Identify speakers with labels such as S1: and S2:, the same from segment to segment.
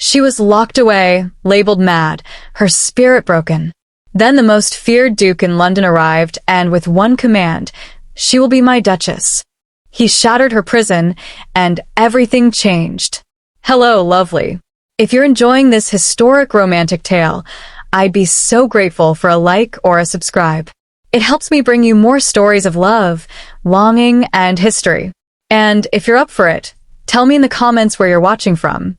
S1: She was locked away, labeled mad, her spirit broken. Then the most feared duke in London arrived, and with one command, "She will be my duchess." He shattered her prison, and everything changed. Hello, lovely. If you're enjoying this historic romantic tale, I'd be so grateful for a like or a subscribe. It helps me bring you more stories of love, longing, and history. And if you're up for it, tell me in the comments where you're watching from.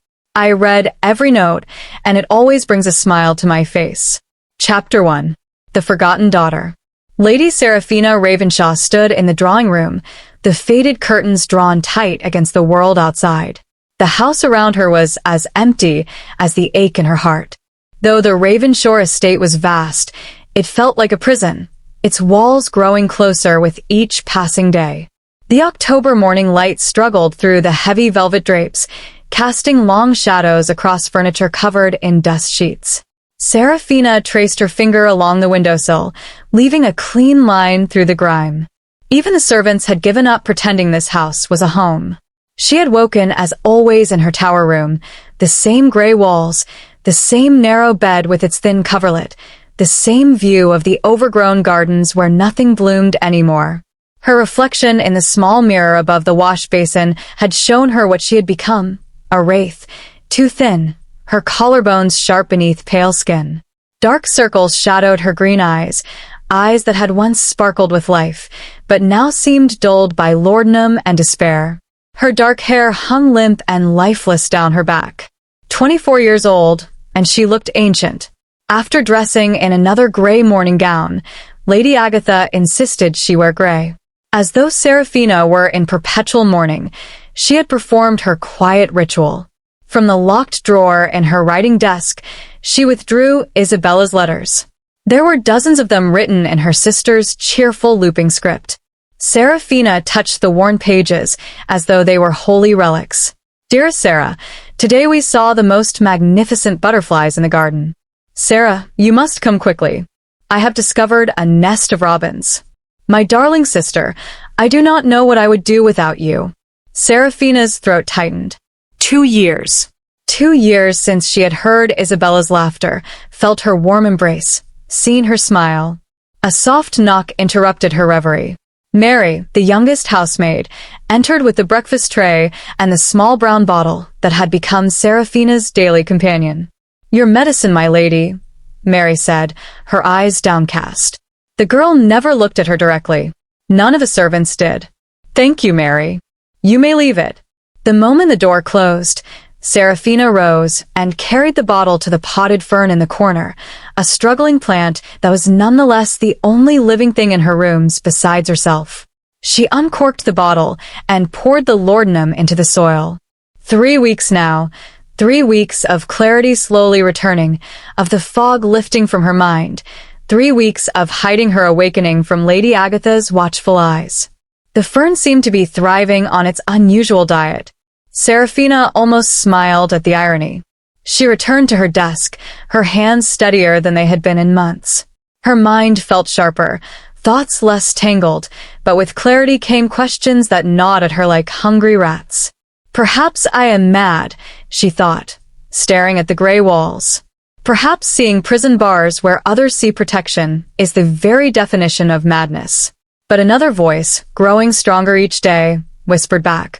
S1: I read every note, and it always brings a smile to my face. Chapter 1. The Forgotten Daughter. Lady Seraphina Ravenshaw stood in the drawing room, the faded curtains drawn tight against the world outside. The house around her was as empty as the ache in her heart. Though the Ravenshaw Estate was vast, it felt like a prison, its walls growing closer with each passing day. The October morning light struggled through the heavy velvet drapes, casting long shadows across furniture covered in dust sheets. Seraphina traced her finger along the windowsill, leaving a clean line through the grime. Even the servants had given up pretending this house was a home. She had woken as always in her tower room, the same gray walls, the same narrow bed with its thin coverlet, the same view of the overgrown gardens where nothing bloomed anymore. Her reflection in the small mirror above the wash basin had shown her what she had become, a wraith, too thin, her collarbones sharp beneath pale skin. Dark circles shadowed her green eyes, eyes that had once sparkled with life, but now seemed dulled by laudanum and despair. Her dark hair hung limp and lifeless down her back. 24 years old, and she looked ancient. After dressing in another gray morning gown, Lady Agatha insisted she wear gray. As though Seraphina were in perpetual mourning, she had performed her quiet ritual. From the locked drawer in her writing desk, she withdrew Isabella's letters. There were dozens of them written in her sister's cheerful looping script. Seraphina touched the worn pages as though they were holy relics. "Dearest Sarah, today we saw the most magnificent butterflies in the garden. Sarah, you must come quickly. I have discovered a nest of robins. My darling sister, I do not know what I would do without you." Seraphina's throat tightened. 2 years. 2 years since she had heard Isabella's laughter, felt her warm embrace, seen her smile. A soft knock interrupted her reverie. Mary, the youngest housemaid, entered with the breakfast tray and the small brown bottle that had become Seraphina's daily companion. "Your medicine, my lady," Mary said, her eyes downcast. The girl never looked at her directly. None of the servants did. "Thank you, Mary. You may leave it." The moment the door closed, Seraphina rose and carried the bottle to the potted fern in the corner, a struggling plant that was nonetheless the only living thing in her rooms besides herself. She uncorked the bottle and poured the laudanum into the soil. 3 weeks now, 3 weeks of clarity slowly returning, of the fog lifting from her mind, 3 weeks of hiding her awakening from Lady Agatha's watchful eyes. The fern seemed to be thriving on its unusual diet. Seraphina almost smiled at the irony. She returned to her desk, her hands steadier than they had been in months. Her mind felt sharper, thoughts less tangled, but with clarity came questions that gnawed at her like hungry rats. "Perhaps I am mad," she thought, staring at the gray walls. Perhaps seeing prison bars where others see protection is the very definition of madness. But another voice, growing stronger each day, whispered back,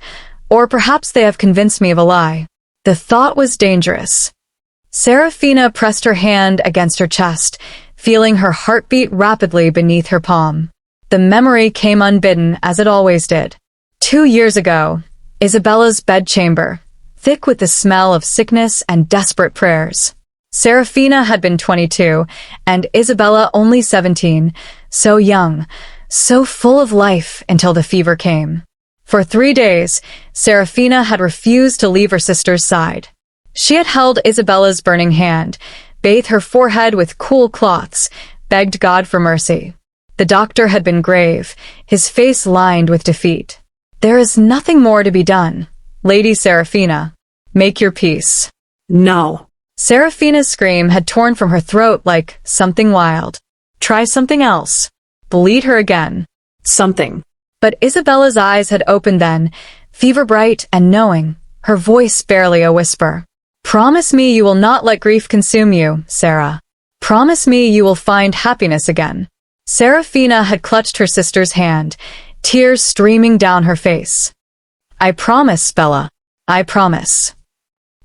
S1: "Or perhaps they have convinced me of a lie." The thought was dangerous. Seraphina pressed her hand against her chest, feeling her heartbeat rapidly beneath her palm. The memory came unbidden, as it always did. 2 years ago, Isabella's bedchamber, thick with the smell of sickness and desperate prayers. Seraphina had been 22, and Isabella only 17, so young, so full of life until the fever came. For 3 days, Seraphina had refused to leave her sister's side. She had held Isabella's burning hand, bathed her forehead with cool cloths, begged God for mercy. The doctor had been grave, his face lined with defeat. "There is nothing more to be done. Lady Seraphina, make your peace."
S2: "No."
S1: Seraphina's scream had torn from her throat like something wild. "Try something else. Bleed her again."
S2: "Something."
S1: But Isabella's eyes had opened then, fever-bright and knowing, her voice barely a whisper. Promise me you will not let grief consume you, Sarah. Promise me you will find happiness again. Seraphina had clutched her sister's hand, tears streaming down her face. I promise, Bella. I promise.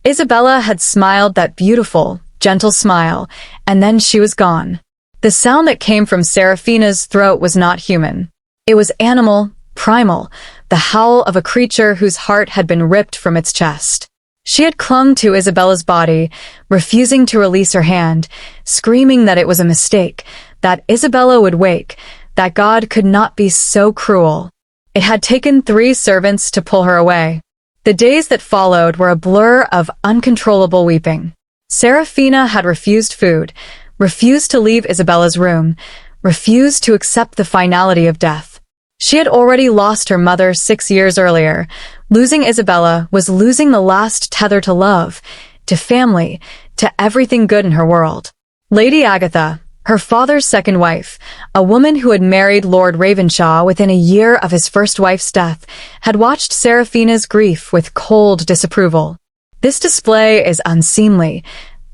S1: Isabella had smiled that beautiful, gentle smile, and then she was gone. The sound that came from Seraphina's throat was not human. It was animal, primal, the howl of a creature whose heart had been ripped from its chest. She had clung to Isabella's body, refusing to release her hand, screaming that it was a mistake, that Isabella would wake, that God could not be so cruel. It had taken 3 servants to pull her away. The days that followed were a blur of uncontrollable weeping. Seraphina had refused food, refused to leave Isabella's room, refused to accept the finality of death. She had already lost her mother 6 years earlier. Losing Isabella was losing the last tether to love, to family, to everything good in her world. Lady Agatha, her father's second wife, a woman who had married Lord Ravenshaw within a year of his first wife's death, had watched Seraphina's grief with cold disapproval. This display is unseemly,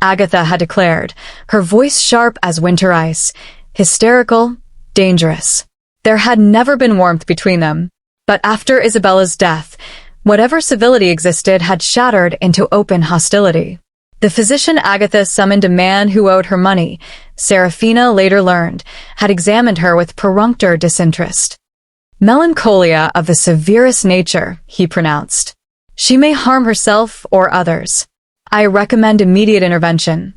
S1: Agatha had declared, her voice sharp as winter ice, hysterical, dangerous. There had never been warmth between them, but after Isabella's death, whatever civility existed had shattered into open hostility. The physician Agatha summoned a man who owed her money, Seraphina later learned, had examined her with perfunctory disinterest. Melancholia of the severest nature, he pronounced. She may harm herself or others. I recommend immediate intervention.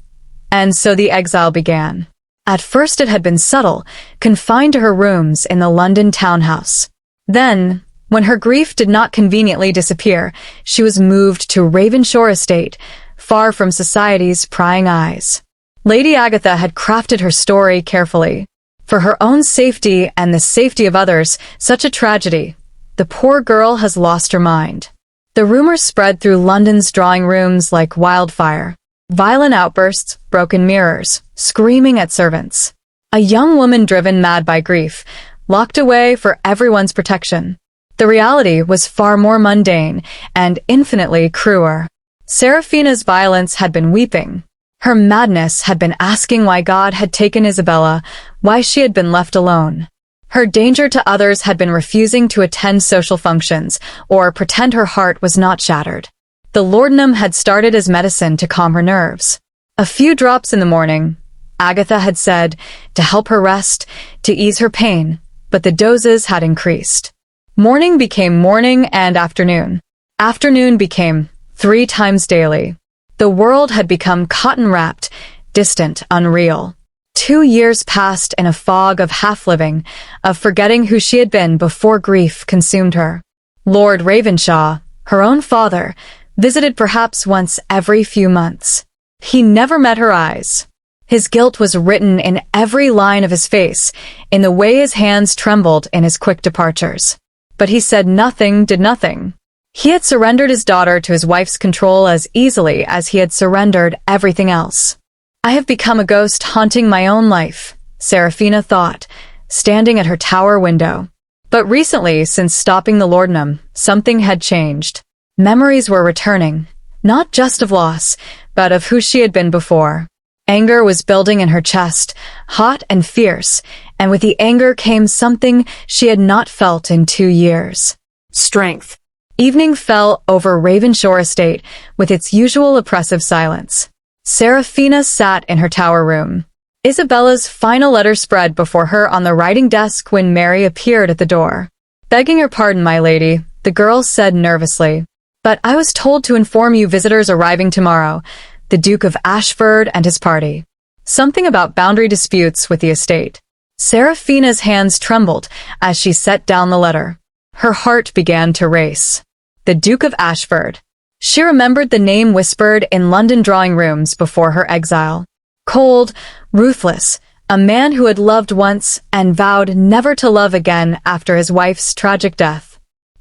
S1: And so the exile began. At first it had been subtle, confined to her rooms in the London townhouse. Then, when her grief did not conveniently disappear, she was moved to Ravenshaw Estate, far from society's prying eyes. Lady Agatha had crafted her story carefully. For her own safety and the safety of others, such a tragedy. The poor girl has lost her mind. The rumors spread through London's drawing rooms like wildfire. Violent outbursts, broken mirrors, screaming at servants. A young woman driven mad by grief, locked away for everyone's protection. The reality was far more mundane and infinitely crueler. Seraphina's violence had been weeping. Her madness had been asking why God had taken Isabella, why she had been left alone. Her danger to others had been refusing to attend social functions or pretend her heart was not shattered. The laudanum had started as medicine to calm her nerves. A few drops in the morning, Agatha had said, to help her rest, to ease her pain, but the doses had increased. Morning became morning and afternoon. Afternoon became 3 times daily. The world had become cotton-wrapped, distant, unreal. 2 years passed in a fog of half-living, of forgetting who she had been before grief consumed her. Lord Ravenshaw, her own father, visited perhaps once every few months. He never met her eyes. His guilt was written in every line of his face, in the way his hands trembled in his quick departures. But he said nothing, did nothing. He had surrendered his daughter to his wife's control as easily as he had surrendered everything else. I have become a ghost haunting my own life, Seraphina thought, standing at her tower window. But recently, since stopping the laudanum, something had changed. Memories were returning, not just of loss, but of who she had been before. Anger was building in her chest, hot and fierce, and with the anger came something she had not felt in 2 years.
S2: Strength.
S1: Evening fell over Ravenshaw Estate with its usual oppressive silence. Seraphina sat in her tower room. Isabella's final letter spread before her on the writing desk when Mary appeared at the door. Begging your pardon, my lady, the girl said nervously. But I was told to inform you visitors arriving tomorrow, the Duke of Ashford and his party. Something about boundary disputes with the estate. Seraphina's hands trembled as she set down the letter. Her heart began to race. The Duke of Ashford. She remembered the name whispered in London drawing rooms before her exile. Cold, ruthless, a man who had loved once and vowed never to love again after his wife's tragic death.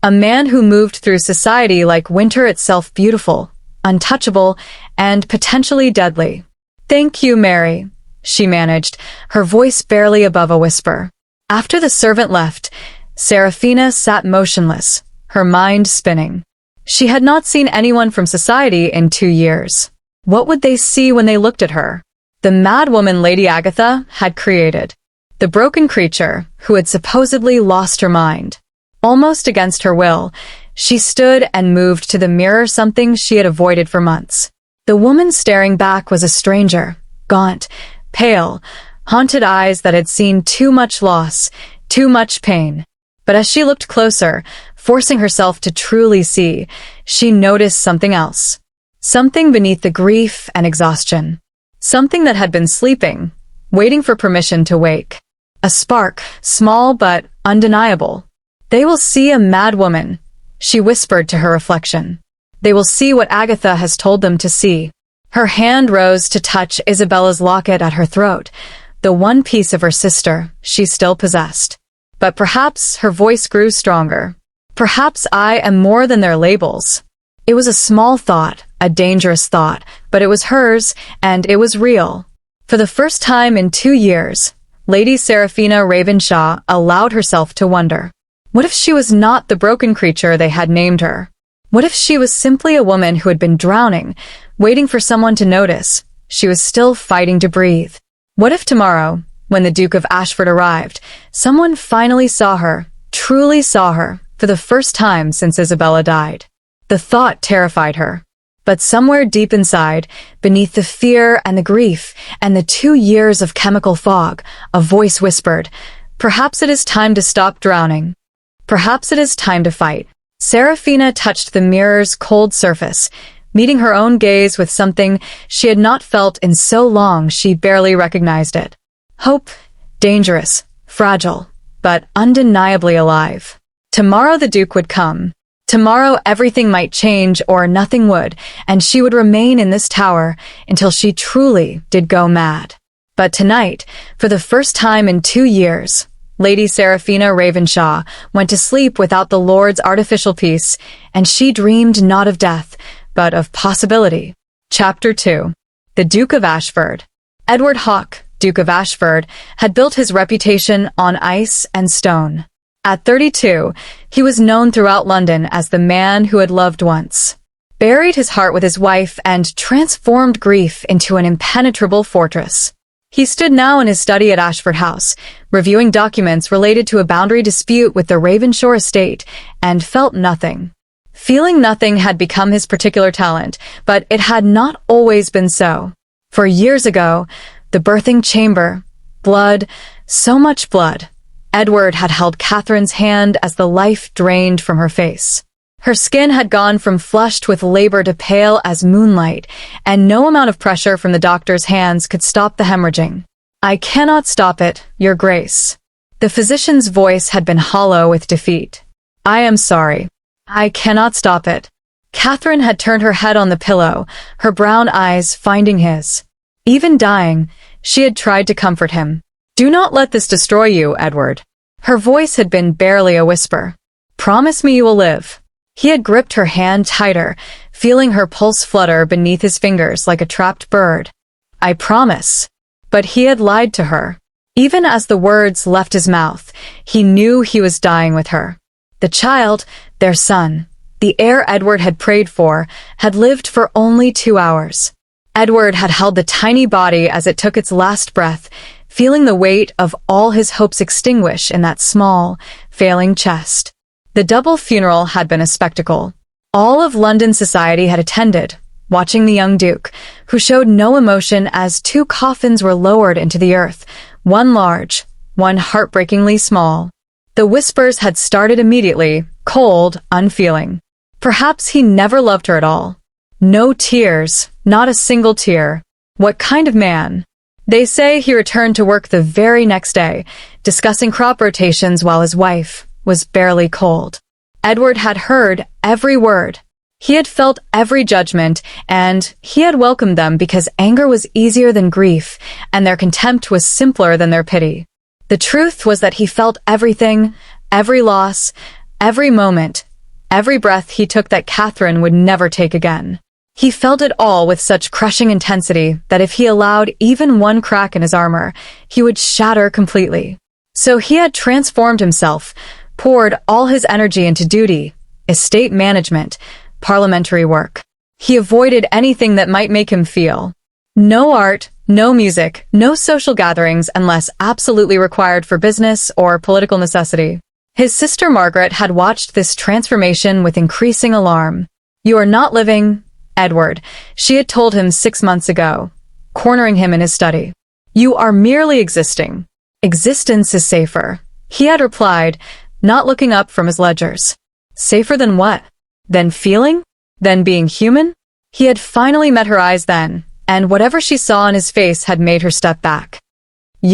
S1: A man who moved through society like winter itself, beautiful, untouchable, and potentially deadly. Thank you, Mary, she managed, her voice barely above a whisper. After the servant left, Seraphina sat motionless, her mind spinning. She had not seen anyone from society in 2 years. What would they see when they looked at her? The mad woman Lady Agatha had created. The broken creature who had supposedly lost her mind. Almost against her will, she stood and moved to the mirror, something she had avoided for months. The woman staring back was a stranger, gaunt, pale, haunted eyes that had seen too much loss, too much pain. But as she looked closer, forcing herself to truly see, she noticed something else. Something beneath the grief and exhaustion. Something that had been sleeping, waiting for permission to wake. A spark, small but undeniable. They will see a mad woman, she whispered to her reflection. They will see what Agatha has told them to see. Her hand rose to touch Isabella's locket at her throat, the one piece of her sister she still possessed. But perhaps her voice grew stronger. Perhaps I am more than their labels. It was a small thought, a dangerous thought, but it was hers, and it was real. For the first time in 2 years, Lady Seraphina Ravenshaw allowed herself to wonder. What if she was not the broken creature they had named her? What if she was simply a woman who had been drowning, waiting for someone to notice? She was still fighting to breathe. What if tomorrow, when the Duke of Ashford arrived, someone finally saw her, truly saw her, for the first time since Isabella died? The thought terrified her. But somewhere deep inside, beneath the fear and the grief and the 2 years of chemical fog, a voice whispered, "Perhaps it is time to stop drowning. Perhaps it is time to fight." Seraphina touched the mirror's cold surface, meeting her own gaze with something she had not felt in so long she barely recognized it. Hope, dangerous, fragile, but undeniably alive. Tomorrow the Duke would come. Tomorrow everything might change or nothing would, and she would remain in this tower until she truly did go mad. But tonight, for the first time in 2 years, Lady Seraphina Ravenshaw went to sleep without the Lord's artificial peace, and she dreamed not of death, but of possibility. Chapter 2. The Duke of Ashford. Edward Hawke, Duke of Ashford, had built his reputation on ice and stone. At 32, he was known throughout London as the man who had loved once, buried his heart with his wife, and transformed grief into an impenetrable fortress. He stood now in his study at Ashford House, reviewing documents related to a boundary dispute with the Ravenshaw Estate, and felt nothing. Feeling nothing had become his particular talent, but it had not always been so. For years ago, the birthing chamber, blood, so much blood. Edward had held Catherine's hand as the life drained from her face. Her skin had gone from flushed with labor to pale as moonlight, and no amount of pressure from the doctor's hands could stop the hemorrhaging. "I cannot stop it, Your Grace." The physician's voice had been hollow with defeat. "I am sorry. I cannot stop it." Catherine had turned her head on the pillow, her brown eyes finding his. Even dying, she had tried to comfort him. "Do not let this destroy you, Edward." Her voice had been barely a whisper. "Promise me you will live." He had gripped her hand tighter, feeling her pulse flutter beneath his fingers like a trapped bird. "I promise." But he had lied to her. Even as the words left his mouth, he knew he was dying with her. The child, their son, the heir Edward had prayed for, had lived for only 2 hours. Edward had held the tiny body as it took its last breath, feeling the weight of all his hopes extinguish in that small, failing chest. The double funeral had been a spectacle. All of London society had attended, watching the young Duke, who showed no emotion as 2 coffins were lowered into the earth, one large, one heartbreakingly small. The whispers had started immediately, cold, unfeeling. Perhaps he never loved her at all. No tears, not a single tear. What kind of man? They say he returned to work the very next day, discussing crop rotations while his wife was barely cold. Edward had heard every word. He had felt every judgment, and he had welcomed them because anger was easier than grief, and their contempt was simpler than their pity. The truth was that he felt everything, every loss, every moment, every breath he took that Catherine would never take again. He felt it all with such crushing intensity that if he allowed even one crack in his armor, he would shatter completely. So he had transformed himself, poured all his energy into duty, estate management, parliamentary work. He avoided anything that might make him feel. No art, no music, no social gatherings unless absolutely required for business or political necessity. His sister Margaret had watched this transformation with increasing alarm. "You are not living, Edward," she had told him 6 months ago, cornering him in his study. "You are merely existing. Existence is safer," he had replied, not looking up from his ledgers. Safer than what? Than feeling? Than being human? He had finally met her eyes then, and whatever she saw in his face had made her step back.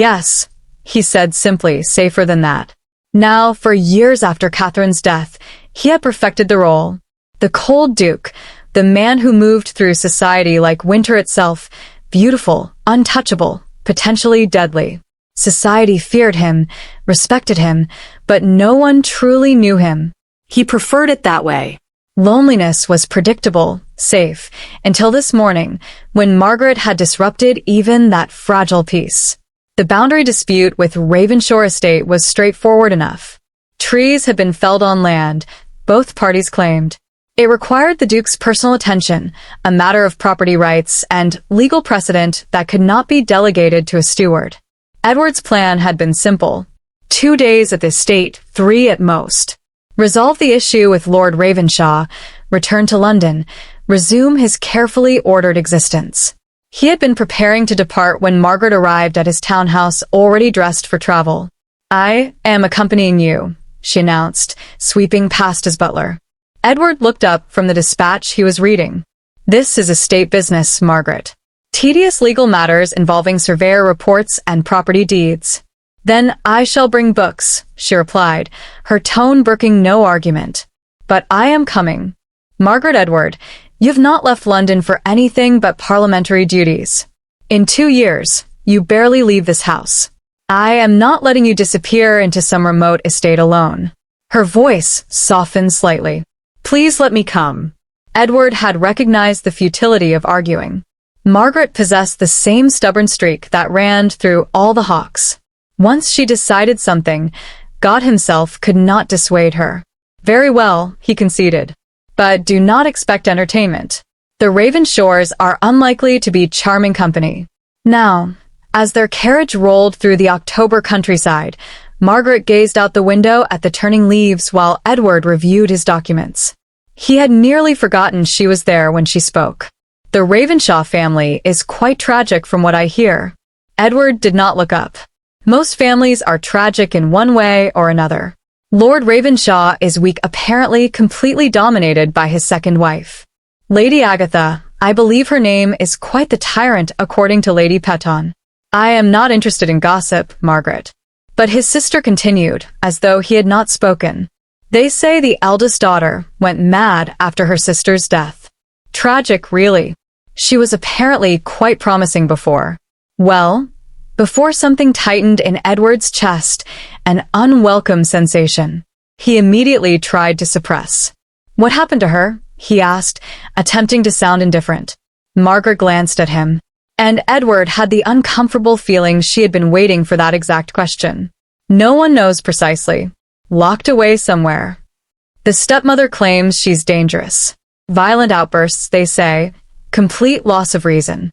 S1: "Yes," he said simply, "safer than that." Now, for years after Catherine's death, he had perfected the role. The cold Duke, the man who moved through society like winter itself, beautiful, untouchable, potentially deadly. Society feared him, respected him, but no one truly knew him.
S2: He preferred it that way.
S1: Loneliness was predictable, safe, until this morning, when Margaret had disrupted even that fragile peace. The boundary dispute with Ravenshaw Estate was straightforward enough. Trees had been felled on land, both parties claimed. It required the Duke's personal attention, a matter of property rights and legal precedent that could not be delegated to a steward. Edward's plan had been simple. 2 days at the estate, 3 at most. Resolve the issue with Lord Ravenshaw, return to London, resume his carefully ordered existence. He had been preparing to depart when Margaret arrived at his townhouse already dressed for travel. "I am accompanying you," she announced, sweeping past his butler. Edward looked up from the dispatch he was reading. "This is estate business, Margaret. Tedious legal matters involving surveyor reports and property deeds." "Then I shall bring books," she replied, her tone brooking no argument. "But I am coming. Margaret Edward, you've not left London for anything but parliamentary duties. In 2 years, you barely leave this house. I am not letting you disappear into some remote estate alone." Her voice softened slightly. "Please let me come." Edward had recognized the futility of arguing. Margaret possessed the same stubborn streak that ran through all the Hawkes. Once she decided something, God himself could not dissuade her. "Very well," he conceded. "But do not expect entertainment. The Ravenshaws are unlikely to be charming company." Now, as their carriage rolled through the October countryside, Margaret gazed out the window at the turning leaves while Edward reviewed his documents. He had nearly forgotten she was there when she spoke. "The Ravenshaw family is quite tragic from what I hear." Edward did not look up. Most families are tragic in one way or another. Lord Ravenshaw is weak, apparently completely dominated by his second wife. Lady Agatha, I believe her name, is quite the tyrant according to Lady Petton. "I am not interested in gossip, Margaret." But his sister continued, as though he had not spoken. "They say the eldest daughter went mad after her sister's death. Tragic, really. She was apparently quite promising before." "Well?" Before something tightened in Edward's chest, an unwelcome sensation. He immediately tried to suppress. "What happened to her?" he asked, attempting to sound indifferent. Margaret glanced at him, and Edward had the uncomfortable feeling she had been waiting for that exact question. "No one knows precisely. Locked away somewhere. The stepmother claims she's dangerous. Violent outbursts, they say. Complete loss of reason."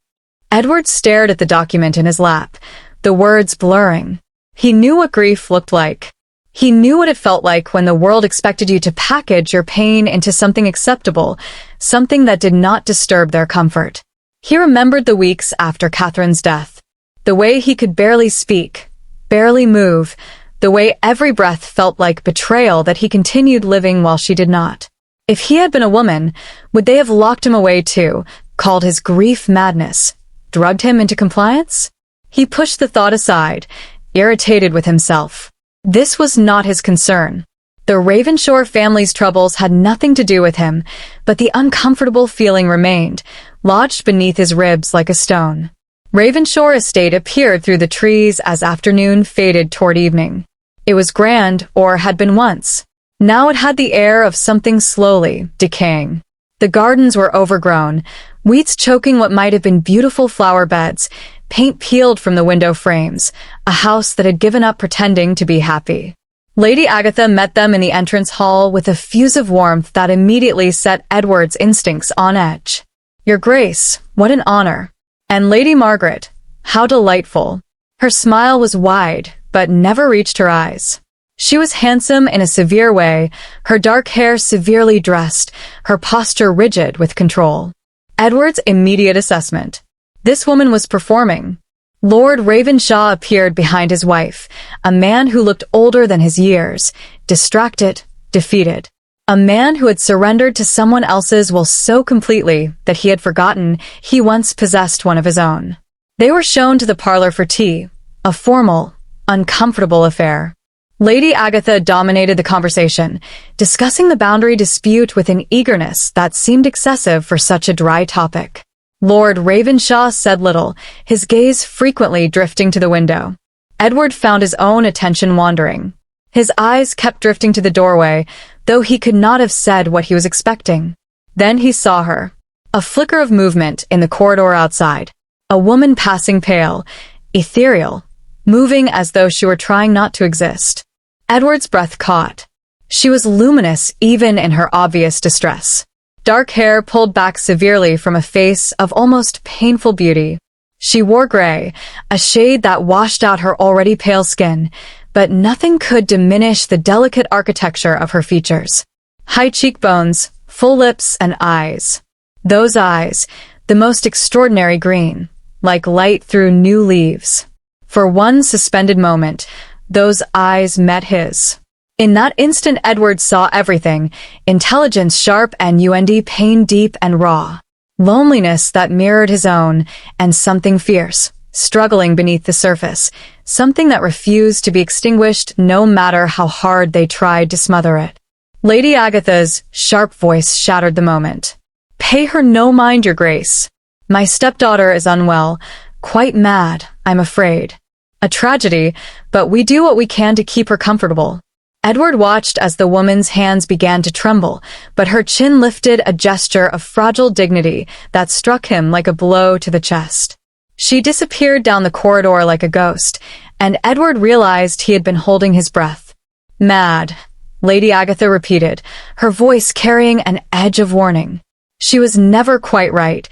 S1: Edward stared at the document in his lap, the words blurring. He knew what grief looked like. He knew what it felt like when the world expected you to package your pain into something acceptable, something that did not disturb their comfort. He remembered the weeks after Catherine's death. The way he could barely speak, barely move, the way every breath felt like betrayal that he continued living while she did not. If he had been a woman, would they have locked him away too, called his grief madness, drugged him into compliance? He pushed the thought aside, irritated with himself. This was not his concern. The Ravenshaw family's troubles had nothing to do with him, but the uncomfortable feeling remained, lodged beneath his ribs like a stone. Ravenshaw Estate appeared through the trees as afternoon faded toward evening. It was grand, or had been once. Now it had the air of something slowly decaying. The gardens were overgrown, weeds choking what might have been beautiful flower beds, paint peeled from the window frames, a house that had given up pretending to be happy. Lady Agatha met them in the entrance hall with effusive warmth that immediately set Edward's instincts on edge. "Your Grace, what an honor. And Lady Margaret, how delightful." Her smile was wide, but never reached her eyes. She was handsome in a severe way, her dark hair severely dressed, her posture rigid with control. Edward's immediate assessment. This woman was performing. Lord Ravenshaw appeared behind his wife, a man who looked older than his years, distracted, defeated. A man who had surrendered to someone else's will so completely that he had forgotten he once possessed one of his own. They were shown to the parlor for tea, a formal, uncomfortable affair. Lady Agatha dominated the conversation, discussing the boundary dispute with an eagerness that seemed excessive for such a dry topic. Lord Ravenshaw said little, his gaze frequently drifting to the window. Edward found his own attention wandering. His eyes kept drifting to the doorway, though he could not have said what he was expecting. Then he saw her. A flicker of movement in the corridor outside. A woman passing pale, ethereal, moving as though she were trying not to exist. Edward's breath caught. She was luminous even in her obvious distress. Dark hair pulled back severely from a face of almost painful beauty. She wore gray, a shade that washed out her already pale skin, but nothing could diminish the delicate architecture of her features. High cheekbones, full lips and eyes. Those eyes, the most extraordinary green, like light through new leaves. For one suspended moment, those eyes met his. In that instant Edward saw everything, intelligence sharp and pain deep and raw. Loneliness that mirrored his own, and something fierce, struggling beneath the surface, something that refused to be extinguished no matter how hard they tried to smother it. Lady Agatha's sharp voice shattered the moment. "Pay her no mind, Your Grace. My stepdaughter is unwell, quite mad, I'm afraid. A tragedy, but we do what we can to keep her comfortable." Edward watched as the woman's hands began to tremble, but her chin lifted a gesture of fragile dignity that struck him like a blow to the chest. She disappeared down the corridor like a ghost, and Edward realized he had been holding his breath. "Mad," Lady Agatha repeated, her voice carrying an edge of warning. She was never quite right,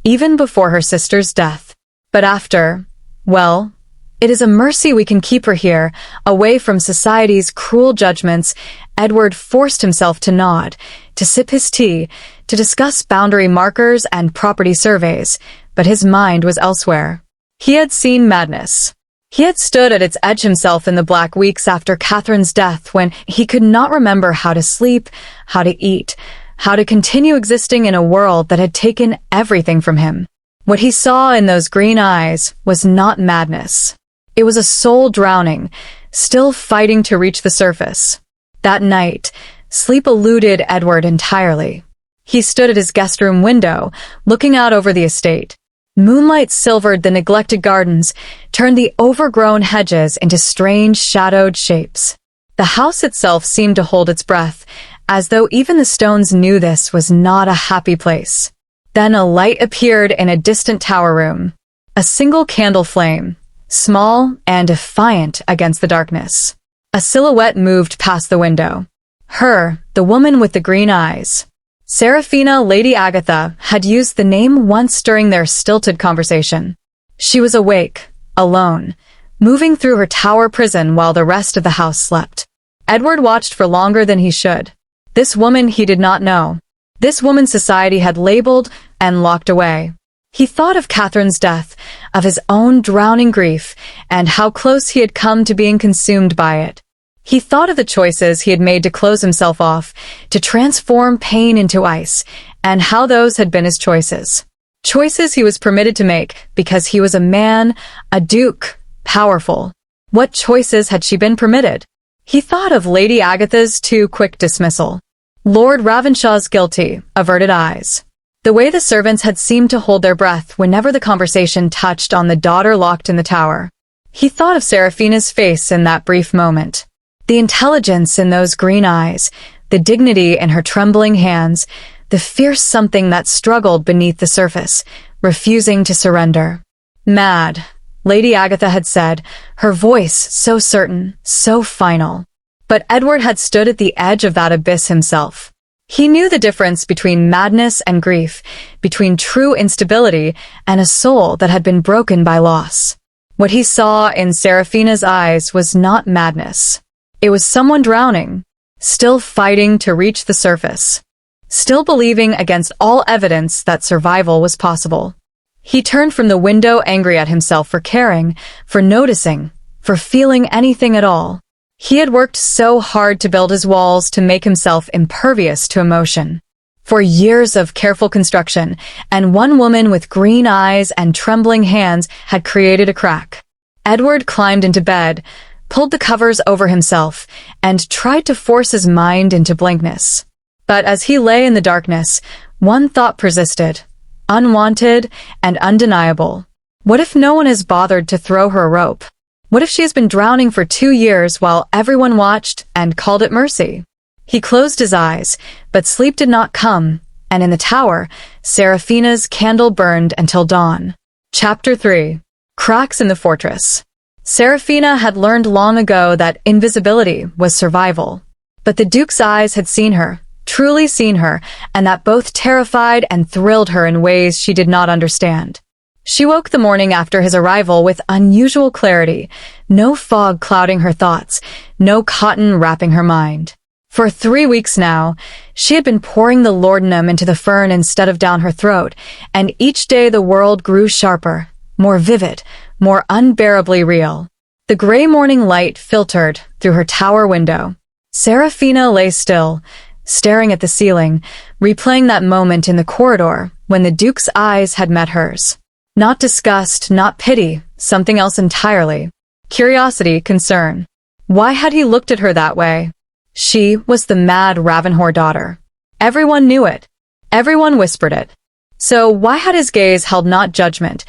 S1: even before her sister's death. But after, well, it is a mercy we can keep her here, away from society's cruel judgments. Edward forced himself to nod, to sip his tea, to discuss boundary markers and property surveys, but his mind was elsewhere. He had seen madness. He had stood at its edge himself in the black weeks after Catherine's death, when he could not remember how to sleep, how to eat, how to continue existing in a world that had taken everything from him. What he saw in those green eyes was not madness. It was a soul drowning, still fighting to reach the surface. That night, sleep eluded Edward entirely. He stood at his guest room window, looking out over the estate. Moonlight silvered the neglected gardens, turned the overgrown hedges into strange shadowed shapes. The house itself seemed to hold its breath, as though even the stones knew this was not a happy place. Then a light appeared in a distant tower room. A single candle flame, small and defiant against the darkness. A silhouette moved past the window. Her, the woman with the green eyes. Seraphina Lady Agatha had used the name once during their stilted conversation. She was awake, alone, moving through her tower prison while the rest of the house slept. Edward watched for longer than he should. This woman he did not know. This woman society had labeled and locked away. He thought of Catherine's death, of his own drowning grief, and how close he had come to being consumed by it. He thought of the choices he had made to close himself off, to transform pain into ice, and how those had been his choices. Choices he was permitted to make because he was a man, a duke, powerful. What choices had she been permitted? He thought of Lady Agatha's too quick dismissal. Lord Ravenshaw's guilty, averted eyes. The way the servants had seemed to hold their breath whenever the conversation touched on the daughter locked in the tower. He thought of Seraphina's face in that brief moment. The intelligence in those green eyes, the dignity in her trembling hands, the fierce something that struggled beneath the surface, refusing to surrender. "Mad," Lady Agatha had said, her voice so certain, so final. But Edward had stood at the edge of that abyss himself. He knew the difference between madness and grief, between true instability and a soul that had been broken by loss. What he saw in Seraphina's eyes was not madness. It was someone drowning, still fighting to reach the surface, still believing against all evidence that survival was possible. He turned from the window angry at himself for caring, for noticing, for feeling anything at all. He had worked so hard to build his walls to make himself impervious to emotion. For years of careful construction, and one woman with green eyes and trembling hands had created a crack. Edward climbed into bed, pulled the covers over himself, and tried to force his mind into blankness. But as he lay in the darkness, one thought persisted, unwanted and undeniable. What if no one has bothered to throw her a rope? What if she has been drowning for 2 years while everyone watched and called it mercy? He closed his eyes, but sleep did not come, and in the tower, Seraphina's candle burned until dawn. Chapter 3. Cracks in the Fortress. Seraphina had learned long ago that invisibility was survival. But the Duke's eyes had seen her, truly seen her, and that both terrified and thrilled her in ways she did not understand. She woke the morning after his arrival with unusual clarity, no fog clouding her thoughts, no cotton wrapping her mind. For 3 weeks now, she had been pouring the laudanum into the fern instead of down her throat, and each day the world grew sharper, more vivid, more unbearably real. The gray morning light filtered through her tower window. Seraphina lay still, staring at the ceiling, replaying that moment in the corridor when the Duke's eyes had met hers. Not disgust, not pity, something else entirely. Curiosity, concern. Why had he looked at her that way? She was the mad Ravenshaw daughter. Everyone knew it. Everyone whispered it. So why had his gaze held not judgment,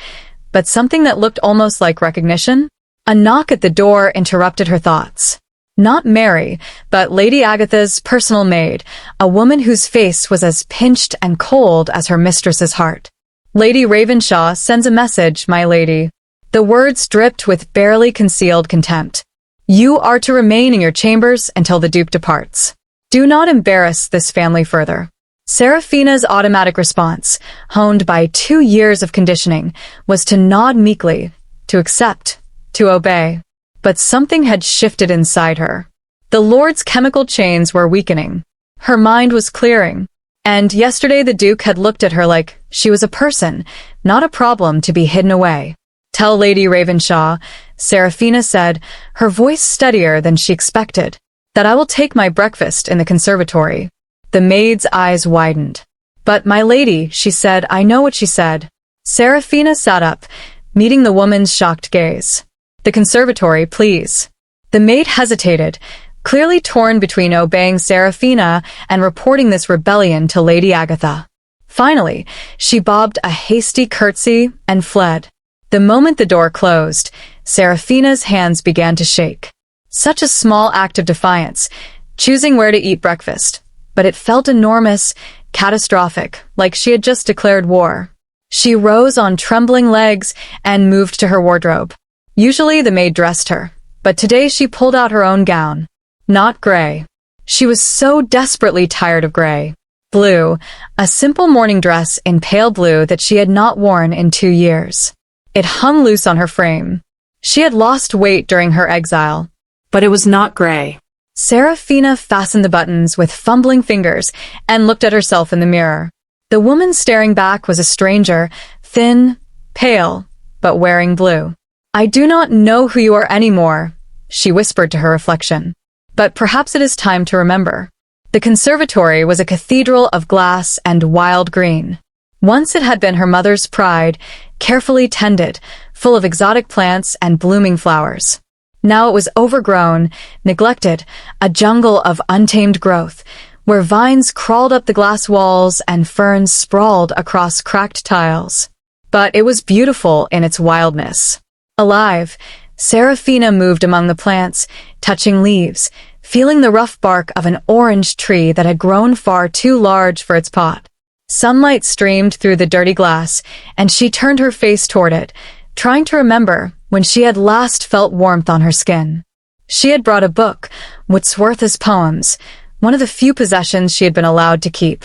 S1: but something that looked almost like recognition? A knock at the door interrupted her thoughts. Not Mary, but Lady Agatha's personal maid, a woman whose face was as pinched and cold as her mistress's heart. Lady Ravenshaw sends a message, my lady. The words dripped with barely concealed contempt. You are to remain in your chambers until the Duke departs. Do not embarrass this family further. Seraphina's automatic response, honed by 2 years of conditioning, was to nod meekly, to accept, to obey. But something had shifted inside her. The Lord's chemical chains were weakening. Her mind was clearing. And yesterday the Duke had looked at her like she was a person, not a problem to be hidden away. Tell Lady Ravenshaw, Seraphina said, her voice steadier than she expected, that I will take my breakfast in the conservatory. The maid's eyes widened. But my lady, she said, I know what she said. Seraphina sat up, meeting the woman's shocked gaze. The conservatory, please. The maid hesitated, clearly torn between obeying Seraphina and reporting this rebellion to Lady Agatha. Finally, she bobbed a hasty curtsy and fled. The moment the door closed, Seraphina's hands began to shake. Such a small act of defiance, choosing where to eat breakfast, but it felt enormous, catastrophic, like she had just declared war. She rose on trembling legs and moved to her wardrobe. Usually the maid dressed her, but today she pulled out her own gown. Not gray. She was so desperately tired of gray. Blue, a simple morning dress in pale blue that she had not worn in 2 years. It hung loose on her frame. She had lost weight during her exile.
S2: But it was not gray.
S1: Seraphina fastened the buttons with fumbling fingers and looked at herself in the mirror. The woman staring back was a stranger, thin, pale, but wearing blue. I do not know who you are anymore, she whispered to her reflection. But perhaps it is time to remember. The conservatory was a cathedral of glass and wild green. Once it had been her mother's pride, carefully tended, full of exotic plants and blooming flowers. Now it was overgrown, neglected, a jungle of untamed growth, where vines crawled up the glass walls and ferns sprawled across cracked tiles. But it was beautiful in its wildness. Alive, Seraphina moved among the plants, touching leaves, feeling the rough bark of an orange tree that had grown far too large for its pot. Sunlight streamed through the dirty glass, and she turned her face toward it, trying to remember when she had last felt warmth on her skin. She had brought a book, Wordsworth's poems, one of the few possessions she had been allowed to keep.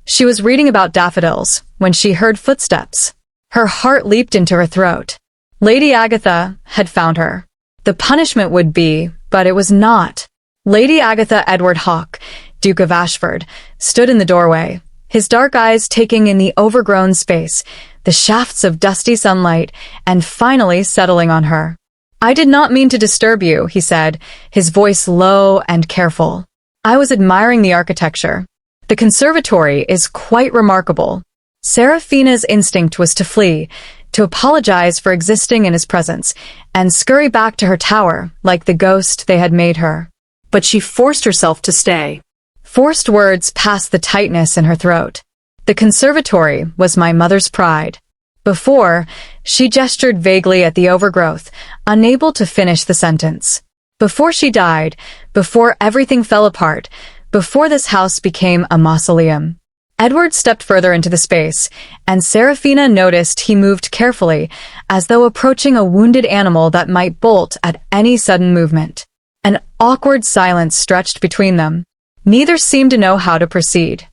S1: She was reading about daffodils when she heard footsteps. Her heart leaped into her throat. Lady Agatha had found her. The punishment would be, but it was not. Lady Agatha Edward Hawke, Duke of Ashford, stood in the doorway, his dark eyes taking in the overgrown space, the shafts of dusty sunlight, and finally settling on her. "I did not mean to disturb you," he said, his voice low and careful. "I was admiring the architecture. The conservatory is quite remarkable." Seraphina's instinct was to flee, to apologize for existing in his presence, and scurry back to her tower like the ghost they had made her.
S2: But she forced herself to stay.
S1: Forced words passed the tightness in her throat. "The conservatory was my mother's pride." Before, she gestured vaguely at the overgrowth, unable to finish the sentence. Before she died, before everything fell apart, before this house became a mausoleum. Edward stepped further into the space, and Seraphina noticed he moved carefully, as though approaching a wounded animal that might bolt at any sudden movement. An awkward silence stretched between them. Neither seemed to know how to proceed.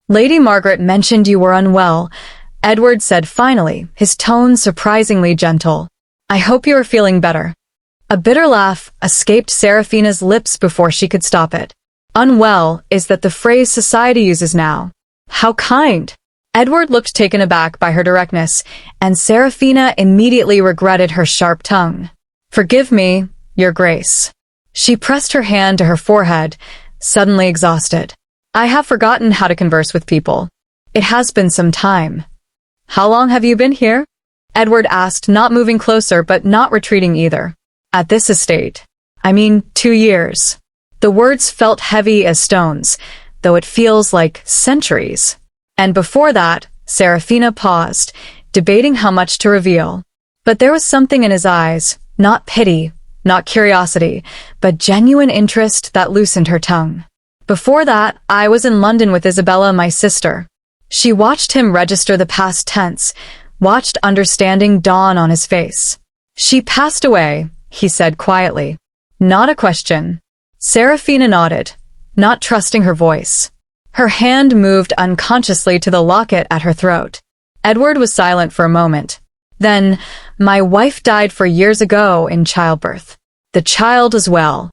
S1: "Lady Margaret mentioned you were unwell," Edward said finally, his tone surprisingly gentle. "I hope you are feeling better." A bitter laugh escaped Seraphina's lips before she could stop it. "Unwell is that the phrase society uses now." "How kind!" Edward looked taken aback by her directness, and Seraphina immediately regretted her sharp tongue. "Forgive me, Your Grace." She pressed her hand to her forehead, suddenly exhausted. "I have forgotten how to converse with people. It has been some time." "How long have you been here?" Edward asked, not moving closer but not retreating either. "At this estate. 2 years." The words felt heavy as stones, though it feels like centuries. "And before that," Seraphina paused, debating how much to reveal. But there was something in his eyes, not pity, not curiosity, but genuine interest that loosened her tongue. "Before that, I was in London with Isabella, my sister." She watched him register the past tense, watched understanding dawn on his face. "She passed away," he said quietly. "Not a question." Seraphina nodded, not trusting her voice. Her hand moved unconsciously to the locket at her throat. Edward was silent for a moment. Then, "My wife died 4 years ago in childbirth. The child as well."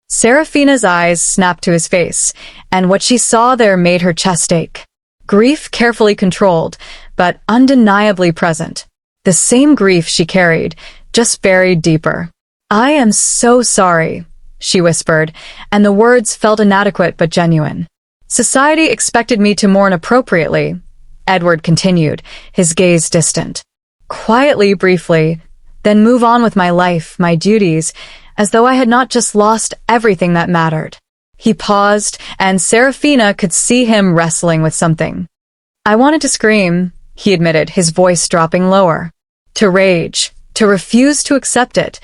S1: Seraphina's eyes snapped to his face, and what she saw there made her chest ache. Grief carefully controlled, but undeniably present. The same grief she carried, just buried deeper. "I am so sorry," she whispered, and the words felt inadequate but genuine. "Society expected me to mourn appropriately," Edward continued, his gaze distant. "Quietly, briefly, then move on with my life, my duties, as though I had not just lost everything that mattered." He paused, and Seraphina could see him wrestling with something. "I wanted to scream," he admitted, his voice dropping lower. "To rage, to refuse to accept it,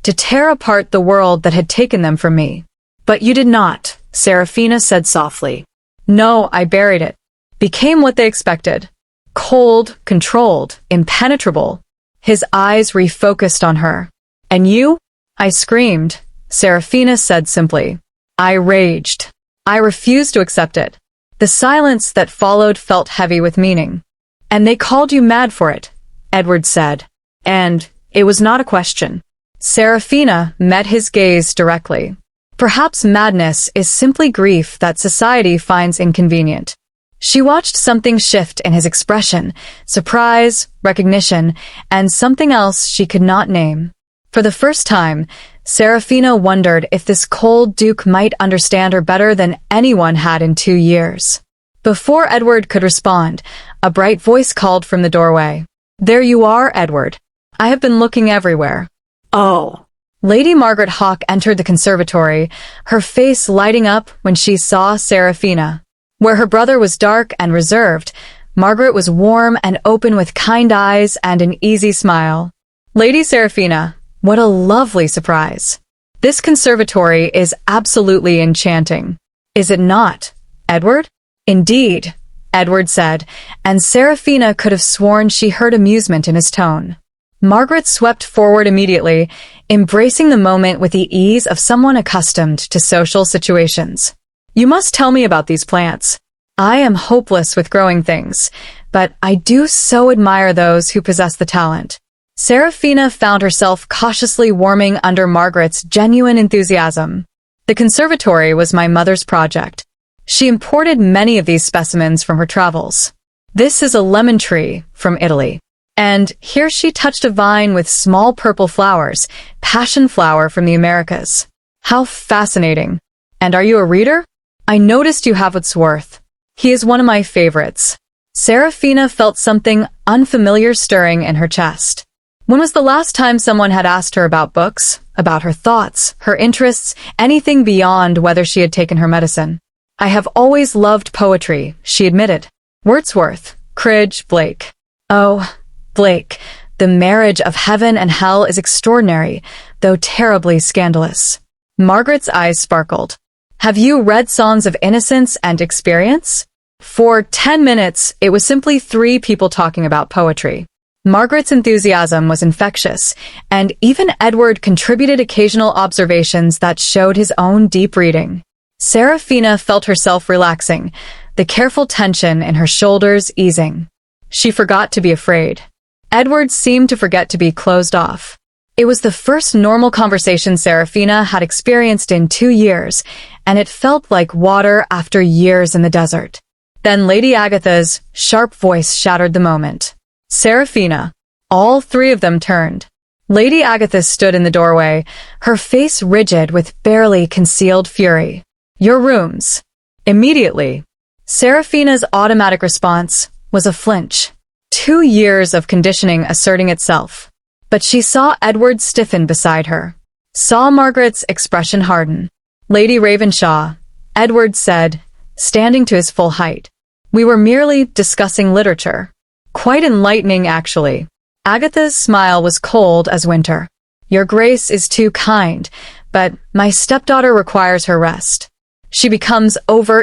S1: to tear apart the world that had taken them from me." "But you did not," Seraphina said softly. "No, I buried it. Became what they expected. Cold, controlled, impenetrable." His eyes refocused on her. "And you?" "I screamed," Seraphina said simply. "I raged. I refused to accept it." The silence that followed felt heavy with meaning. "And they called you mad for it," Edward said. "And it was not a question." Seraphina met his gaze directly. Perhaps madness is simply grief that society finds inconvenient. She watched something shift in his expression, surprise, recognition, and something else she could not name. For the first time, Seraphina wondered if this cold duke might understand her better than anyone had in 2 years. Before Edward could respond, a bright voice called from the doorway. "There you are, Edward. I have been looking everywhere."
S2: "Oh."
S1: Lady Margaret Hawke entered the conservatory, her face lighting up when she saw Seraphina. Where her brother was dark and reserved, Margaret was warm and open with kind eyes and an easy smile. "Lady Seraphina, what a lovely surprise. This conservatory is absolutely enchanting. Is it not, Edward?" "Indeed," Edward said, and Seraphina could have sworn she heard amusement in his tone. Margaret swept forward immediately, embracing the moment with the ease of someone accustomed to social situations. You must tell me about these plants. I am hopeless with growing things, but I do so admire those who possess the talent. Seraphina found herself cautiously warming under Margaret's genuine enthusiasm. The conservatory was my mother's project. She imported many of these specimens from her travels. This is a lemon tree from Italy. And here she touched a vine with small purple flowers, passion flower from the Americas. How fascinating. And are you a reader? I noticed you have Wordsworth. He is one of my favorites. Seraphina felt something unfamiliar stirring in her chest. When was the last time someone had asked her about books, about her thoughts, her interests, anything beyond whether she had taken her medicine? I have always loved poetry, she admitted. Wordsworth, Cridge, Blake. Oh, Blake, the marriage of heaven and hell is extraordinary, though terribly scandalous. Margaret's eyes sparkled. Have you read Songs of Innocence and Experience? For 10 minutes, it was simply 3 people talking about poetry. Margaret's enthusiasm was infectious, and even Edward contributed occasional observations that showed his own deep reading. Seraphina felt herself relaxing, the careful tension in her shoulders easing. She forgot to be afraid. Edward seemed to forget to be closed off. It was the first normal conversation Seraphina had experienced in 2 years, and it felt like water after years in the desert. Then Lady Agatha's sharp voice shattered the moment. Seraphina. All 3 of them turned. Lady Agatha stood in the doorway, her face rigid with barely concealed fury. Your rooms. Immediately. Seraphina's automatic response was a flinch. 2 years of conditioning asserting itself. But she saw Edward stiffen beside her. Saw Margaret's expression harden. Lady Ravenshaw, Edward said, standing to his full height. We were merely discussing literature. Quite enlightening, actually. Agatha's smile was cold as winter. Your Grace is too kind, but my stepdaughter requires her rest. She becomes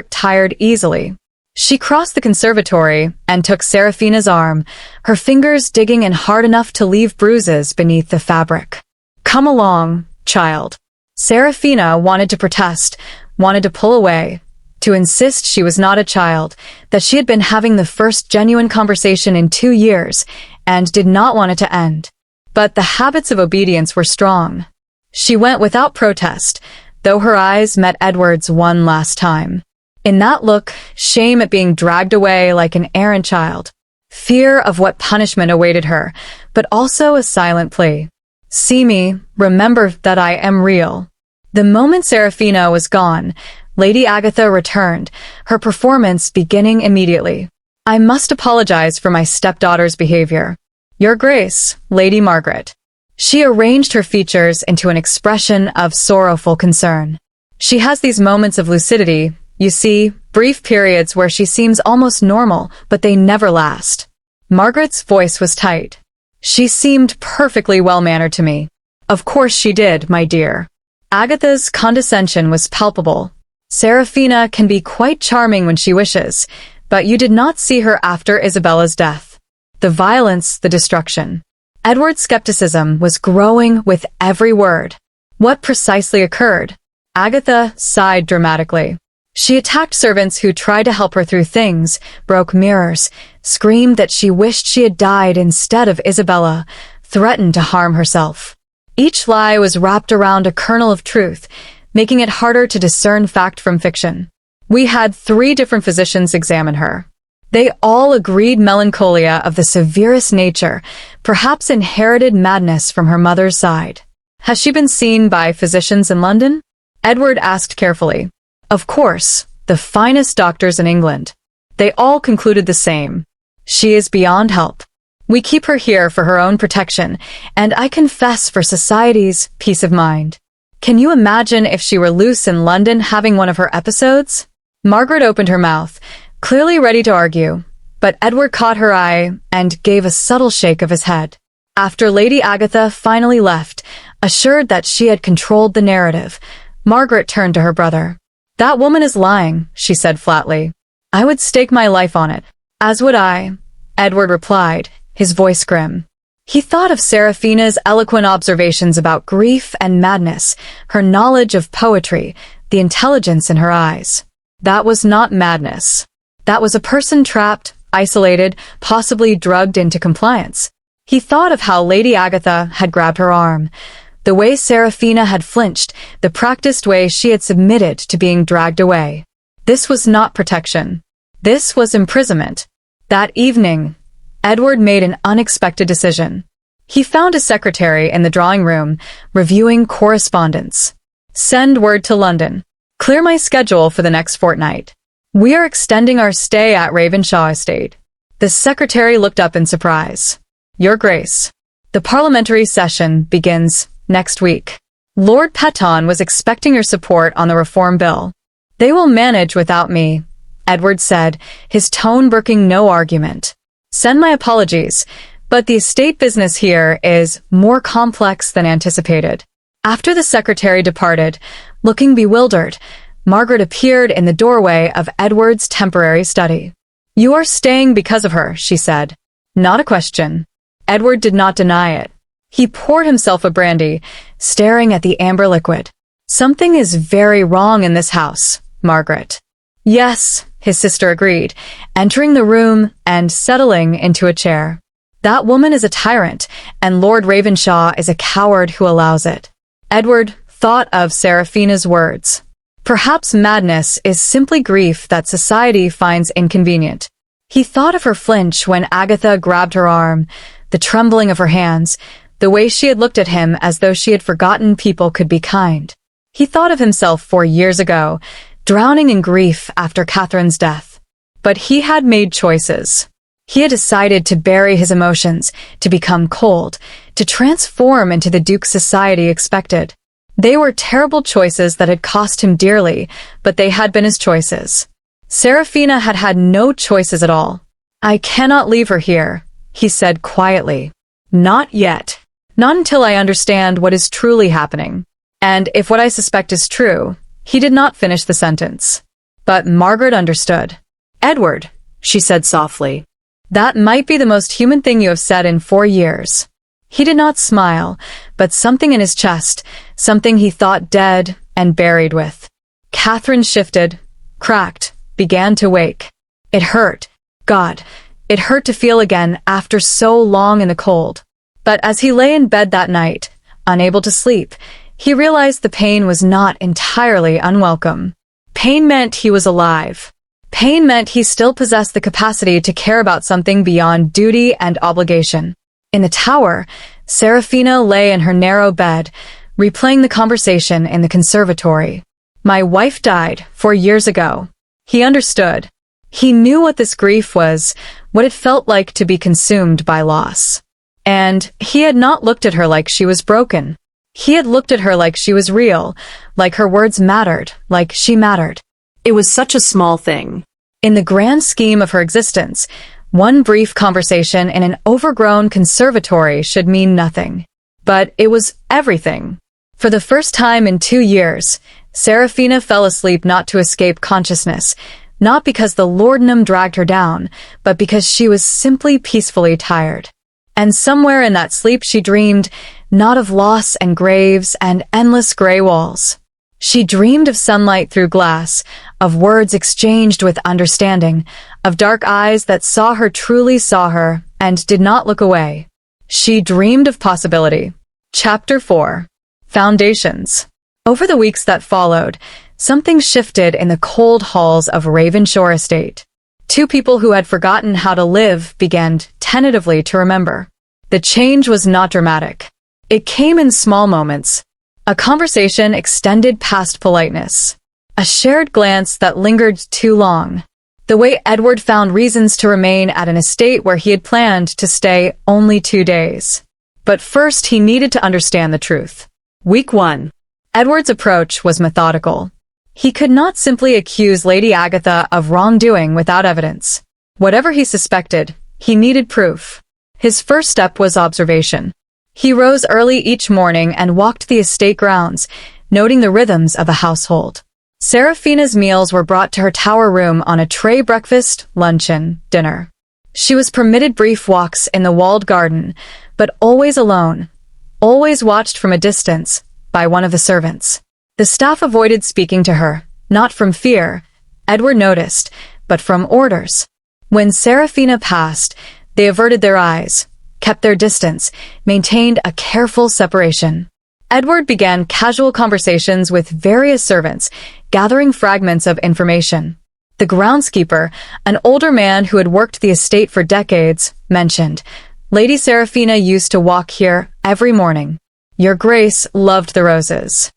S1: tired easily. She crossed the conservatory and took Seraphina's arm, her fingers digging in hard enough to leave bruises beneath the fabric. Come along, child. Seraphina wanted to protest, wanted to pull away, to insist she was not a child, that she had been having the first genuine conversation in 2 years, and did not want it to end. But the habits of obedience were strong. She went without protest, though her eyes met Edward's one last time. In that look, shame at being dragged away like an errant child, fear of what punishment awaited her, but also a silent plea. See me, remember that I am real. The moment Seraphina was gone, Lady Agatha returned, her performance beginning immediately. I must apologize for my stepdaughter's behavior. Your Grace, Lady Margaret. She arranged her features into an expression of sorrowful concern. She has these moments of lucidity, you see, brief periods where she seems almost normal, but they never last. Margaret's voice was tight. She seemed perfectly well-mannered to me. Of course she did, my dear. Agatha's condescension was palpable. Seraphina can be quite charming when she wishes, but you did not see her after Isabella's death. The violence, the destruction. Edward's skepticism was growing with every word. What precisely occurred? Agatha sighed dramatically. She attacked servants who tried to help her through things, broke mirrors, screamed that she wished she had died instead of Isabella, threatened to harm herself. Each lie was wrapped around a kernel of truth, making it harder to discern fact from fiction. We had 3 different physicians examine her. They all agreed melancholia of the severest nature, perhaps inherited madness from her mother's side. Has she been seen by physicians in London? Edward asked carefully. Of course, the finest doctors in England. They all concluded the same. She is beyond help. We keep her here for her own protection, and I confess for society's peace of mind. Can you imagine if she were loose in London having one of her episodes? Margaret opened her mouth, clearly ready to argue, but Edward caught her eye and gave a subtle shake of his head. After Lady Agatha finally left, assured that she had controlled the narrative, Margaret turned to her brother. That woman is lying, she said flatly. I would stake my life on it. As would I, Edward replied, his voice grim. He thought of Seraphina's eloquent observations about grief and madness, her knowledge of poetry, the intelligence in her eyes. That was not madness. That was a person trapped, isolated, possibly drugged into compliance. He thought of how Lady Agatha had grabbed her arm, the way Seraphina had flinched, the practiced way she had submitted to being dragged away. This was not protection. This was imprisonment. That evening, Edward made an unexpected decision. He found a secretary in the drawing room, reviewing correspondence. Send word to London. Clear my schedule for the next fortnight. We are extending our stay at Ravenshaw Estate. The secretary looked up in surprise. Your Grace, the parliamentary session begins next week. Lord Petton was expecting your support on the reform bill. They will manage without me, Edward said, his tone brooking no argument. Send my apologies, but the estate business here is more complex than anticipated. After the secretary departed, looking bewildered, Margaret appeared in the doorway of Edward's temporary study. You are staying because of her, she said. Not a question. Edward did not deny it. He poured himself a brandy, staring at the amber liquid. Something is very wrong in this house, Margaret. Yes, his sister agreed, entering the room and settling into a chair. That woman is a tyrant, and Lord Ravenshaw is a coward who allows it. Edward thought of Seraphina's words. Perhaps madness is simply grief that society finds inconvenient. He thought of her flinch when Agatha grabbed her arm, the trembling of her hands, the way she had looked at him as though she had forgotten people could be kind. He thought of himself 4 years ago, drowning in grief after Catherine's death. But he had made choices. He had decided to bury his emotions, to become cold, to transform into the Duke's society expected. They were terrible choices that had cost him dearly, but they had been his choices. Seraphina had had no choices at all. I cannot leave her here, he said quietly. Not yet. Not until I understand what is truly happening. And if what I suspect is true, he did not finish the sentence. But Margaret understood. Edward, she said softly. That might be the most human thing you have said in 4 years. He did not smile, but something in his chest, something he thought dead and buried with. Catherine shifted, cracked, began to wake. It hurt. God, it hurt to feel again after so long in the cold. But as he lay in bed that night, unable to sleep, he realized the pain was not entirely unwelcome. Pain meant he was alive. Pain meant he still possessed the capacity to care about something beyond duty and obligation. In the tower, Seraphina lay in her narrow bed, replaying the conversation in the conservatory. My wife died 4 years ago. He understood. He knew what this grief was, what it felt like to be consumed by loss. And he had not looked at her like she was broken. He had looked at her like she was real, like her words mattered, like she mattered. It was such a small thing. In the grand scheme of her existence, one brief conversation in an overgrown conservatory should mean nothing. But it was everything. For the first time in 2 years, Seraphina fell asleep not to escape consciousness, not because the laudanum dragged her down, but because she was simply peacefully tired. And somewhere in that sleep she dreamed, not of loss and graves and endless gray walls. She dreamed of sunlight through glass, of words exchanged with understanding, of dark eyes that saw her truly saw her and did not look away. She dreamed of possibility. Chapter 4. Foundations. Over the weeks that followed, something shifted in the cold halls of Ravenshaw Estate. 2 people who had forgotten how to live began tentatively to remember. The change was not dramatic. It came in small moments. A conversation extended past politeness. A shared glance that lingered too long. The way Edward found reasons to remain at an estate where he had planned to stay only 2 days. But first he needed to understand the truth. Week 1. Edward's approach was methodical. He could not simply accuse Lady Agatha of wrongdoing without evidence. Whatever he suspected, he needed proof. His first step was observation. He rose early each morning and walked the estate grounds, noting the rhythms of the household. Seraphina's meals were brought to her tower room on a tray: breakfast, luncheon, dinner. She was permitted brief walks in the walled garden, but always alone, always watched from a distance by one of the servants. The staff avoided speaking to her, not from fear, Edward noticed, but from orders. When Seraphina passed, they averted their eyes, kept their distance, maintained a careful separation. Edward began casual conversations with various servants, gathering fragments of information. The groundskeeper, an older man who had worked the estate for decades, mentioned, "Lady Seraphina used to walk here every morning. Your Grace loved the roses."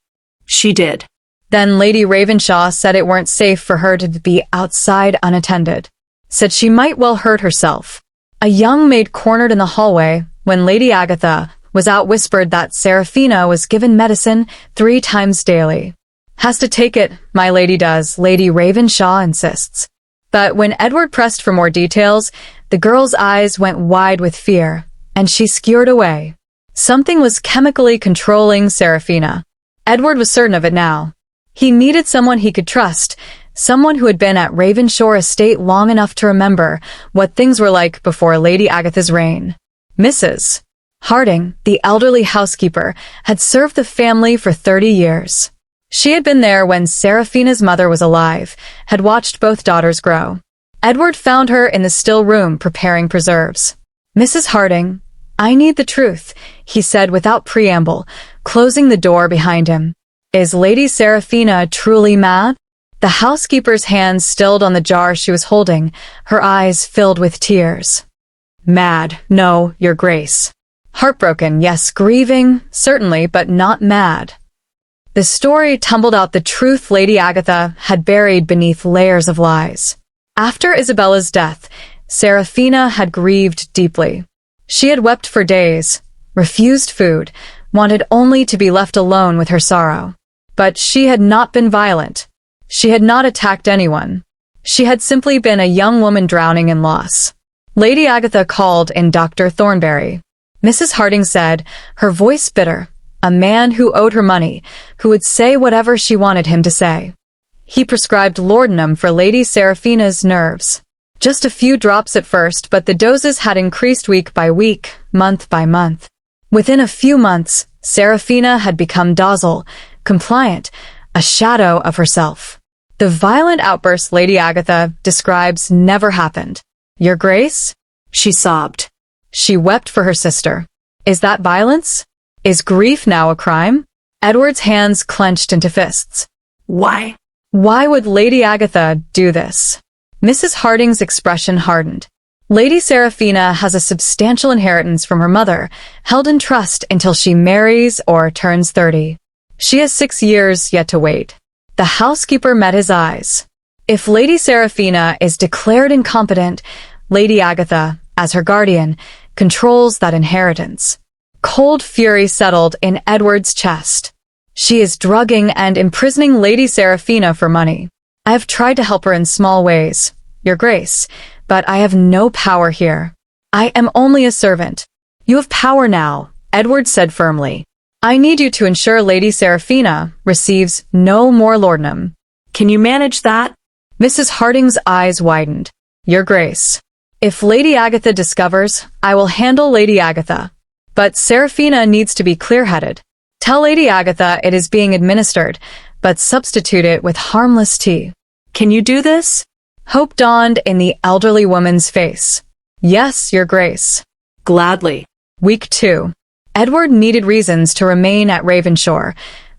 S2: She did.
S1: Then Lady Ravenshaw said it weren't safe for her to be outside unattended. Said she might well hurt herself. A young maid cornered in the hallway when Lady Agatha was out whispered that Seraphina was given medicine 3 times daily. "Has to take it, my lady does," Lady Ravenshaw insists. But when Edward pressed for more details, the girl's eyes went wide with fear, and she skewered away. Something was chemically controlling Seraphina. Edward was certain of it now. He needed someone he could trust, someone who had been at Ravenshaw Estate long enough to remember what things were like before Lady Agatha's reign. Mrs. Harding, the elderly housekeeper, had served the family for 30 years. She had been there when Seraphina's mother was alive, had watched both daughters grow. Edward found her in the still room preparing preserves. "Mrs. Harding, I need the truth," he said without preamble, closing the door behind him. "Is Lady Seraphina truly mad?" The housekeeper's hands stilled on the jar she was holding, her eyes filled with tears. "Mad, no, Your Grace. Heartbroken, yes, grieving, certainly, but not mad." The story tumbled out the truth Lady Agatha had buried beneath layers of lies. After Isabella's death, Seraphina had grieved deeply. She had wept for days, refused food, wanted only to be left alone with her sorrow. But she had not been violent. She had not attacked anyone. She had simply been a young woman drowning in loss. Lady Agatha called in Dr. Thornbury. Mrs. Harding said, her voice bitter, a man who owed her money, who would say whatever she wanted him to say. He prescribed laudanum for Lady Seraphina's nerves. Just a few drops at first, but the doses had increased week by week, month by month. Within a few months, Seraphina had become docile, compliant, a shadow of herself. The violent outburst Lady Agatha describes never happened. "Your Grace?" she sobbed. She wept for her sister. "Is that violence? Is grief now a crime?" Edward's hands clenched into fists.
S2: Why?
S1: Why would Lady Agatha do this? Mrs. Harding's expression hardened. Lady Seraphina has a substantial inheritance from her mother, held in trust until she marries or turns 30. She has 6 years yet to wait. The housekeeper met his eyes. If Lady Seraphina is declared incompetent, Lady Agatha, as her guardian, controls that inheritance. Cold fury settled in Edward's chest. She is drugging and imprisoning Lady Seraphina for money. I have tried to help her in small ways, Your Grace, but I have no power here. I am only a servant. You have power now, Edward said firmly. I need you to ensure Lady Seraphina receives no more laudanum.
S2: Can you manage that?
S1: Mrs. Harding's eyes widened. Your Grace, if Lady Agatha discovers, I will handle Lady Agatha. But Seraphina needs to be clear-headed. Tell Lady Agatha it is being administered, but substitute it with harmless tea. Can you do this? Hope dawned in the elderly woman's face. Yes, Your Grace.
S2: Gladly.
S1: Week 2. Edward needed reasons to remain at Ravenshaw,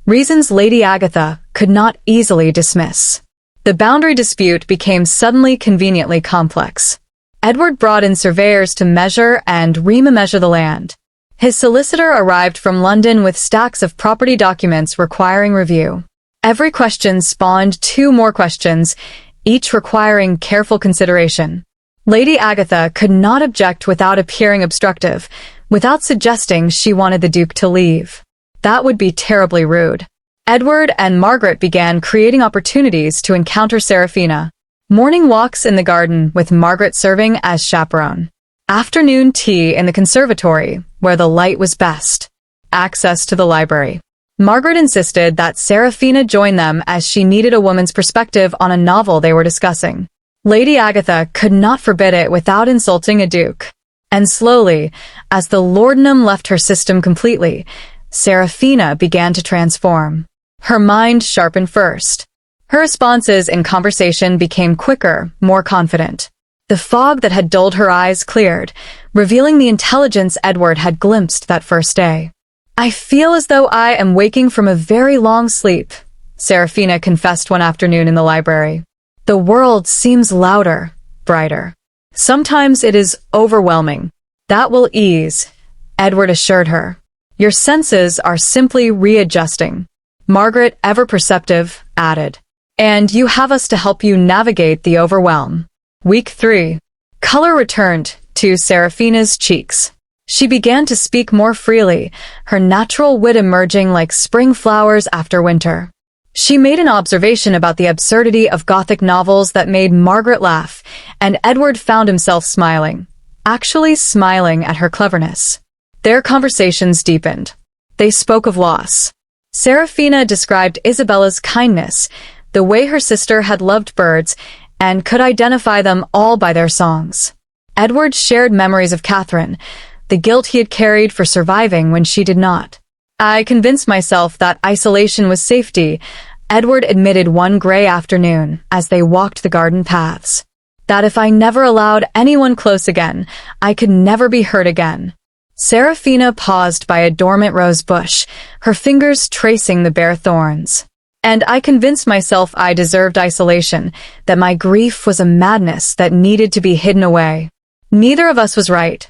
S1: reasons Lady Agatha could not easily dismiss. The boundary dispute became suddenly conveniently complex. Edward brought in surveyors to measure and re-measure the land. His solicitor arrived from London with stacks of property documents requiring review. Every question spawned 2 more questions, each requiring careful consideration. Lady Agatha could not object without appearing obstructive, without suggesting she wanted the Duke to leave. That would be terribly rude. Edward and Margaret began creating opportunities to encounter Seraphina. Morning walks in the garden with Margaret serving as chaperone. Afternoon tea in the conservatory, where the light was best. Access to the library. Margaret insisted that Seraphina join them as she needed a woman's perspective on a novel they were discussing. Lady Agatha could not forbid it without insulting a duke. And slowly, as the laudanum left her system completely, Seraphina began to transform. Her mind sharpened first. Her responses in conversation became quicker, more confident. The fog that had dulled her eyes cleared, revealing the intelligence Edward had glimpsed that first day. "I feel as though I am waking from a very long sleep," Seraphina confessed one afternoon in the library. "The world seems louder, brighter. Sometimes it is overwhelming." "That will ease," Edward assured her. "Your senses are simply readjusting." Margaret, ever perceptive, added, "And you have us to help you navigate the overwhelm." Week 3. Color returned to Seraphina's cheeks. She began to speak more freely, her natural wit emerging like spring flowers after winter. She made an observation about the absurdity of Gothic novels that made Margaret laugh, and Edward found himself smiling, actually smiling at her cleverness. Their conversations deepened. They spoke of loss. Seraphina described Isabella's kindness, the way her sister had loved birds, and could identify them all by their songs. Edward shared memories of Catherine, the guilt he had carried for surviving when she did not. "I convinced myself that isolation was safety," Edward admitted one gray afternoon as they walked the garden paths. "That if I never allowed anyone close again, I could never be hurt again." Seraphina paused by a dormant rose bush, her fingers tracing the bare thorns. "And I convinced myself I deserved isolation, that my grief was a madness that needed to be hidden away." "Neither of us was right,"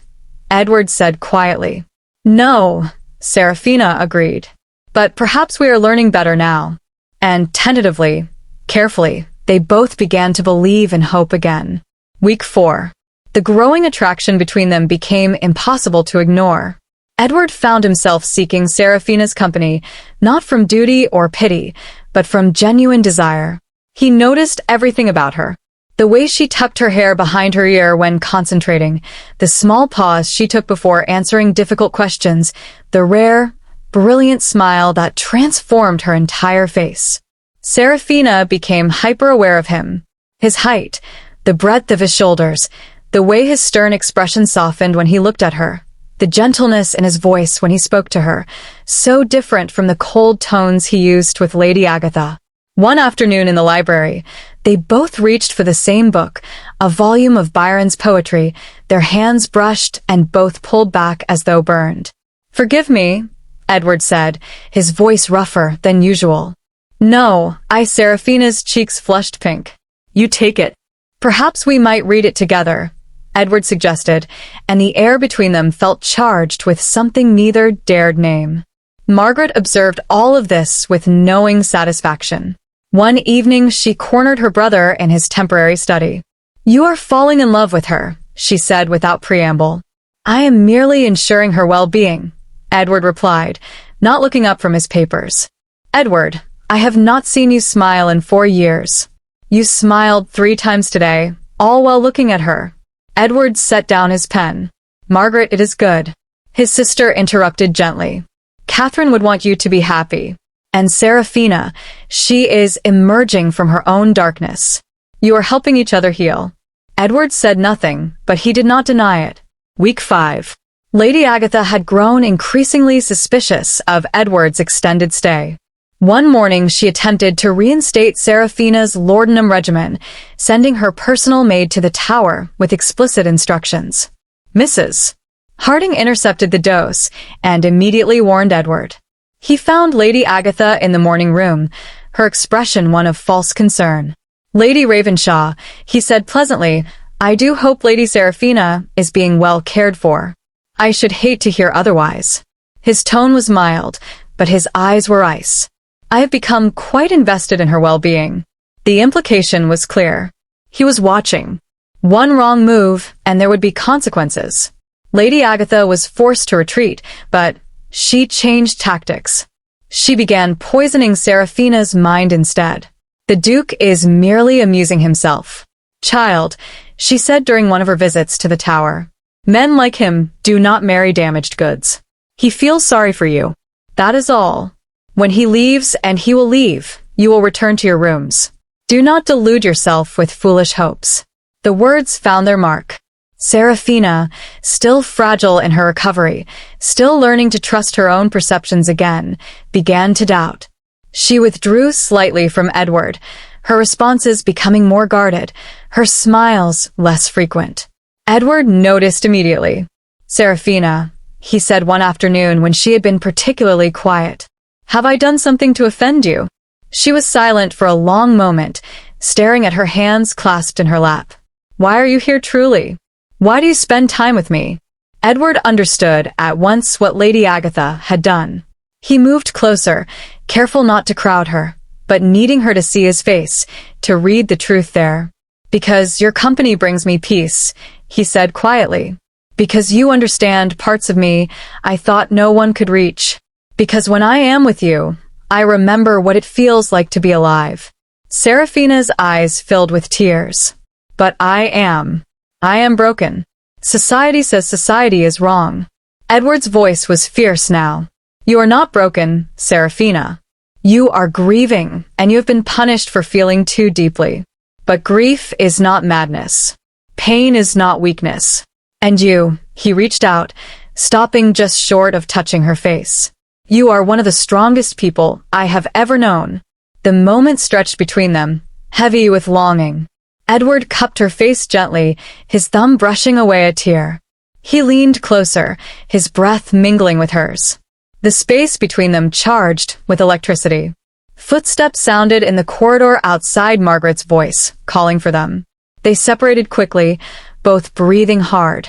S1: Edward said quietly. "No," Seraphina agreed. "But perhaps we are learning better now." And tentatively, carefully, they both began to believe and hope again. Week 4. The growing attraction between them became impossible to ignore. Edward found himself seeking Seraphina's company, not from duty or pity, but from genuine desire. He noticed everything about her. The way she tucked her hair behind her ear when concentrating, the small pause she took before answering difficult questions, the rare, brilliant smile that transformed her entire face. Seraphina became hyper-aware of him. His height, the breadth of his shoulders, the way his stern expression softened when he looked at her, the gentleness in his voice when he spoke to her, so different from the cold tones he used with Lady Agatha. One afternoon in the library, they both reached for the same book, a volume of Byron's poetry, their hands brushed and both pulled back as though burned. "Forgive me," Edward said, his voice rougher than usual. "No," Seraphina's cheeks flushed pink. "You take it." "Perhaps we might read it together," Edward suggested, and the air between them felt charged with something neither dared name. Margaret observed all of this with knowing satisfaction. One evening she cornered her brother in his temporary study. "You are falling in love with her," she said without preamble. "I am merely ensuring her well-being," Edward replied, not looking up from his papers. "Edward, I have not seen you smile in 4 years. You smiled 3 times today, all while looking at her." Edward set down his pen. "Margaret, it is good." His sister interrupted gently. "Catherine would want you to be happy. And Seraphina, she is emerging from her own darkness. You are helping each other heal." Edward said nothing, but he did not deny it. Week 5. Lady Agatha had grown increasingly suspicious of Edward's extended stay. One morning she attempted to reinstate Seraphina's laudanum regimen, sending her personal maid to the tower with explicit instructions. Mrs. Harding intercepted the dose and immediately warned Edward. He found Lady Agatha in the morning room, her expression one of false concern. "Lady Ravenshaw," he said pleasantly, "I do hope Lady Seraphina is being well cared for." "I should hate to hear otherwise." His tone was mild, but his eyes were ice. "I have become quite invested in her well-being." The implication was clear. He was watching. One wrong move, and there would be consequences. Lady Agatha was forced to retreat, but she changed tactics. She began poisoning Seraphina's mind instead. "The Duke is merely amusing himself." "Child," she said during one of her visits to the tower, "men like him do not marry damaged goods. He feels sorry for you. That is all. When he leaves, and he will leave, you will return to your rooms. Do not delude yourself with foolish hopes." The words found their mark. Seraphina, still fragile in her recovery, still learning to trust her own perceptions again, began to doubt. She withdrew slightly from Edward, her responses becoming more guarded, her smiles less frequent. Edward noticed immediately. "Seraphina," he said one afternoon when she had been particularly quiet. "Have I done something to offend you?" She was silent for a long moment, staring at her hands clasped in her lap. "Why are you here truly? Why do you spend time with me?" Edward understood at once what Lady Agatha had done. He moved closer, careful not to crowd her, but needing her to see his face, to read the truth there. "Because your company brings me peace," he said quietly. "Because you understand parts of me I thought no one could reach. Because when I am with you, I remember what it feels like to be alive." Seraphina's eyes filled with tears. "But I am broken. Society says society is wrong." Edward's voice was fierce now. "You are not broken, Seraphina. You are grieving, and you have been punished for feeling too deeply. But grief is not madness. Pain is not weakness. And you," he reached out, stopping just short of touching her face. "You are one of the strongest people I have ever known." The moment stretched between them, heavy with longing. Edward cupped her face gently, his thumb brushing away a tear. He leaned closer, his breath mingling with hers. The space between them charged with electricity. Footsteps sounded in the corridor outside, Margaret's voice, calling for them. They separated quickly, both breathing hard,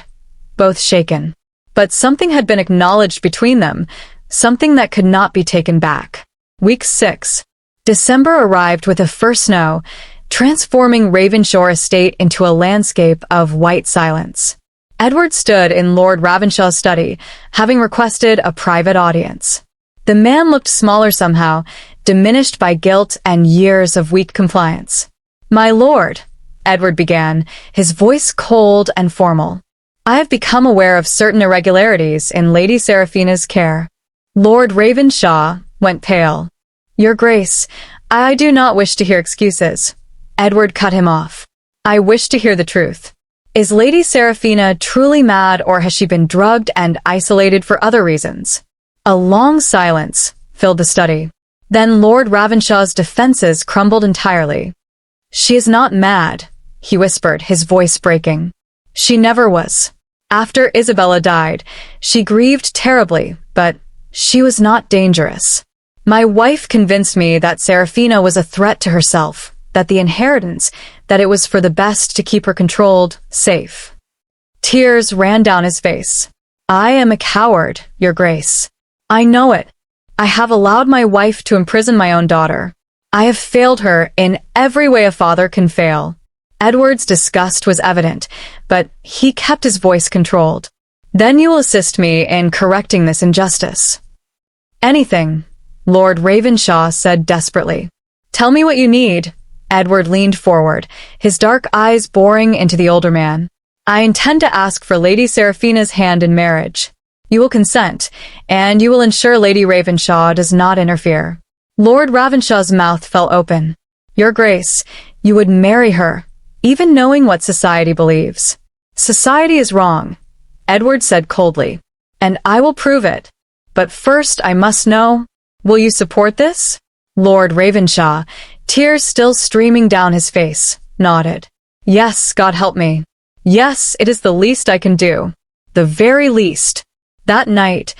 S1: both shaken. But something had been acknowledged between them, something that could not be taken back. Week 6. December arrived with the first snow, transforming Ravenshaw Estate into a landscape of white silence. Edward stood in Lord Ravenshaw's study, having requested a private audience. The man looked smaller somehow, diminished by guilt and years of weak compliance. "My lord," Edward began, his voice cold and formal. "I have become aware of certain irregularities in Lady Seraphina's care." Lord Ravenshaw went pale. "Your Grace, I do not wish to hear excuses." Edward cut him off. "I wish to hear the truth. Is Lady Seraphina truly mad, or has she been drugged and isolated for other reasons?" A long silence filled the study. Then Lord Ravenshaw's defenses crumbled entirely. "She is not mad," he whispered, his voice breaking. "She never was. After Isabella died, she grieved terribly, but she was not dangerous. My wife convinced me that Seraphina was a threat to herself, that the inheritance, that it was for the best to keep her controlled, safe." Tears ran down his face. "I am a coward, Your Grace. I know it. I have allowed my wife to imprison my own daughter. I have failed her in every way a father can fail." Edward's disgust was evident, but he kept his voice controlled. "Then you will assist me in correcting this injustice." "Anything," Lord Ravenshaw said desperately. "Tell me what you need." Edward leaned forward, his dark eyes boring into the older man. "I intend to ask for Lady Seraphina's hand in marriage. You will consent, and you will ensure Lady Ravenshaw does not interfere." Lord Ravenshaw's mouth fell open. "Your Grace, you would marry her, even knowing what society believes." "Society is wrong," Edward said coldly, "and I will prove it. But first I must know, will you support this?" Lord Ravenshaw, tears still streaming down his face, nodded. "Yes, God help me. Yes, it is the least I can do. The very least." That night,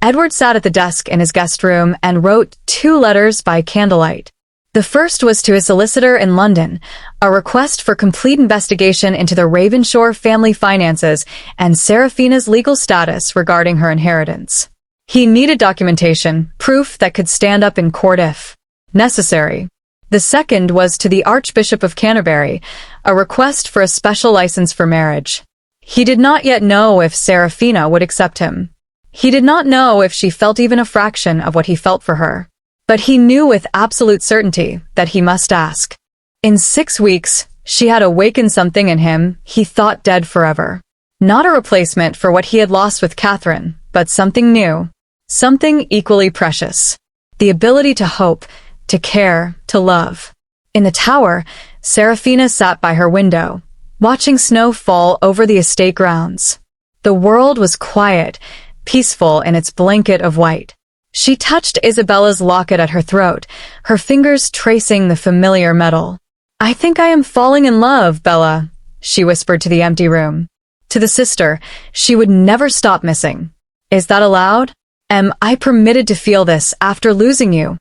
S1: Edward sat at the desk in his guest room and wrote 2 letters by candlelight. The first was to his solicitor in London, a request for complete investigation into the Ravenshaw family finances and Seraphina's legal status regarding her inheritance. He needed documentation, proof that could stand up in court if necessary. The second was to the Archbishop of Canterbury, a request for a special license for marriage. He did not yet know if Seraphina would accept him. He did not know if she felt even a fraction of what he felt for her. But he knew with absolute certainty that he must ask. In 6 weeks, she had awakened something in him he thought dead forever. Not a replacement for what he had lost with Catherine, but something new. Something equally precious. The ability to hope, to care, to love. In the tower, Seraphina sat by her window, watching snow fall over the estate grounds. The world was quiet, peaceful in its blanket of white. She touched Isabella's locket at her throat, her fingers tracing the familiar metal. "I think I am falling in love, Bella," she whispered to the empty room. To the sister she would never stop missing. "Is that allowed? Am I permitted to feel this after losing you?"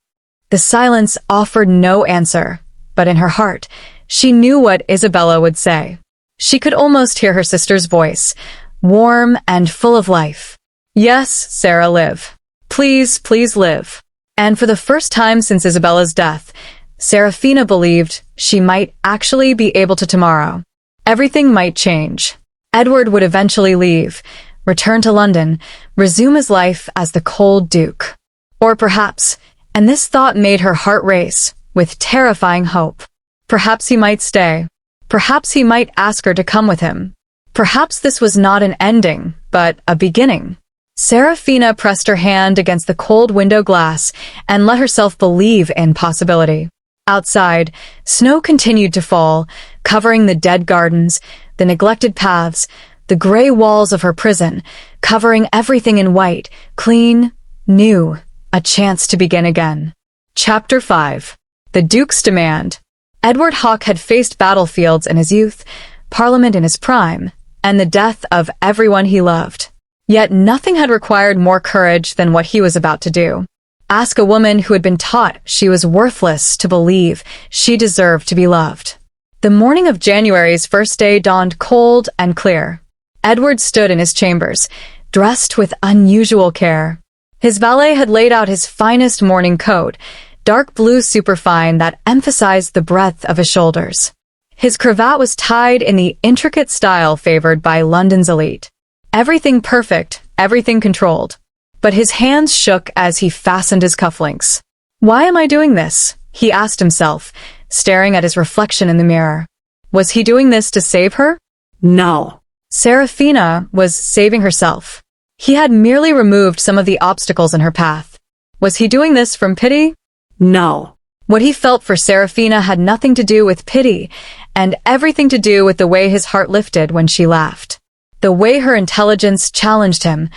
S1: The silence offered no answer, but in her heart, she knew what Isabella would say. She could almost hear her sister's voice, warm and full of life. "Yes, Sarah, live. Please, please live." And for the first time since Isabella's death, Seraphina believed she might actually be able to tomorrow. Everything might change. Edward would eventually leave, return to London, resume his life as the cold Duke. Or perhaps, and this thought made her heart race, with terrifying hope, perhaps he might stay. Perhaps he might ask her to come with him. Perhaps this was not an ending, but a beginning. Seraphina pressed her hand against the cold window glass and let herself believe in possibility. Outside, snow continued to fall, covering the dead gardens, the neglected paths, the gray walls of her prison, covering everything in white, clean, new, a chance to begin again. Chapter 5. The Duke's Demand. Edward Hawke had faced battlefields in his youth, Parliament in his prime, and the death of everyone he loved. Yet nothing had required more courage than what he was about to do. Ask a woman who had been taught she was worthless to believe she deserved to be loved. The morning of January's first day dawned cold and clear. Edward stood in his chambers, dressed with unusual care. His valet had laid out his finest morning coat, dark blue superfine that emphasized the breadth of his shoulders. His cravat was tied in the intricate style favored by London's elite. Everything perfect, everything controlled. But his hands shook as he fastened his cufflinks. "Why am I doing this?" he asked himself, staring at his reflection in the mirror. Was he doing this to save her?
S2: No.
S1: Seraphina was saving herself. He had merely removed some of the obstacles in her path. Was he doing this from pity?
S2: No.
S1: What he felt for Seraphina had nothing to do with pity, and everything to do with the way his heart lifted when she laughed. The way her intelligence challenged him,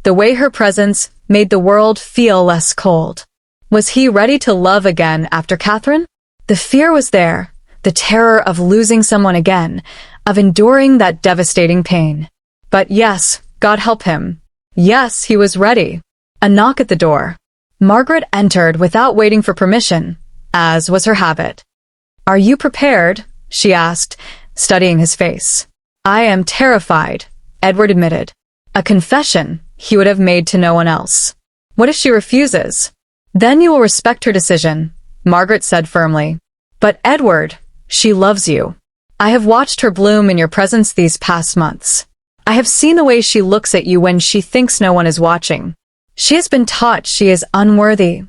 S1: the way her presence made the world feel less cold. Was he ready to love again after Catherine? The fear was there, the terror of losing someone again, of enduring that devastating pain. But yes, God help him. Yes, he was ready. A knock at the door. Margaret entered without waiting for permission, as was her habit. "Are you prepared?" she asked, studying his face. "I am terrified," Edward admitted. A confession he would have made to no one else. "What if she refuses?" "Then you will respect her decision," Margaret said firmly. "But Edward, she loves you. I have watched her bloom in your presence these past months. I have seen the way she looks at you when she thinks no one is watching. She has been taught she is unworthy,"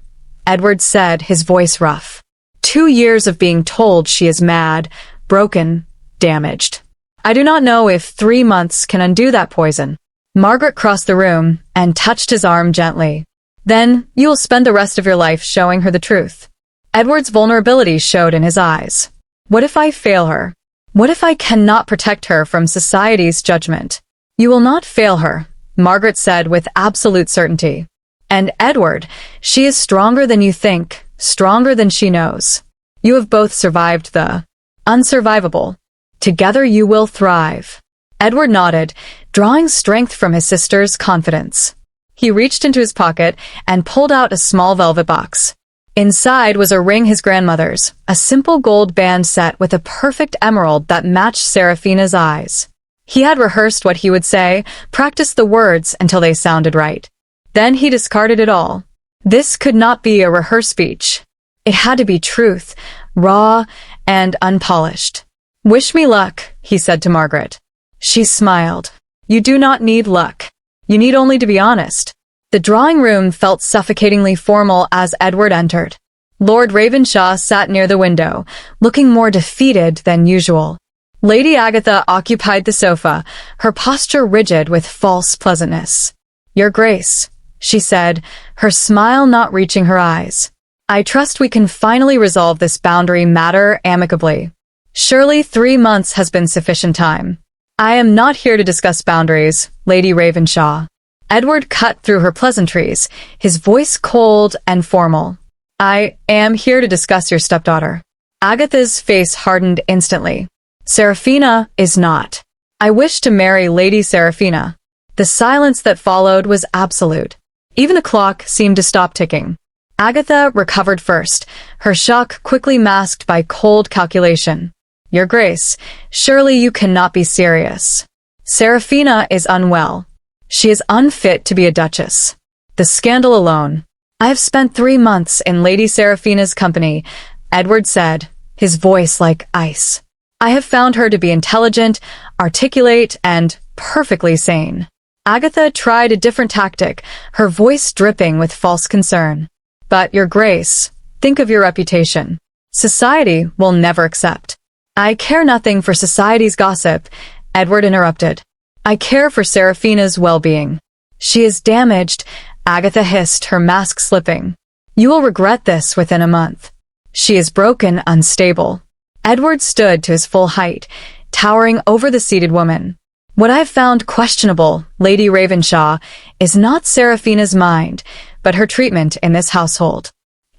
S1: Edward said, his voice rough. 2 years of being told she is mad, broken, damaged. I do not know if 3 months can undo that poison. Margaret crossed the room and touched his arm gently. "Then you will spend the rest of your life showing her the truth." Edward's vulnerability showed in his eyes. "What if I fail her? What if I cannot protect her from society's judgment?" "You will not fail her," Margaret said with absolute certainty. "And Edward, she is stronger than you think, stronger than she knows. You have both survived the unsurvivable. Together you will thrive." Edward nodded, drawing strength from his sister's confidence. He reached into his pocket and pulled out a small velvet box. Inside was a ring his grandmother's, a simple gold band set with a perfect emerald that matched Seraphina's eyes. He had rehearsed what he would say, practiced the words until they sounded right. Then he discarded it all. This could not be a rehearsed speech. It had to be truth, raw and unpolished. "Wish me luck," he said to Margaret. She smiled. "You do not need luck. You need only to be honest." The drawing room felt suffocatingly formal as Edward entered. Lord Ravenshaw sat near the window, looking more defeated than usual. Lady Agatha occupied the sofa, her posture rigid with false pleasantness. "Your Grace," she said, her smile not reaching her eyes. "I trust we can finally resolve this boundary matter amicably." Surely 3 months has been sufficient time. I am not here to discuss boundaries, Lady Ravenshaw. Edward cut through her pleasantries, his voice cold and formal. I am here to discuss your stepdaughter. Agatha's face hardened instantly. Seraphina is not. I wish to marry Lady Seraphina. The silence that followed was absolute. Even the clock seemed to stop ticking. Agatha recovered first, her shock quickly masked by cold calculation. Your Grace, surely you cannot be serious. Seraphina is unwell. She is unfit to be a duchess. The scandal alone. I have spent 3 months in Lady Seraphina's company, Edward said, his voice like ice. I have found her to be intelligent, articulate, and perfectly sane. Agatha tried a different tactic, her voice dripping with false concern. But, Your Grace, think of your reputation. Society will never accept. I care nothing for society's gossip, Edward interrupted. I care for Seraphina's well-being. She is damaged, Agatha hissed, her mask slipping. You will regret this within a month. She is broken, unstable. Edward stood to his full height, towering over the seated woman. What I have found questionable, Lady Ravenshaw, is not Seraphina's mind, but her treatment in this household.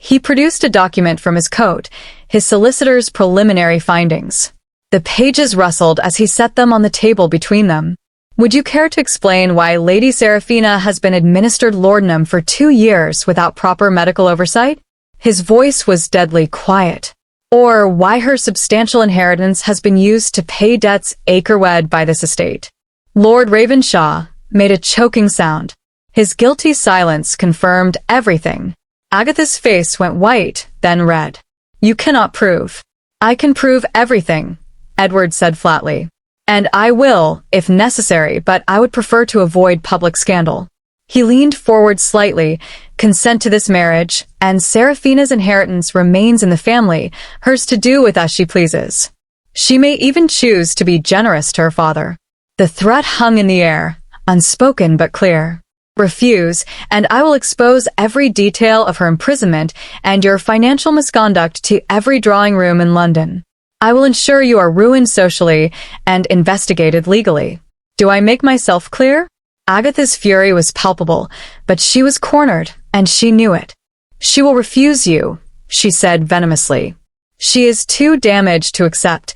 S1: He produced a document from his coat, his solicitor's preliminary findings. The pages rustled as he set them on the table between them. Would you care to explain why Lady Seraphina has been administered laudanum for 2 years without proper medical oversight? His voice was deadly quiet. Or why her substantial inheritance has been used to pay debts acre-wed by this estate. Lord Ravenshaw made a choking sound. His guilty silence confirmed everything. Agatha's face went white, then red. You cannot prove. I can prove everything, Edward said flatly. And I will, if necessary, but I would prefer to avoid public scandal. He leaned forward slightly. Consent to this marriage, and Seraphina's inheritance remains in the family, hers to do with as she pleases. She may even choose to be generous to her father. The threat hung in the air, unspoken but clear. Refuse, and I will expose every detail of her imprisonment and your financial misconduct to every drawing room in London. I will ensure you are ruined socially and investigated legally. Do I make myself clear? Agatha's fury was palpable, but she was cornered, and she knew it. She will refuse you, she said venomously. She is too damaged to accept,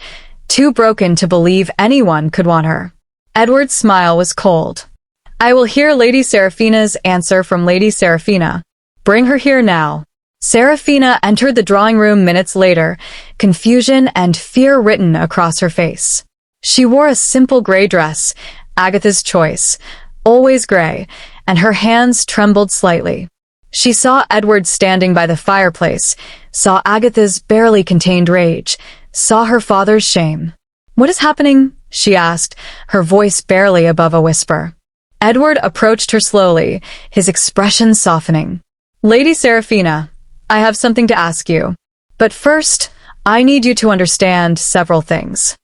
S1: too broken to believe anyone could want her. Edward's smile was cold. I will hear Lady Seraphina's answer from Lady Seraphina. Bring her here now. Seraphina entered the drawing room minutes later, confusion and fear written across her face. She wore a simple gray dress, Agatha's choice, always gray, and her hands trembled slightly. She saw Edward standing by the fireplace, saw Agatha's barely contained rage, saw her father's shame. What is happening? She asked, her voice barely above a whisper. Edward approached her slowly, his expression softening. Lady Seraphina, I have something to ask you. But first, I need you to understand several things.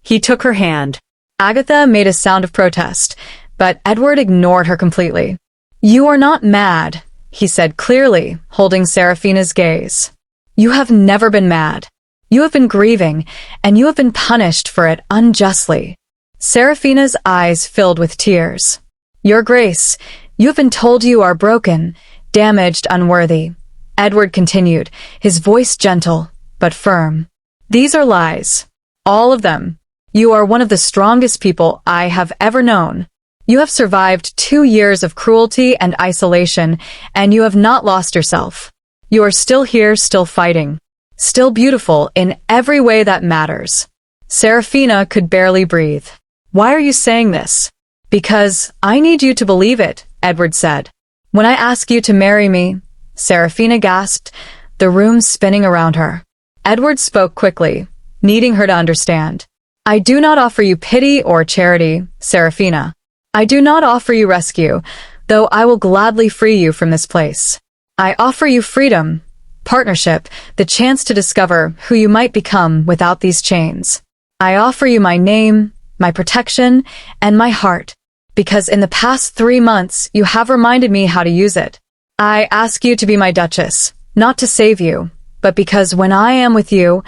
S1: He took her hand. Agatha made a sound of protest, but Edward ignored her completely. You are not mad, he said clearly, holding Seraphina's gaze. You have never been mad. You have been grieving, and you have been punished for it unjustly. Seraphina's eyes filled with tears. Your Grace, you have been told you are broken, damaged, unworthy. Edward continued, his voice gentle, but firm. These are lies. All of them. You are one of the strongest people I have ever known. You have survived 2 years of cruelty and isolation, and you have not lost yourself. You are still here, still fighting. Still beautiful in every way that matters. Seraphina could barely breathe. Why are you saying this? Because I need you to believe it, Edward said. When I ask you to marry me, Seraphina gasped, the room spinning around her. Edward spoke quickly, needing her to understand. I do not offer you pity or charity, Seraphina. I do not offer you rescue, though I will gladly free you from this place. I offer you freedom, partnership, the chance to discover who you might become without these chains. I offer you my name, my protection, and my heart, because in the past 3 months you have reminded me how to use it. I ask you to be my duchess, not to save you, but because when I am with you,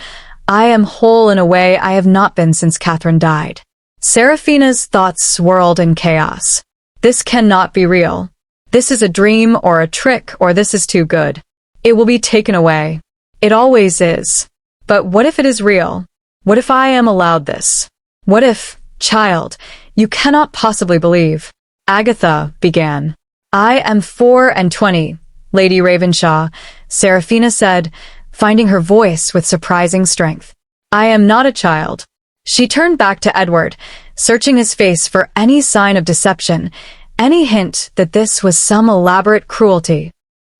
S1: I am whole in a way I have not been since Catherine died. Seraphina's thoughts swirled in chaos. This cannot be real. This is a dream or a trick, or this is too good. It will be taken away. It always is. But what if it is real? What if I am allowed this? What if, child, you cannot possibly believe? Agatha began. I am 24, Lady Ravenshaw, Seraphina said, finding her voice with surprising strength. I am not a child. She turned back to Edward, searching his face for any sign of deception, any hint that this was some elaborate cruelty.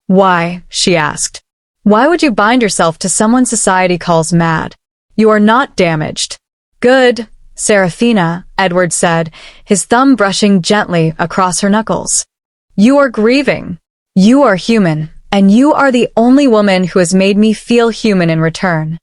S1: Why? She asked. Why would you bind yourself to someone society calls mad? You are not damaged. Good, Seraphina, Edward said, his thumb brushing gently across her knuckles. You are grieving. You are human, and you are the only woman who has made me feel human in return.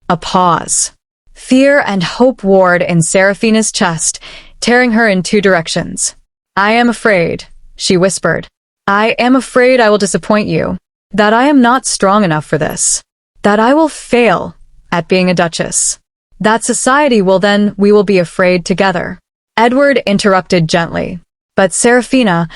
S1: A pause. Fear and hope warred in Seraphina's chest, tearing her in two directions. I am afraid, she whispered. I am afraid I will disappoint you, that I am not strong enough for this, that I will fail at being a duchess, that society will then we will be afraid together. Edward interrupted gently. But Seraphina,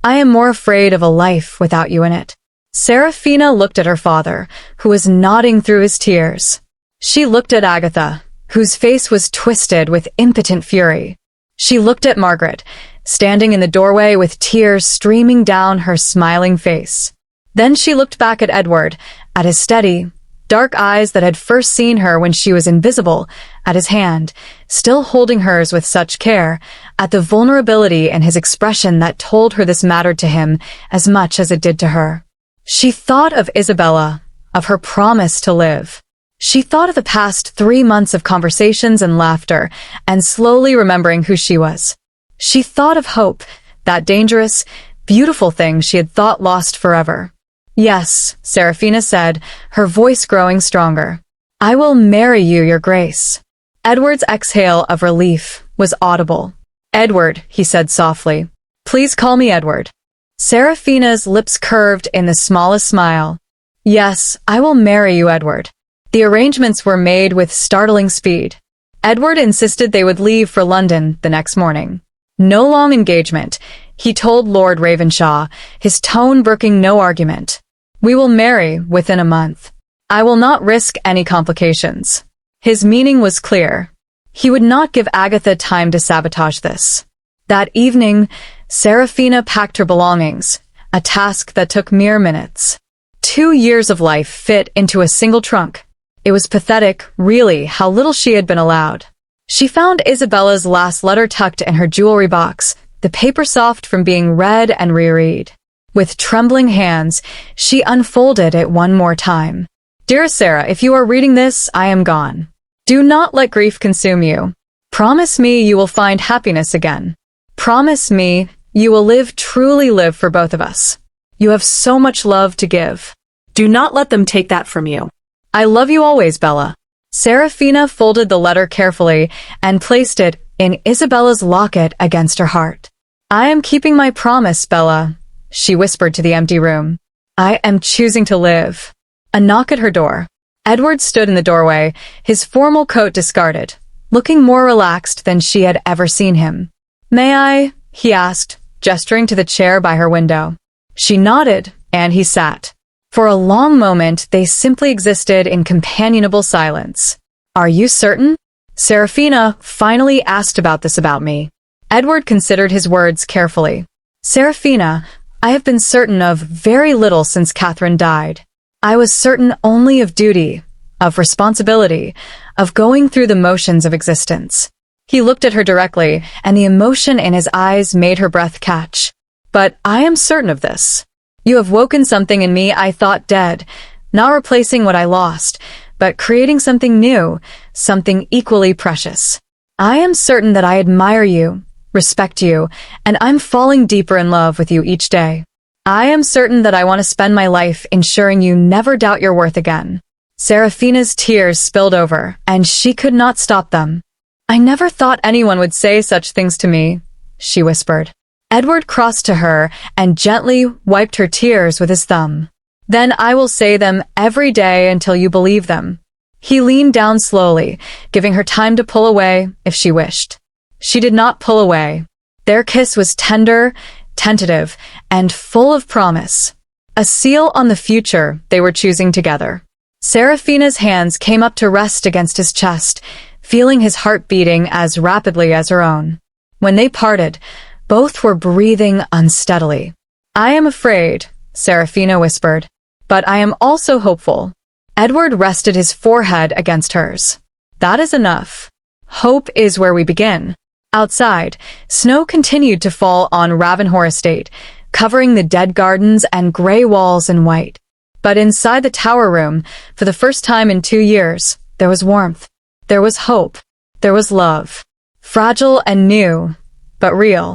S1: I am more afraid of a life without you in it. Seraphina looked at her father, who was nodding through his tears. She looked at Agatha, whose face was twisted with impotent fury. She looked at Margaret, standing in the doorway with tears streaming down her smiling face. Then she looked back at Edward, at his steady, dark eyes that had first seen her when she was invisible, at his hand, still holding hers with such care, at the vulnerability in his expression that told her this mattered to him as much as it did to her. She thought of Isabella, of her promise to live. She thought of the past 3 months of conversations and laughter, and slowly remembering who she was. She thought of hope, that dangerous, beautiful thing she had thought lost forever. Yes, Seraphina said, her voice growing stronger. I will marry you, your grace. Edward's exhale of relief was audible. Edward, he said softly. Please call me Edward. Seraphina's lips curved in the smallest smile. Yes, I will marry you, Edward. The arrangements were made with startling speed. Edward insisted they would leave for London the next morning. No long engagement, he told Lord Ravenshaw, his tone brooking no argument. We will marry within a month. I will not risk any complications. His meaning was clear. He would not give Agatha time to sabotage this. That evening, Seraphina packed her belongings, a task that took mere minutes. 2 years of life fit into a single trunk. It was pathetic, really, how little she had been allowed. She found Isabella's last letter tucked in her jewelry box, the paper soft from being read and reread. With trembling hands, she unfolded it one more time. Dearest Sarah, if you are reading this, I am gone. Do not let grief consume you. Promise me you will find happiness again. Promise me you will truly live for both of us. You have so much love to give.
S2: Do not let them take that from you.
S1: I love you always, Bella. Seraphina folded the letter carefully and placed it in Isabella's locket against her heart. I am keeping my promise, Bella, she whispered to the empty room. I am choosing to live. A knock at her door. Edward stood in the doorway, his formal coat discarded, looking more relaxed than she had ever seen him. May I? He asked, gesturing to the chair by her window. She nodded, and he sat. For a long moment, they simply existed in companionable silence. Are you certain? Seraphina finally asked about this about me. Edward considered his words carefully. Seraphina, I have been certain of very little since Catherine died. I was certain only of duty, of responsibility, of going through the motions of existence. He looked at her directly, and the emotion in his eyes made her breath catch. But I am certain of this. You have woken something in me I thought dead, not replacing what I lost, but creating something new, something equally precious. I am certain that I admire you, respect you, and I'm falling deeper in love with you each day. I am certain that I want to spend my life ensuring you never doubt your worth again. Seraphina's tears spilled over, and she could not stop them. I never thought anyone would say such things to me, she whispered. Edward crossed to her and gently wiped her tears with his thumb. Then I will say them every day until you believe them. He leaned down slowly, giving her time to pull away if she wished. She did not pull away. Their kiss was tender, tentative, and full of promise. A seal on the future they were choosing together. Seraphina's hands came up to rest against his chest, feeling his heart beating as rapidly as her own. When they parted, both were breathing unsteadily. "I am afraid," Seraphina whispered, "but I am also hopeful." Edward rested his forehead against hers. "That is enough. Hope is where we begin." Outside, snow continued to fall on Ravenshaw Estate, covering the dead gardens and grey walls in white. But inside the tower room, for the first time in 2 years, there was warmth. There was hope. There was love. Fragile and new, but real.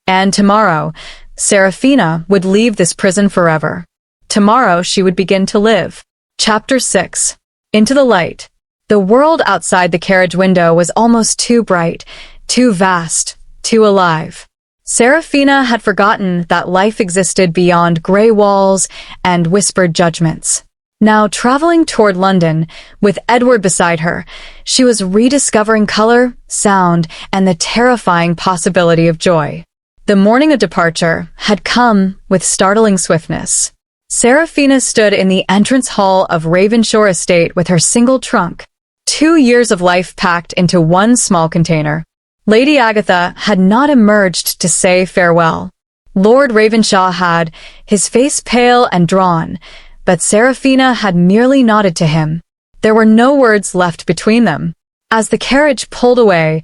S1: And tomorrow, Seraphina would leave this prison forever. Tomorrow she would begin to live. Chapter 6. Into the light. The world outside the carriage window was almost too bright, too vast, too alive. Seraphina had forgotten that life existed beyond grey walls and whispered judgments. Now, traveling toward London, with Edward beside her, she was rediscovering color, sound, and the terrifying possibility of joy. The morning of departure had come with startling swiftness. Seraphina stood in the entrance hall of Ravenshaw Estate with her single trunk. 2 years of life packed into one small container. Lady Agatha had not emerged to say farewell. Lord Ravenshaw had, his face pale and drawn, but Seraphina had merely nodded to him. There were no words left between them. As the carriage pulled away,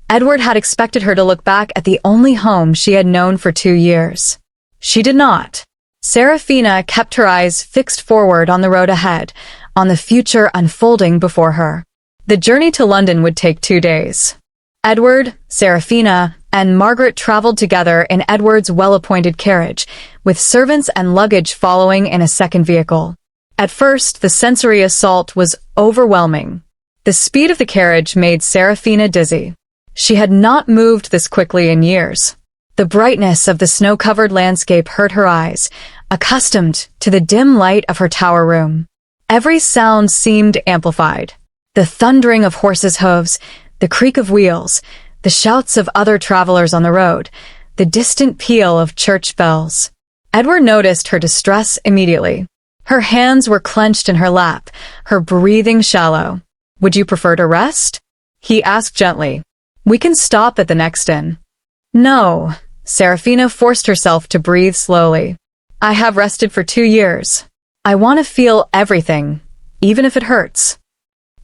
S1: Edward had expected her to look back at the only home she had known for 2 years. She did not. Seraphina kept her eyes fixed forward on the road ahead, on the future unfolding before her. The journey to London would take 2 days. Edward, Seraphina, and Margaret traveled together in Edward's well-appointed carriage, with servants and luggage following in a second vehicle. At first, the sensory assault was overwhelming. The speed of the carriage made Seraphina dizzy. She had not moved this quickly in years. The brightness of the snow-covered landscape hurt her eyes, accustomed to the dim light of her tower room. Every sound seemed amplified. The thundering of horses' hooves, the creak of wheels, the shouts of other travelers on the road, the distant peal of church bells. Edward noticed her distress immediately. Her hands were clenched in her lap, her breathing shallow. "Would you prefer to rest?" he asked gently. "We can stop at the next inn." "No," Seraphina forced herself to breathe slowly. "I have rested for 2 years. I want to feel everything, even if it hurts."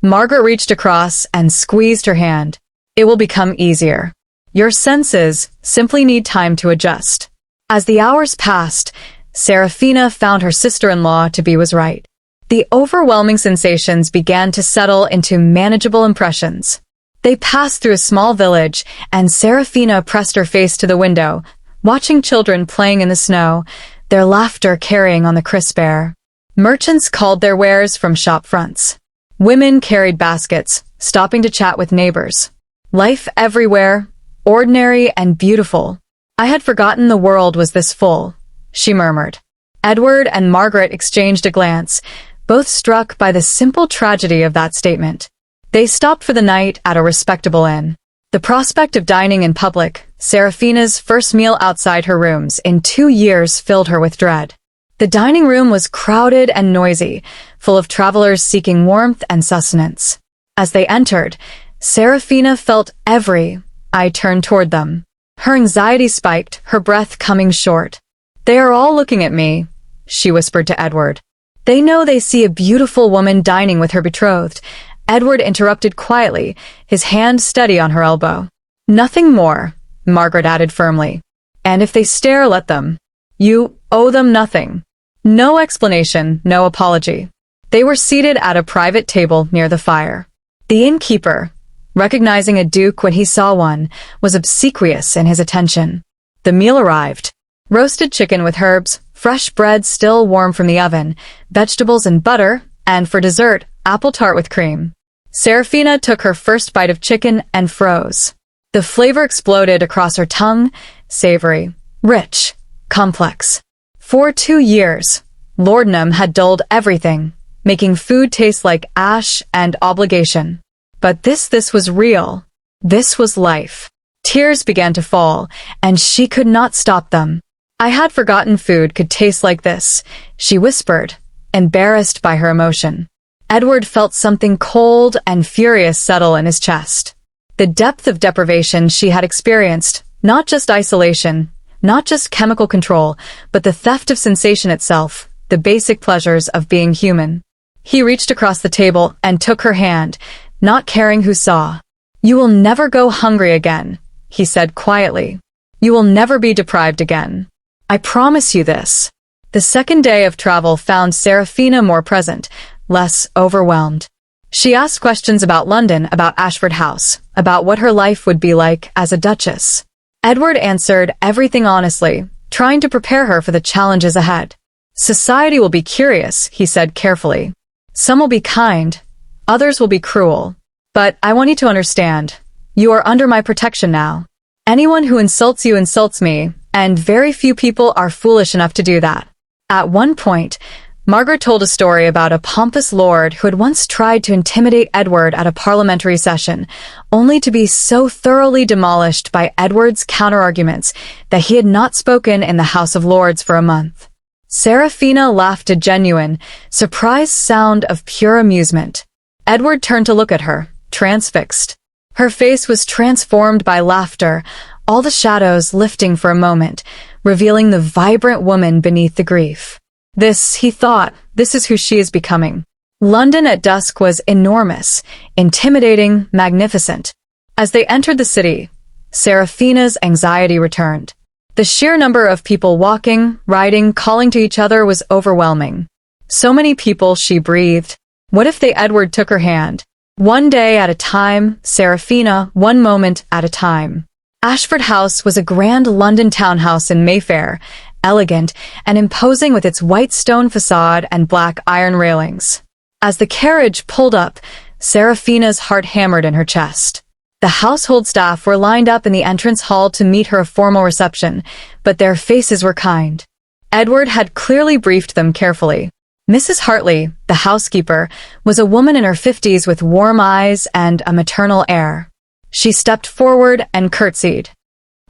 S1: Margaret reached across and squeezed her hand. "It will become easier. Your senses simply need time to adjust." As the hours passed, Seraphina found her sister-in-law to be was right. The overwhelming sensations began to settle into manageable impressions. They passed through a small village, and Seraphina pressed her face to the window, watching children playing in the snow, their laughter carrying on the crisp air. Merchants called their wares from shop fronts. Women carried baskets, stopping to chat with neighbors. Life everywhere, ordinary and beautiful. "I had forgotten the world was this full," she murmured. Edward and Margaret exchanged a glance, both struck by the simple tragedy of that statement. They stopped for the night at a respectable inn. The prospect of dining in public, Seraphina's first meal outside her rooms in 2 years, filled her with dread. The dining room was crowded and noisy, full of travelers seeking warmth and sustenance. As they entered, Seraphina felt every eye turned toward them. Her anxiety spiked, her breath coming short. "They are all looking at me," she whispered to Edward. "They know they see a beautiful woman dining with her betrothed." Edward interrupted quietly, his hand steady on her elbow. "Nothing more," Margaret added firmly. "And if they stare, let them. You owe them nothing." No explanation, no apology. They were seated at a private table near the fire. The innkeeper, recognizing a duke when he saw one, was obsequious in his attention. The meal arrived. Roasted chicken with herbs, fresh bread still warm from the oven, vegetables and butter, and for dessert, apple tart with cream. Seraphina took her first bite of chicken and froze. The flavor exploded across her tongue, savory, rich, complex. For 2 years, laudanum had dulled everything, making food taste like ash and obligation. But this was real. This was life. Tears began to fall, and she could not stop them. I had forgotten food could taste like this, she whispered, embarrassed by her emotion. Edward felt something cold and furious settle in his chest. The depth of deprivation she had experienced, not just isolation, not just chemical control, but the theft of sensation itself, the basic pleasures of being human. He reached across the table and took her hand, not caring who saw. "You will never go hungry again," he said quietly. "You will never be deprived again. I promise you this." The second day of travel found Seraphina more present, less overwhelmed. She asked questions about London, about Ashford House, about what her life would be like as a duchess. Edward answered everything honestly, trying to prepare her for the challenges ahead. "Society will be curious," he said carefully. "Some will be kind, others will be cruel. But I want you to understand, you are under my protection now. Anyone who insults you insults me, and very few people are foolish enough to do that." At one point, Margaret told a story about a pompous lord who had once tried to intimidate Edward at a parliamentary session, only to be so thoroughly demolished by Edward's counterarguments that he had not spoken in the House of Lords for a month. Seraphina laughed a genuine, surprised sound of pure amusement. Edward turned to look at her, transfixed. Her face was transformed by laughter, all the shadows lifting for a moment, revealing the vibrant woman beneath the grief. This, he thought, this is who she is becoming. London at dusk was enormous, intimidating, magnificent. As they entered the city, Seraphina's anxiety returned. The sheer number of people walking, riding, calling to each other was overwhelming. So many people, she breathed. What if Edward took her hand? One day at a time, Seraphina, one moment at a time. Ashford House was a grand London townhouse in Mayfair, elegant and imposing with its white stone facade and black iron railings. As the carriage pulled up, Seraphina's heart hammered in her chest. The household staff were lined up in the entrance hall to meet her a formal reception, but their faces were kind. Edward had clearly briefed them carefully. Mrs. Hartley, the housekeeper, was a woman in her 50s with warm eyes and a maternal air. She stepped forward and curtsied.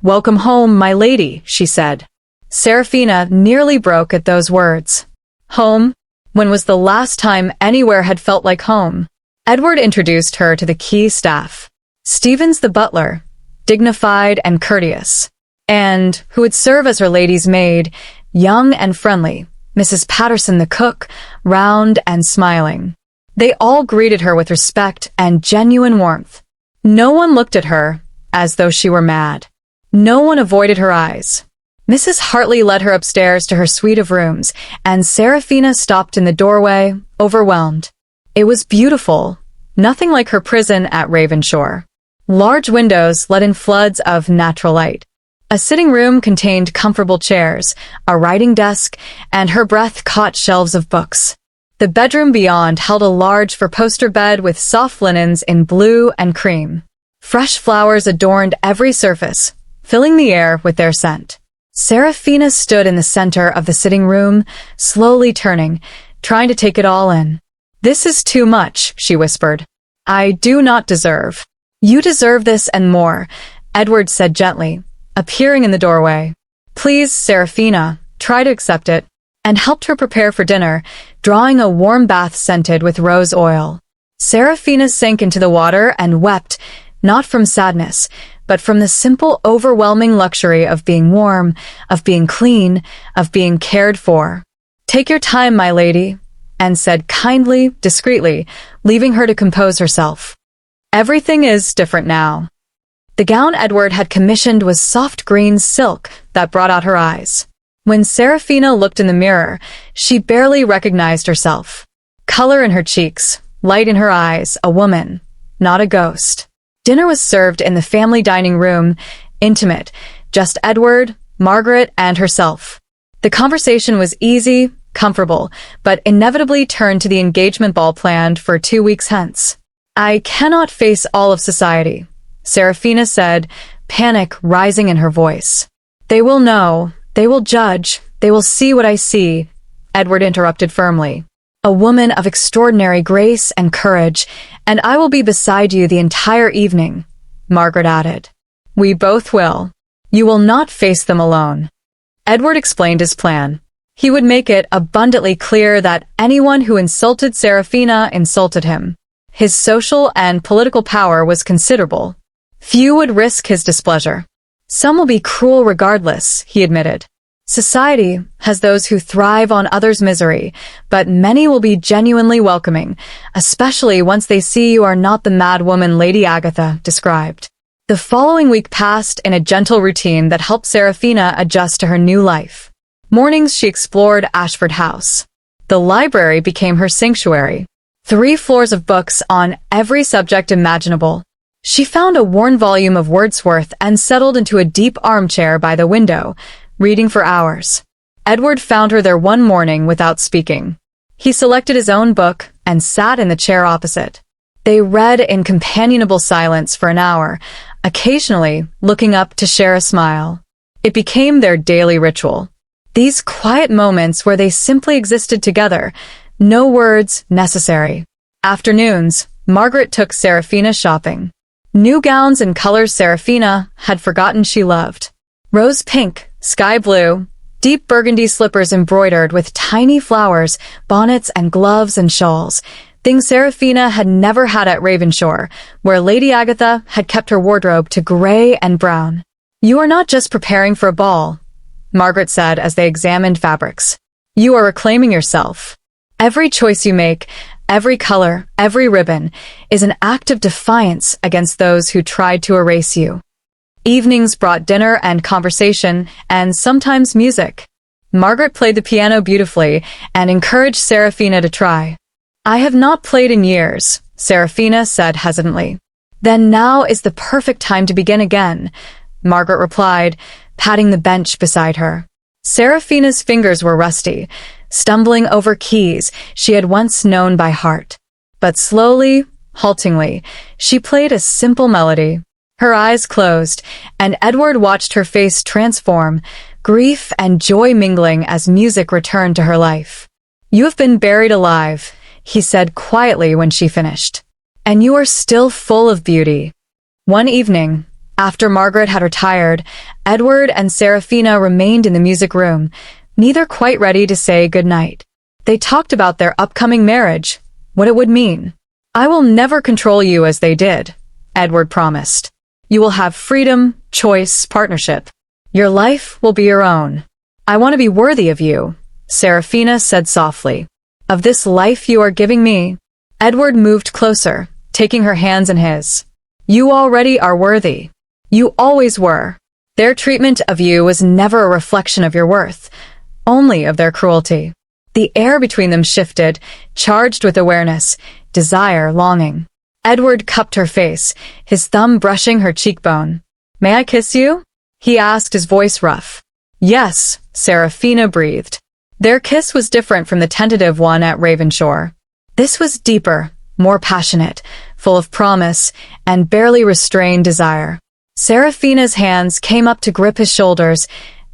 S1: "Welcome home, my lady," she said. Seraphina nearly broke at those words. Home? When was the last time anywhere had felt like home? Edward introduced her to the key staff. Stevens the butler, dignified and courteous, and who would serve as her lady's maid, young and friendly, Mrs. Patterson the cook, round and smiling. They all greeted her with respect and genuine warmth. No one looked at her as though she were mad. No one avoided her eyes. Mrs. Hartley led her upstairs to her suite of rooms, and Seraphina stopped in the doorway, overwhelmed. It was beautiful, nothing like her prison at Ravenshaw. Large windows let in floods of natural light. A sitting room contained comfortable chairs, a writing desk, and her breath caught shelves of books. The bedroom beyond held a large four-poster bed with soft linens in blue and cream. Fresh flowers adorned every surface, filling the air with their scent. Seraphina stood in the center of the sitting room, slowly turning, trying to take it all in. "This is too much," she whispered. "I do not deserve." "You deserve this and more," Edward said gently, appearing in the doorway. "Please, Seraphina, try to accept it," and helped her prepare for dinner, drawing a warm bath scented with rose oil. Seraphina sank into the water and wept, not from sadness, but from the simple, overwhelming luxury of being warm, of being clean, of being cared for. "Take your time, my lady," and said kindly, discreetly, leaving her to compose herself. "Everything is different now." The gown Edward had commissioned was soft green silk that brought out her eyes. When Seraphina looked in the mirror, she barely recognized herself. Color in her cheeks, light in her eyes, a woman, not a ghost. Dinner was served in the family dining room, intimate, just Edward, Margaret, and herself. The conversation was easy, comfortable, but inevitably turned to the engagement ball planned for 2 weeks hence. "I cannot face all of society," Seraphina said, panic rising in her voice. "They will know, they will judge, they will see what I see," Edward interrupted firmly. a woman of extraordinary grace and courage, and I will be beside you the entire evening," Margaret added. "We both will. You will not face them alone." Edward explained his plan. He would make it abundantly clear that anyone who insulted Seraphina insulted him. His social and political power was considerable. Few would risk his displeasure. "Some will be cruel regardless," he admitted. "Society has those who thrive on others' misery, but many will be genuinely welcoming, especially once they see you are not the mad woman Lady Agatha described." The following week passed in a gentle routine that helped Seraphina adjust to her new life. Mornings she explored Ashford House. The library became her sanctuary. 3 floors of books on every subject imaginable. She found a worn volume of Wordsworth and settled into a deep armchair by the window, reading for hours. Edward found her there one morning without speaking. He selected his own book and sat in the chair opposite. They read in companionable silence for an hour, occasionally looking up to share a smile. It became their daily ritual. These quiet moments where they simply existed together, no words necessary. Afternoons, Margaret took Seraphina shopping. New gowns and colors Seraphina had forgotten she loved. Rose pink, sky blue, deep burgundy slippers embroidered with tiny flowers, bonnets and gloves and shawls, things Seraphina had never had at Ravenshaw, where Lady Agatha had kept her wardrobe to grey and brown. "You are not just preparing for a ball," Margaret said as they examined fabrics. "You are reclaiming yourself. Every choice you make, every color, every ribbon, is an act of defiance against those who tried to erase you." Evenings brought dinner and conversation, and sometimes music. Margaret played the piano beautifully and encouraged Seraphina to try. "I have not played in years," Seraphina said hesitantly. "Then now is the perfect time to begin again," Margaret replied, patting the bench beside her. Seraphina's fingers were rusty, stumbling over keys she had once known by heart. But slowly, haltingly, she played a simple melody. Her eyes closed, and Edward watched her face transform, grief and joy mingling as music returned to her life. "You have been buried alive," he said quietly when she finished. "And you are still full of beauty." One evening, after Margaret had retired, Edward and Seraphina remained in the music room, neither quite ready to say goodnight. They talked about their upcoming marriage, what it would mean. "I will never control you as they did," Edward promised. "You will have freedom, choice, partnership. Your life will be your own." "I want to be worthy of you," Seraphina said softly. "Of this life you are giving me." Edward moved closer, taking her hands in his. "You already are worthy. You always were." Their treatment of you was never a reflection of your worth, only of their cruelty. The air between them shifted, charged with awareness, desire, longing. Edward cupped her face, his thumb brushing her cheekbone. "May I kiss you?" he asked, his voice rough. "Yes," Seraphina breathed. Their kiss was different from the tentative one at Ravenshaw. This was deeper, more passionate, full of promise and barely restrained desire. Seraphina's hands came up to grip his shoulders,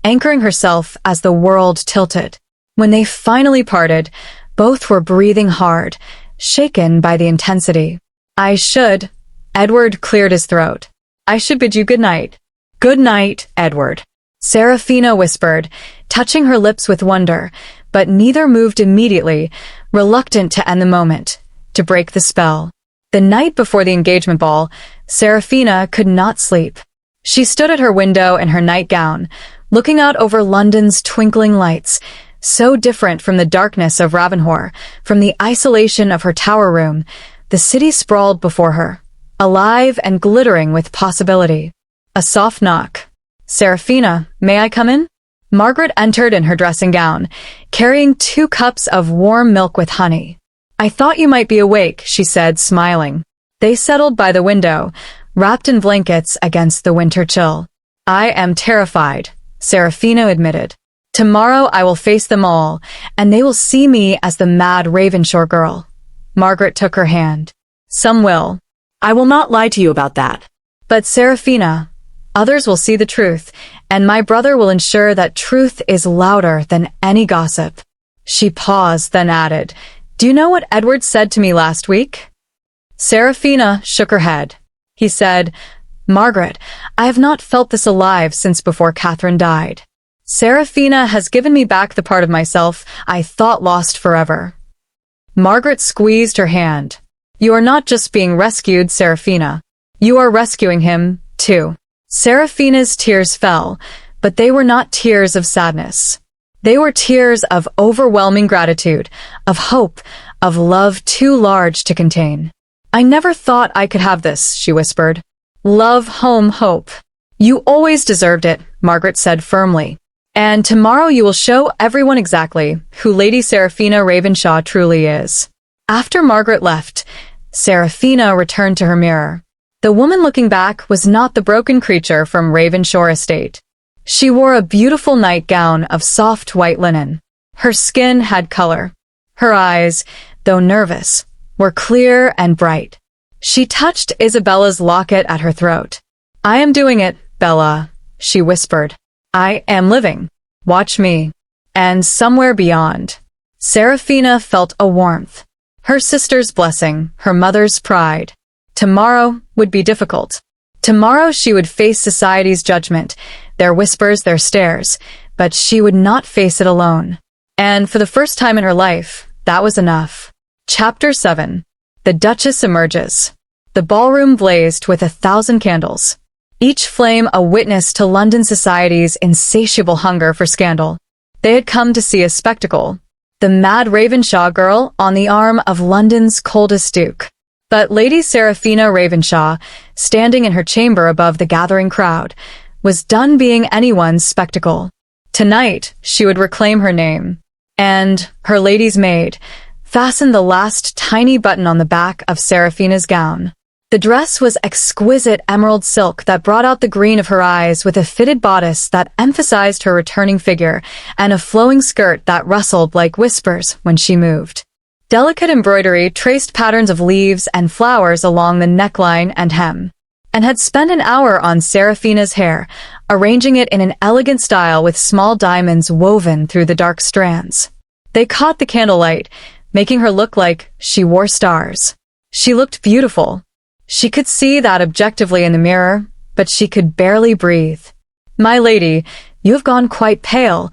S1: anchoring herself as the world tilted. When they finally parted, both were breathing hard, shaken by the intensity. "I should," Edward cleared his throat. "I should bid you good night." "Good night, Edward," Seraphina whispered, touching her lips with wonder, but neither moved immediately, reluctant to end the moment, to break the spell. The night before the engagement ball, Seraphina could not sleep. She stood at her window in her nightgown, looking out over London's twinkling lights, so different from the darkness of Ravenshaw, from the isolation of her tower room. The city sprawled before her, alive and glittering with possibility. A soft knock. "Seraphina, may I come in?" Margaret entered in her dressing gown, carrying 2 cups of warm milk with honey. "I thought you might be awake," she said, smiling. They settled by the window, wrapped in blankets against the winter chill. "I am terrified," Seraphina admitted. "Tomorrow I will face them all, and they will see me as the mad Ravenshaw girl." Margaret took her hand. "Some will."
S2: I will not lie to you about that.
S1: "But Seraphina, others will see the truth, and my brother will ensure that truth is louder than any gossip." She paused, then added, Do you know what Edward said to me last week? Seraphina shook her head. He said, Margaret, I have not felt this alive since before Catherine died. Seraphina has given me back the part of myself I thought lost forever. Margaret squeezed her hand. You are not just being rescued, Seraphina. You are rescuing him, too. Seraphina's tears fell, but they were not tears of sadness. They were tears of overwhelming gratitude, of hope, of love too large to contain. I never thought I could have this, she whispered. Love, home, hope. You always deserved it, Margaret said firmly. And tomorrow you will show everyone exactly who Lady Seraphina Ravenshaw truly is. After Margaret left, Seraphina returned to her mirror. The woman looking back was not the broken creature from Ravenshaw Estate. She wore a beautiful nightgown of soft white linen. Her skin had color. Her eyes, though nervous, were clear and bright. She touched Isabella's locket at her throat. I am doing it, Bella, she whispered. I am living. Watch me. And somewhere beyond, Seraphina felt a warmth. Her sister's blessing, her mother's pride. Tomorrow would be difficult. Tomorrow she would face society's judgment, their whispers, their stares, but she would not face it alone. And for the first time in her life, that was enough. Chapter 7. The Duchess emerges. The ballroom blazed with 1,000 candles, each flame a witness to London society's insatiable hunger for scandal. They had come to see a spectacle, the mad Ravenshaw girl on the arm of London's coldest duke. But Lady Seraphina Ravenshaw, standing in her chamber above the gathering crowd, was done being anyone's spectacle. Tonight, she would reclaim her name, and her lady's maid fastened the last tiny button on the back of Seraphina's gown. The dress was exquisite emerald silk that brought out the green of her eyes, with a fitted bodice that emphasized her returning figure and a flowing skirt that rustled like whispers when she moved. Delicate embroidery traced patterns of leaves and flowers along the neckline and hem, and had spent an hour on Seraphina's hair, arranging it in an elegant style with small diamonds woven through the dark strands. They caught the candlelight, making her look like she wore stars. She looked beautiful. She could see that objectively in the mirror, but she could barely breathe. My lady, you have gone quite pale,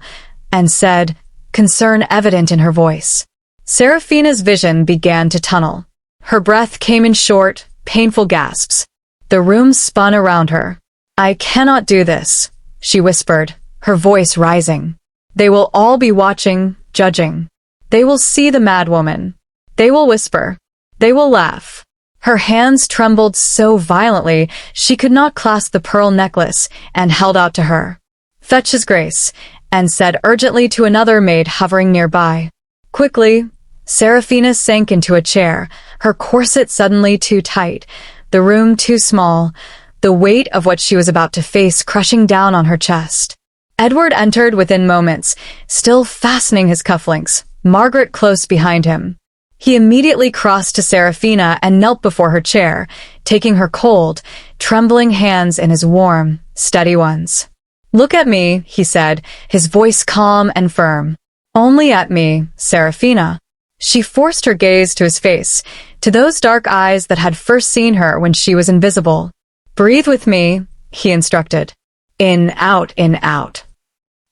S1: and said, concern evident in her voice. Seraphina's vision began to tunnel. Her breath came in short, painful gasps. The room spun around her. I cannot do this, she whispered, her voice rising. They will all be watching, judging. They will see the madwoman. They will whisper. They will laugh. Her hands trembled so violently she could not clasp the pearl necklace and held out to her. Fetch his grace, and said urgently to another maid hovering nearby. Quickly, Seraphina sank into a chair, her corset suddenly too tight, the room too small, the weight of what she was about to face crushing down on her chest. Edward entered within moments, still fastening his cufflinks, Margaret close behind him. He immediately crossed to Seraphina and knelt before her chair, taking her cold, trembling hands in his warm, steady ones. Look at me, he said, his voice calm and firm. Only at me, Seraphina. She forced her gaze to his face, to those dark eyes that had first seen her when she was invisible. Breathe with me, he instructed. In, out, in, out.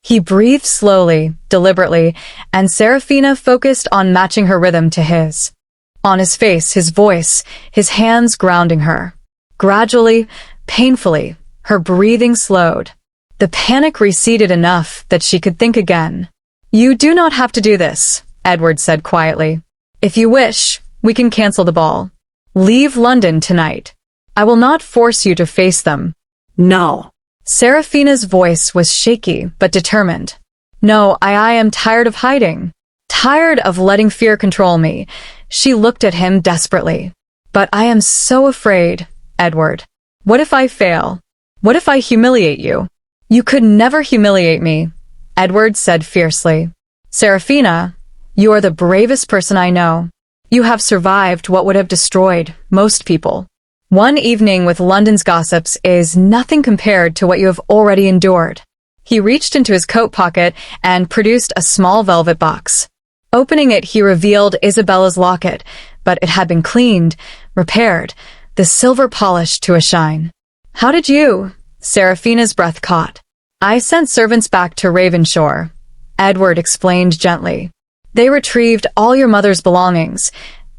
S1: He breathed slowly, deliberately, and Seraphina focused on matching her rhythm to his. On his face, his voice, his hands grounding her. Gradually, painfully, her breathing slowed. The panic receded enough that she could think again. You do not have to do this, Edward said quietly. If you wish, we can cancel the ball. Leave London tonight. I will not force you to face them.
S2: No.
S1: Seraphina's voice was shaky but determined. No, I am tired of hiding. Tired of letting fear control me. She looked at him desperately. But I am so afraid, Edward. What if I fail? What if I humiliate you? You could never humiliate me, Edward said fiercely. Seraphina, you are the bravest person I know. You have survived what would have destroyed most people. One evening with London's gossips is nothing compared to what you have already endured. He reached into his coat pocket and produced a small velvet box. Opening it, he revealed Isabella's locket, but it had been cleaned, repaired, the silver polished to a shine. "How did you?" Seraphina's breath caught. "I sent servants back to Ravenshaw," Edward explained gently. "They retrieved all your mother's belongings,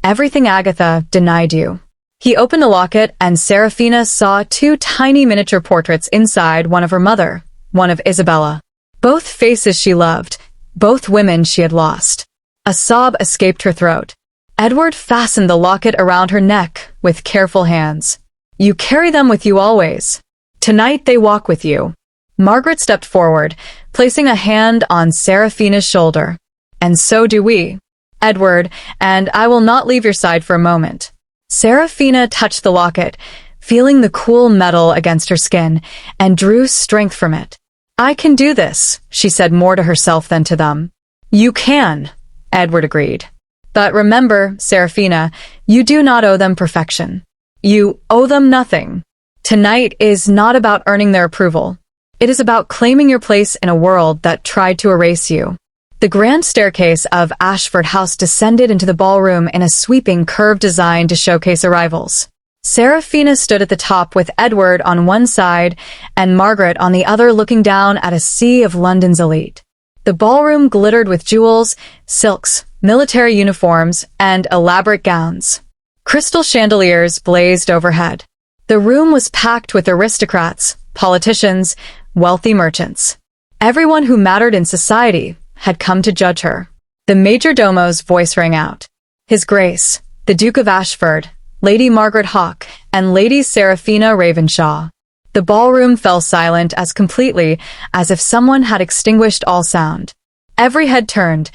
S1: everything Agatha denied you." He opened the locket, and Seraphina saw two tiny miniature portraits inside, one of her mother, one of Isabella. Both faces she loved, both women she had lost. A sob escaped her throat. Edward fastened the locket around her neck with careful hands. "You carry them with you always. Tonight they walk with you." Margaret stepped forward, placing a hand on Seraphina's shoulder. "And so do we, Edward, and I will not leave your side for a moment." Seraphina touched the locket, feeling the cool metal against her skin, and drew strength from it. "I can do this," she said more to herself than to them. "You can," Edward agreed. "But remember, Seraphina, you do not owe them perfection. You owe them nothing. Tonight is not about earning their approval. It is about claiming your place in a world that tried to erase you." The grand staircase of Ashford House descended into the ballroom in a sweeping curved design to showcase arrivals. Seraphina stood at the top with Edward on one side and Margaret on the other, looking down at a sea of London's elite. The ballroom glittered with jewels, silks, military uniforms, and elaborate gowns. Crystal chandeliers blazed overhead. The room was packed with aristocrats, politicians, wealthy merchants. Everyone who mattered in society had come to judge her. The majordomo's voice rang out. His Grace, the Duke of Ashford, Lady Margaret Hawke, and Lady Seraphina Ravenshaw. The ballroom fell silent as completely as if someone had extinguished all sound. Every head turned,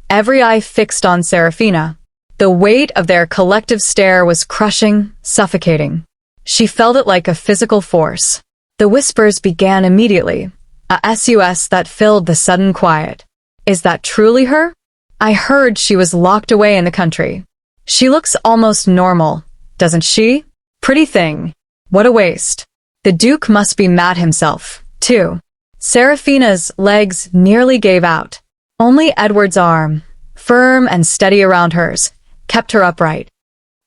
S1: every eye fixed on Seraphina. The weight of their collective stare was crushing, suffocating. She felt it like a physical force. The whispers began immediately, a sus that filled the sudden quiet. "Is that truly her? I heard she was locked away in the country. She looks almost normal, doesn't she? Pretty thing. What a waste. The Duke must be mad himself, too." Seraphina's legs nearly gave out. Only Edward's arm, firm and steady around hers, kept her upright.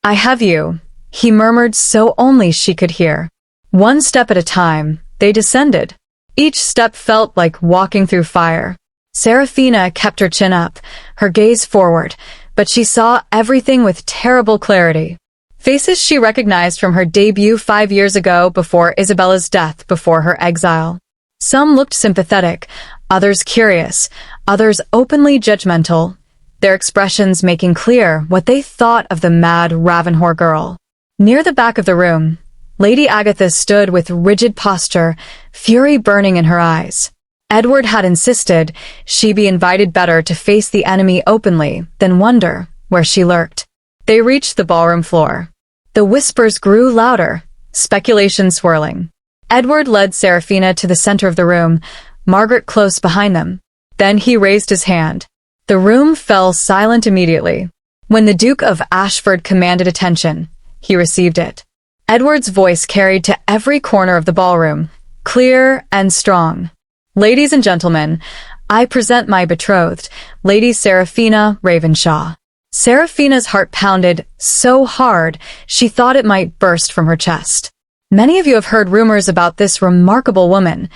S1: "I have you," he murmured so only she could hear. One step at a time, they descended. Each step felt like walking through fire. Seraphina kept her chin up, her gaze forward, but she saw everything with terrible clarity. Faces she recognized from her debut 5 years ago, before Isabella's death, before her exile. Some looked sympathetic, others curious, others openly judgmental, their expressions making clear what they thought of the mad Ravenshaw girl. Near the back of the room, Lady Agatha stood with rigid posture, fury burning in her eyes. Edward had insisted she be invited better to face the enemy openly than wonder where she lurked. They reached the ballroom floor. The whispers grew louder, speculation swirling. Edward led Seraphina to the center of the room, Margaret close behind them. Then he raised his hand. The room fell silent immediately. When the Duke of Ashford commanded attention, he received it. Edward's voice carried to every corner of the ballroom, clear and strong. "Ladies and gentlemen, I present my betrothed, Lady Seraphina Ravenshaw." Seraphina's heart pounded so hard she thought it might burst from her chest. "Many of you have heard rumors about this remarkable woman,"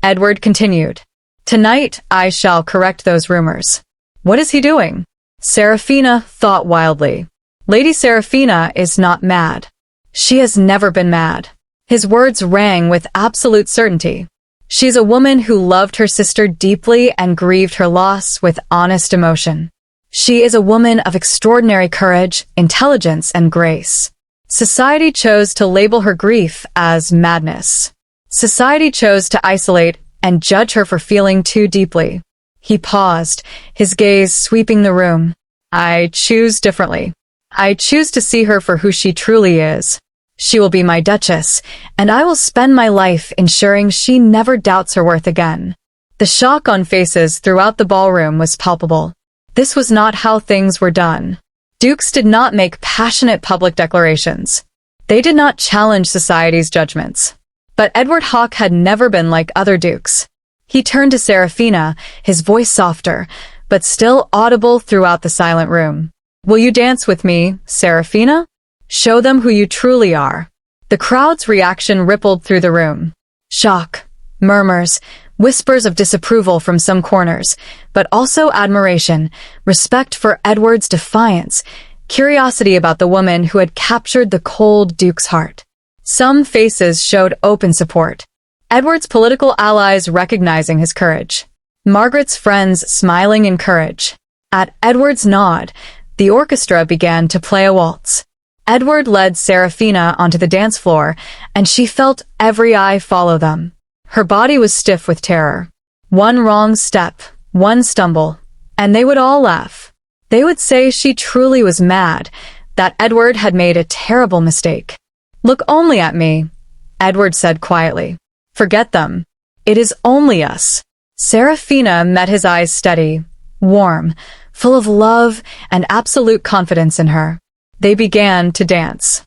S1: Edward continued. "Tonight I shall correct those rumors." "What is he doing?" Seraphina thought wildly. "Lady Seraphina is not mad. She has never been mad." His words rang with absolute certainty. "She's a woman who loved her sister deeply and grieved her loss with honest emotion. She is a woman of extraordinary courage, intelligence, and grace. Society chose to label her grief as madness. Society chose to isolate and judge her for feeling too deeply." He paused, his gaze sweeping the room. "I choose differently. I choose to see her for who she truly is. She will be my Duchess, and I will spend my life ensuring she never doubts her worth again." The shock on faces throughout the ballroom was palpable. This was not how things were done. Dukes did not make passionate public declarations. They did not challenge society's judgments. But Edward Hawke had never been like other dukes. He turned to Seraphina, his voice softer, but still audible throughout the silent room. "Will you dance with me, Seraphina? Show them who you truly are." The crowd's reaction rippled through the room. Shock, murmurs, whispers of disapproval from some corners, but also admiration, respect for Edward's defiance, curiosity about the woman who had captured the cold Duke's heart. Some faces showed open support. Edward's political allies recognizing his courage. Margaret's friends smiling in courage. At Edward's nod, the orchestra began to play a waltz. Edward led Seraphina onto the dance floor, and she felt every eye follow them. Her body was stiff with terror. One wrong step, one stumble, and they would all laugh. They would say she truly was mad, that Edward had made a terrible mistake. "Look only at me," Edward said quietly. "Forget them. It is only us." Seraphina met his eyes steady, warm, full of love and absolute confidence in her. They began to dance.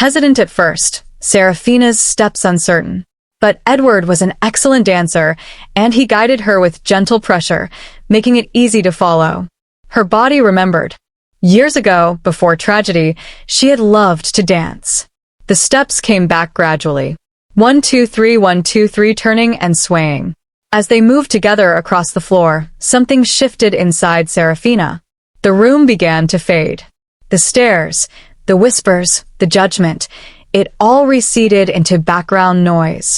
S1: Hesitant at first, Seraphina's steps uncertain. But Edward was an excellent dancer, and he guided her with gentle pressure, making it easy to follow. Her body remembered. Years ago, before tragedy, she had loved to dance. The steps came back gradually. 1, 2, 3, 1, 2, 3, turning and swaying. As they moved together across the floor, something shifted inside Seraphina. The room began to fade. The stares, the whispers, the judgment, it all receded into background noise.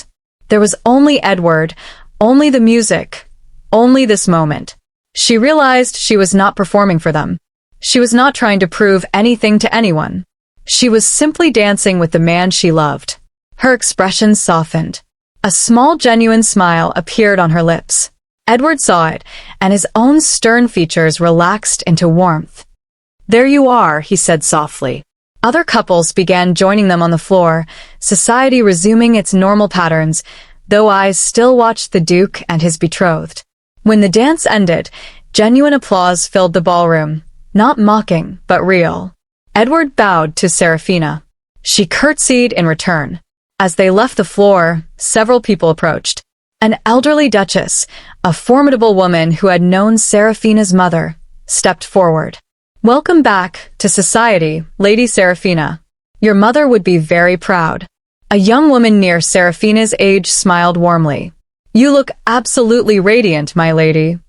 S1: There was only Edward, only the music, only this moment. She realized she was not performing for them. She was not trying to prove anything to anyone. She was simply dancing with the man she loved. Her expression softened. A small genuine smile appeared on her lips. Edward saw it, and his own stern features relaxed into warmth. "There you are," he said softly. Other couples began joining them on the floor, society resuming its normal patterns, though eyes still watched the Duke and his betrothed. When the dance ended, genuine applause filled the ballroom, not mocking, but real. Edward bowed to Seraphina. She curtsied in return. As they left the floor, several people approached. An elderly duchess, a formidable woman who had known Seraphina's mother, stepped forward. "Welcome back to society, Lady Seraphina. Your mother would be very proud." A young woman near Seraphina's age smiled warmly. "You look absolutely radiant, my lady.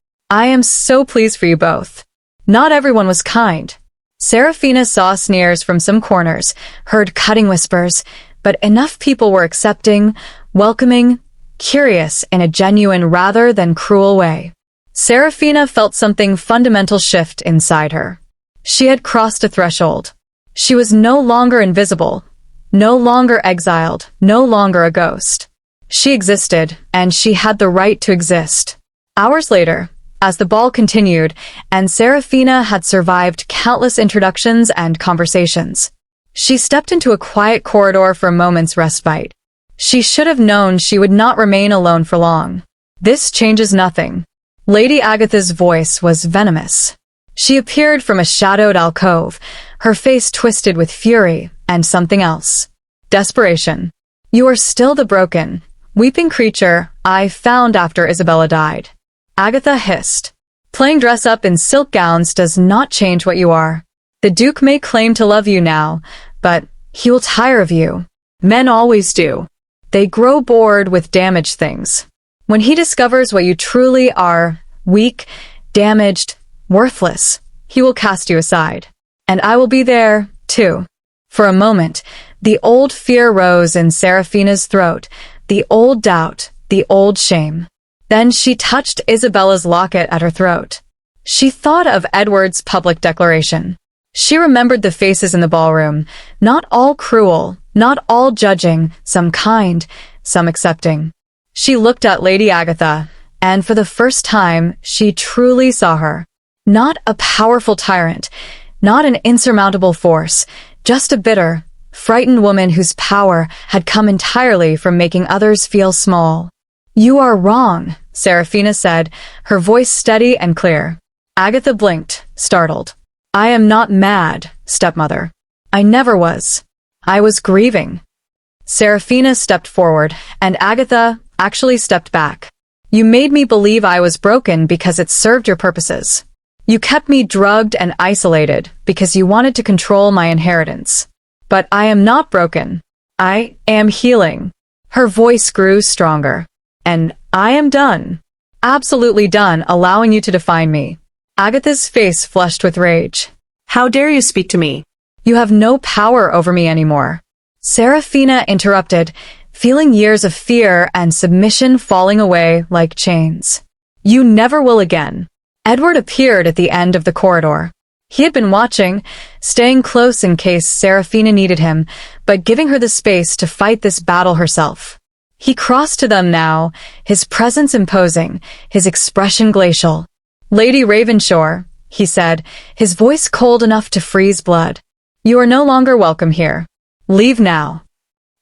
S1: I am so pleased for you both." Not everyone was kind. Seraphina saw sneers from some corners, heard cutting whispers, but enough people were accepting, welcoming, curious in a genuine rather than cruel way. Seraphina felt something fundamental shift inside her. She had crossed a threshold. She was no longer invisible, no longer exiled, no longer a ghost. She existed, and she had the right to exist. Hours later, as the ball continued, and Seraphina had survived countless introductions and conversations, she stepped into a quiet corridor for a moment's respite. She should have known she would not remain alone for long. "This changes nothing." Lady Agatha's voice was venomous. She appeared from a shadowed alcove, her face twisted with fury and something else. Desperation. "You are still the broken, weeping creature I found after Isabella died," Agatha hissed. "Playing dress-up in silk gowns does not change what you are. The Duke may claim to love you now, but he will tire of you. Men always do. They grow bored with damaged things. When he discovers what you truly are, weak, damaged, worthless, he will cast you aside. And I will be there, too." For a moment, the old fear rose in Seraphina's throat, the old doubt, the old shame. Then she touched Isabella's locket at her throat. She thought of Edward's public declaration. She remembered the faces in the ballroom, not all cruel, not all judging, some kind, some accepting. She looked at Lady Agatha, and for the first time, she truly saw her. Not a powerful tyrant, not an insurmountable force, just a bitter, frightened woman whose power had come entirely from making others feel small. "You are wrong," Seraphina said, her voice steady and clear. Agatha blinked, startled. "I am not mad, stepmother. I never was. I was grieving." Seraphina stepped forward, and Agatha actually stepped back. "You made me believe I was broken because it served your purposes. You kept me drugged and isolated because you wanted to control my inheritance. But I am not broken. I am healing." Her voice grew stronger. "And I am done. Absolutely done allowing you to define me." Agatha's face flushed with rage.
S2: How dare you speak to me?
S1: "You have no power over me anymore." Seraphina interrupted, feeling years of fear and submission falling away like chains. "You never will again." Edward appeared at the end of the corridor. He had been watching, staying close in case Seraphina needed him, but giving her the space to fight this battle herself. He crossed to them now, his presence imposing, his expression glacial. "Lady Ravenshaw," he said, his voice cold enough to freeze blood. "You are no longer welcome here. Leave now."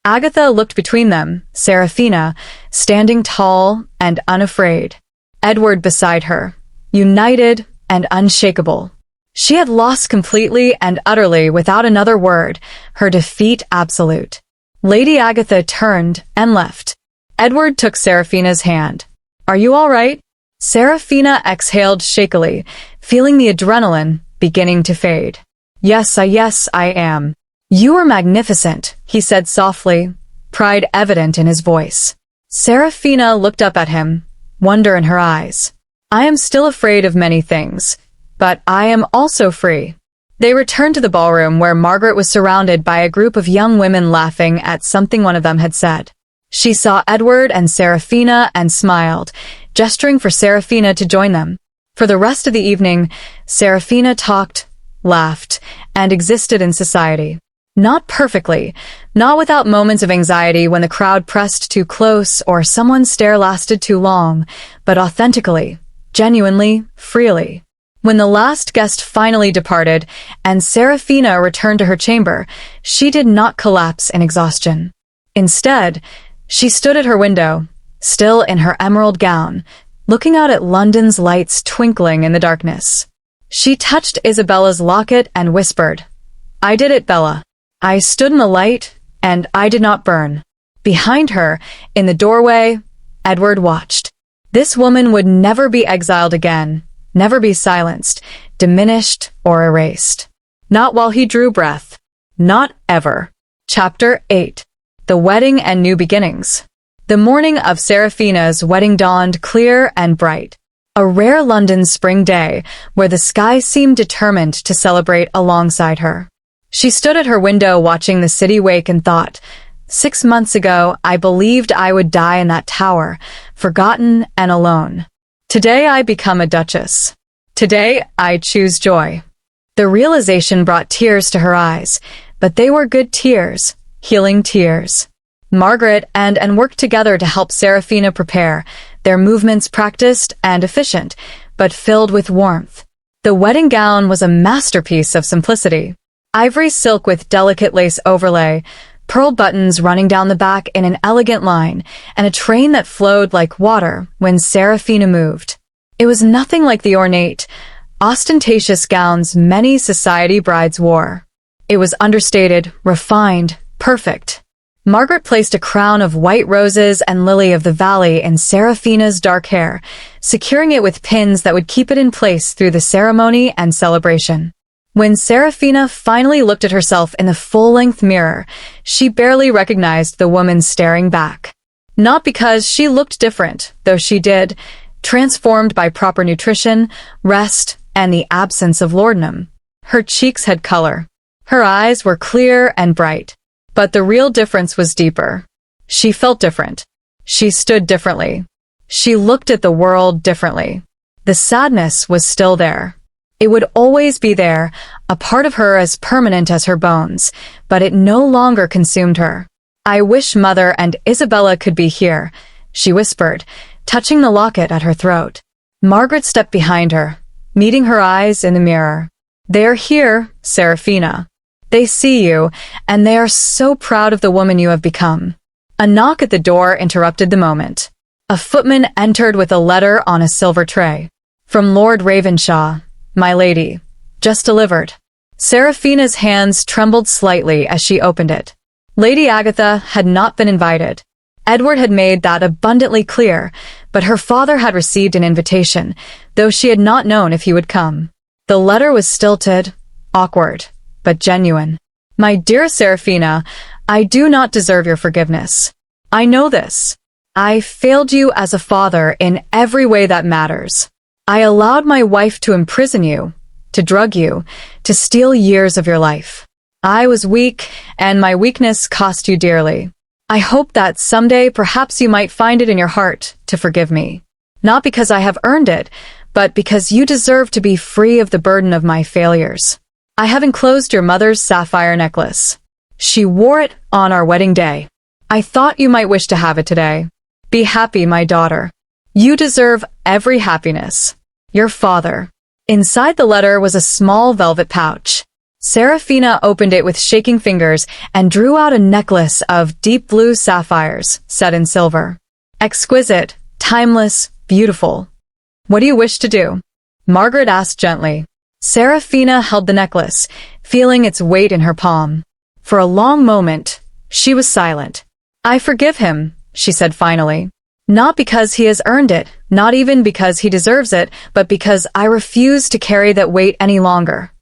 S1: Agatha looked between them, Seraphina, standing tall and unafraid. Edward beside her, united and unshakable. She had lost completely and utterly without another word, her defeat absolute. Lady Agatha turned and left. Edward took Seraphina's hand. "Are you all right?" Seraphina exhaled shakily, feeling the adrenaline beginning to fade. Yes, I am." "You are magnificent," he said softly, pride evident in his voice. Seraphina looked up at him, wonder in her eyes. "I am still afraid of many things, but I am also free." They returned to the ballroom where Margaret was surrounded by a group of young women laughing at something one of them had said. She saw Edward and Seraphina and smiled, gesturing for Seraphina to join them. For the rest of the evening, Seraphina talked, laughed, and existed in society. Not perfectly, not without moments of anxiety when the crowd pressed too close or someone's stare lasted too long, but authentically, genuinely, freely. When the last guest finally departed and Seraphina returned to her chamber, she did not collapse in exhaustion. Instead, she stood at her window, still in her emerald gown, looking out at London's lights twinkling in the darkness. She touched Isabella's locket and whispered, "I did it, Bella. I stood in the light, and I did not burn." Behind her, in the doorway, Edward watched. This woman would never be exiled again, never be silenced, diminished, or erased. Not while he drew breath. Not ever. Chapter 8. The Wedding and New Beginnings. The morning of Seraphina's wedding dawned clear and bright. A rare London spring day where the sky seemed determined to celebrate alongside her. She stood at her window watching the city wake and thought, 6 months ago, I believed I would die in that tower, forgotten and alone. Today I become a duchess. Today I choose joy. The realization brought tears to her eyes, but they were good tears, healing tears. Margaret and Anne worked together to help Seraphina prepare, their movements practiced and efficient, but filled with warmth. The wedding gown was a masterpiece of simplicity. Ivory silk with delicate lace overlay, pearl buttons running down the back in an elegant line, and a train that flowed like water when Seraphina moved. It was nothing like the ornate, ostentatious gowns many society brides wore. It was understated, refined, perfect. Margaret placed a crown of white roses and lily of the valley in Seraphina's dark hair, securing it with pins that would keep it in place through the ceremony and celebration. When Seraphina finally looked at herself in the full-length mirror, she barely recognized the woman staring back. Not because she looked different, though she did, transformed by proper nutrition, rest, and the absence of laudanum. Her cheeks had color. Her eyes were clear and bright. But the real difference was deeper. She felt different. She stood differently. She looked at the world differently. The sadness was still there. It would always be there, a part of her as permanent as her bones, but it no longer consumed her. "I wish Mother and Isabella could be here," she whispered, touching the locket at her throat. Margaret stepped behind her, meeting her eyes in the mirror. "They are here, Seraphina. They see you, and they are so proud of the woman you have become." A knock at the door interrupted the moment. A footman entered with a letter on a silver tray. "From Lord Ravenshaw, my lady. Just delivered." Seraphina's hands trembled slightly as she opened it. Lady Agatha had not been invited. Edward had made that abundantly clear, but her father had received an invitation, though she had not known if he would come. The letter was stilted, awkward, but genuine. My dear Seraphina, I do not deserve your forgiveness. I know this. I failed you as a father in every way that matters. I allowed my wife to imprison you, to drug you, to steal years of your life. I was weak, and my weakness cost you dearly. I hope that someday perhaps you might find it in your heart to forgive me. Not because I have earned it, but because you deserve to be free of the burden of my failures. I have enclosed your mother's sapphire necklace. She wore it on our wedding day. I thought you might wish to have it today. Be happy, my daughter. You deserve every happiness. Your father. Inside the letter was a small velvet pouch. Seraphina opened it with shaking fingers and drew out a necklace of deep blue sapphires set in silver. Exquisite, timeless, beautiful. What do you wish to do? Margaret asked gently. Seraphina held the necklace, feeling its weight in her palm. For a long moment, she was silent. I forgive him, she said finally. Not because he has earned it, not even because he deserves it, but because I refuse to carry that weight any longer.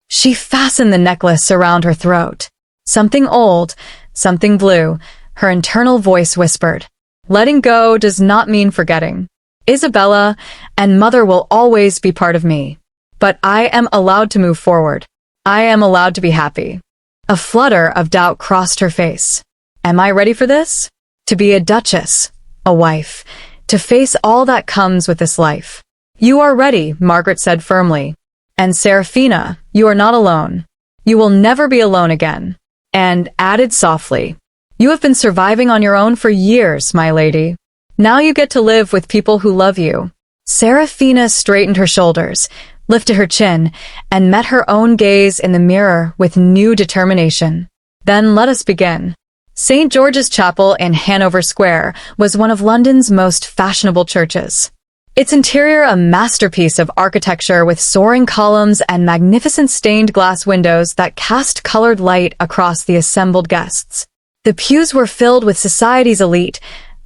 S1: She fastened the necklace around her throat. Something old, something blue, her internal voice whispered. Letting go does not mean forgetting. Isabella and Mother will always be part of me. But I am allowed to move forward. I am allowed to be happy. A flutter of doubt crossed her face. Am I ready for this? To be a duchess, a wife, to face all that comes with this life. You are ready, Margaret said firmly. And Seraphina, you are not alone. You will never be alone again. And added softly, you have been surviving on your own for years, my lady. Now you get to live with people who love you. Seraphina straightened her shoulders, lifted her chin, and met her own gaze in the mirror with new determination. Then let us begin. St. George's Chapel in Hanover Square was one of London's most fashionable churches. Its interior a masterpiece of architecture with soaring columns and magnificent stained glass windows that cast colored light across the assembled guests. The pews were filled with society's elite,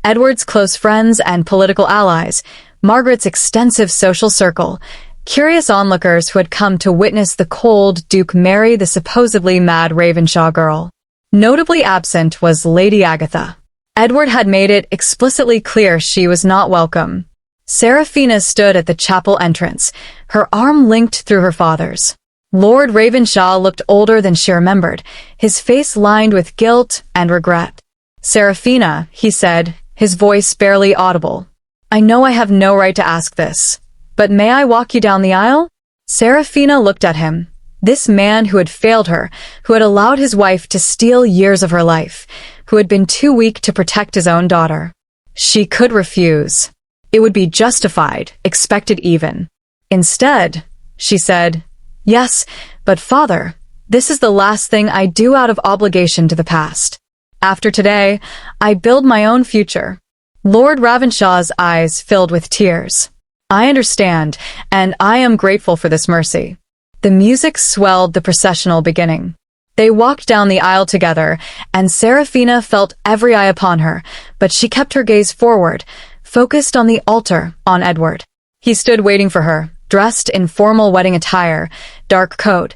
S1: Edward's close friends and political allies, Margaret's extensive social circle, curious onlookers who had come to witness the cold Duke marry the supposedly mad Ravenshaw girl. Notably absent was Lady Agatha. Edward had made it explicitly clear she was not welcome. Seraphina stood at the chapel entrance, her arm linked through her father's. Lord Ravenshaw looked older than she remembered, his face lined with guilt and regret. Seraphina, he said, his voice barely audible. I know I have no right to ask this, but may I walk you down the aisle? Seraphina looked at him. This man who had failed her, who had allowed his wife to steal years of her life, who had been too weak to protect his own daughter. She could refuse. It would be justified, expected even. Instead, she said, yes, but father, this is the last thing I do out of obligation to the past. After today, I build my own future. Lord Ravenshaw's eyes filled with tears. I understand, and I am grateful for this mercy. The music swelled the processional beginning. They walked down the aisle together, and Seraphina felt every eye upon her, but she kept her gaze forward, focused on the altar, on Edward. He stood waiting for her, dressed in formal wedding attire, dark coat,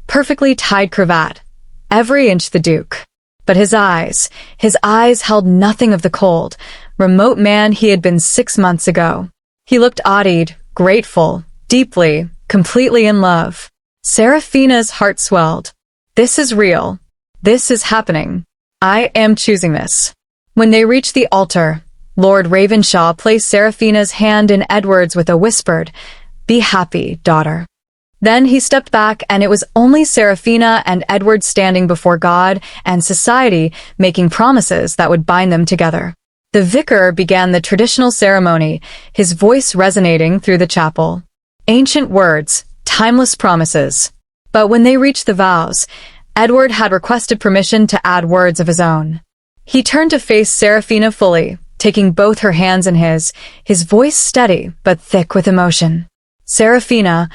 S1: perfectly tied cravat, every inch the Duke. But his eyes held nothing of the cold, remote man he had been 6 months ago. He looked odded, grateful, deeply, completely in love. Seraphina's heart swelled. This is real. This is happening. I am choosing this. When they reached the altar, Lord Ravenshaw placed Seraphina's hand in Edward's with a whispered, "Be happy, daughter." Then he stepped back, and it was only Seraphina and Edward standing before God and society, making promises that would bind them together. The vicar began the traditional ceremony, his voice resonating through the chapel. Ancient words, timeless promises. But when they reached the vows, Edward had requested permission to add words of his own. He turned to face Seraphina fully, taking both her hands in his voice steady but thick with emotion. Seraphina,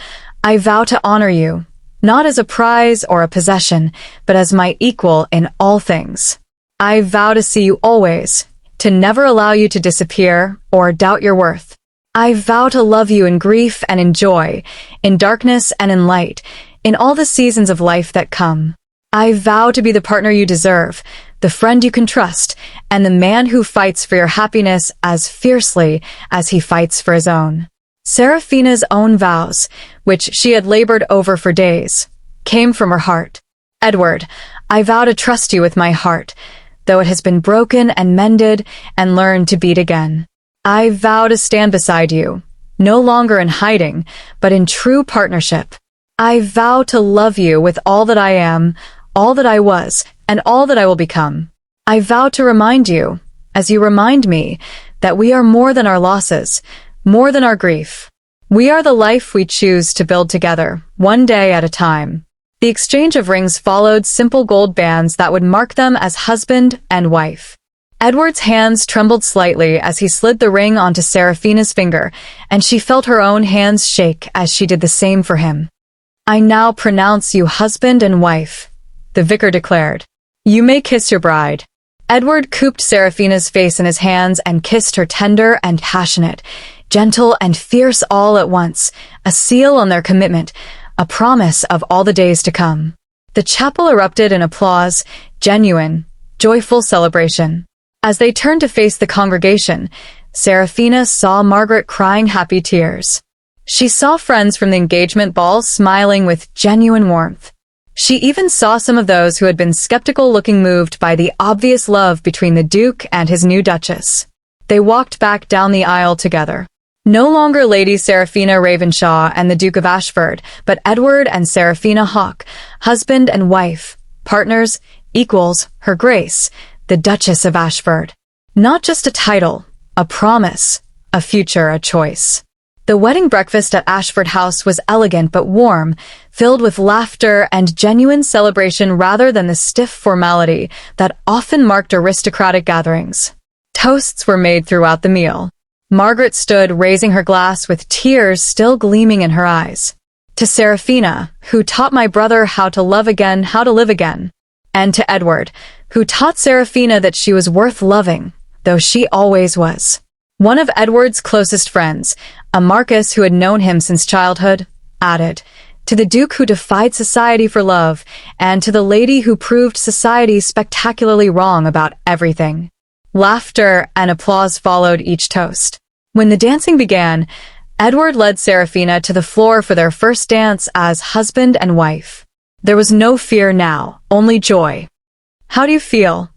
S1: I vow to honor you, not as a prize or a possession, but as my equal in all things. I vow to see you always, to never allow you to disappear or doubt your worth. I vow to love you in grief and in joy, in darkness and in light, in all the seasons of life that come. I vow to be the partner you deserve, the friend you can trust, and the man who fights for your happiness as fiercely as he fights for his own. Seraphina's own vows, which she had labored over for days, came from her heart. Edward, I vow to trust you with my heart, though it has been broken and mended and learned to beat again. I vow to stand beside you, no longer in hiding, but in true partnership. I vow to love you with all that I am, all that I was, and all that I will become. I vow to remind you, as you remind me, that we are more than our losses, more than our grief. We are the life we choose to build together, one day at a time. The exchange of rings followed simple gold bands that would mark them as husband and wife. Edward's hands trembled slightly as he slid the ring onto Seraphina's finger, and she felt her own hands shake as she did the same for him. I now pronounce you husband and wife, the vicar declared. You may kiss your bride. Edward cooped Seraphina's face in his hands and kissed her tender and passionate, gentle and fierce all at once, a seal on their commitment, a promise of all the days to come. The chapel erupted in applause, genuine, joyful celebration. As they turned to face the congregation, Seraphina saw Margaret crying happy tears. She saw friends from the engagement ball smiling with genuine warmth. She even saw some of those who had been skeptical looking moved by the obvious love between the Duke and his new Duchess. They walked back down the aisle together. No longer Lady Seraphina Ravenshaw and the Duke of Ashford, but Edward and Seraphina Hawke, husband and wife, partners, equals, Her Grace, the Duchess of Ashford. Not just a title, a promise, a future, a choice. The wedding breakfast at Ashford House was elegant but warm, filled with laughter and genuine celebration rather than the stiff formality that often marked aristocratic gatherings. Toasts were made throughout the meal. Margaret stood raising her glass with tears still gleaming in her eyes. To Seraphina, who taught my brother how to love again, how to live again. And to Edward, who taught Seraphina that she was worth loving, though she always was. One of Edward's closest friends, a Marquess who had known him since childhood, added, to the Duke who defied society for love, and to the lady who proved society spectacularly wrong about everything. Laughter and applause followed each toast. When the dancing began, Edward led Seraphina to the floor for their first dance as husband and wife. There was no fear now, only joy. How do you feel?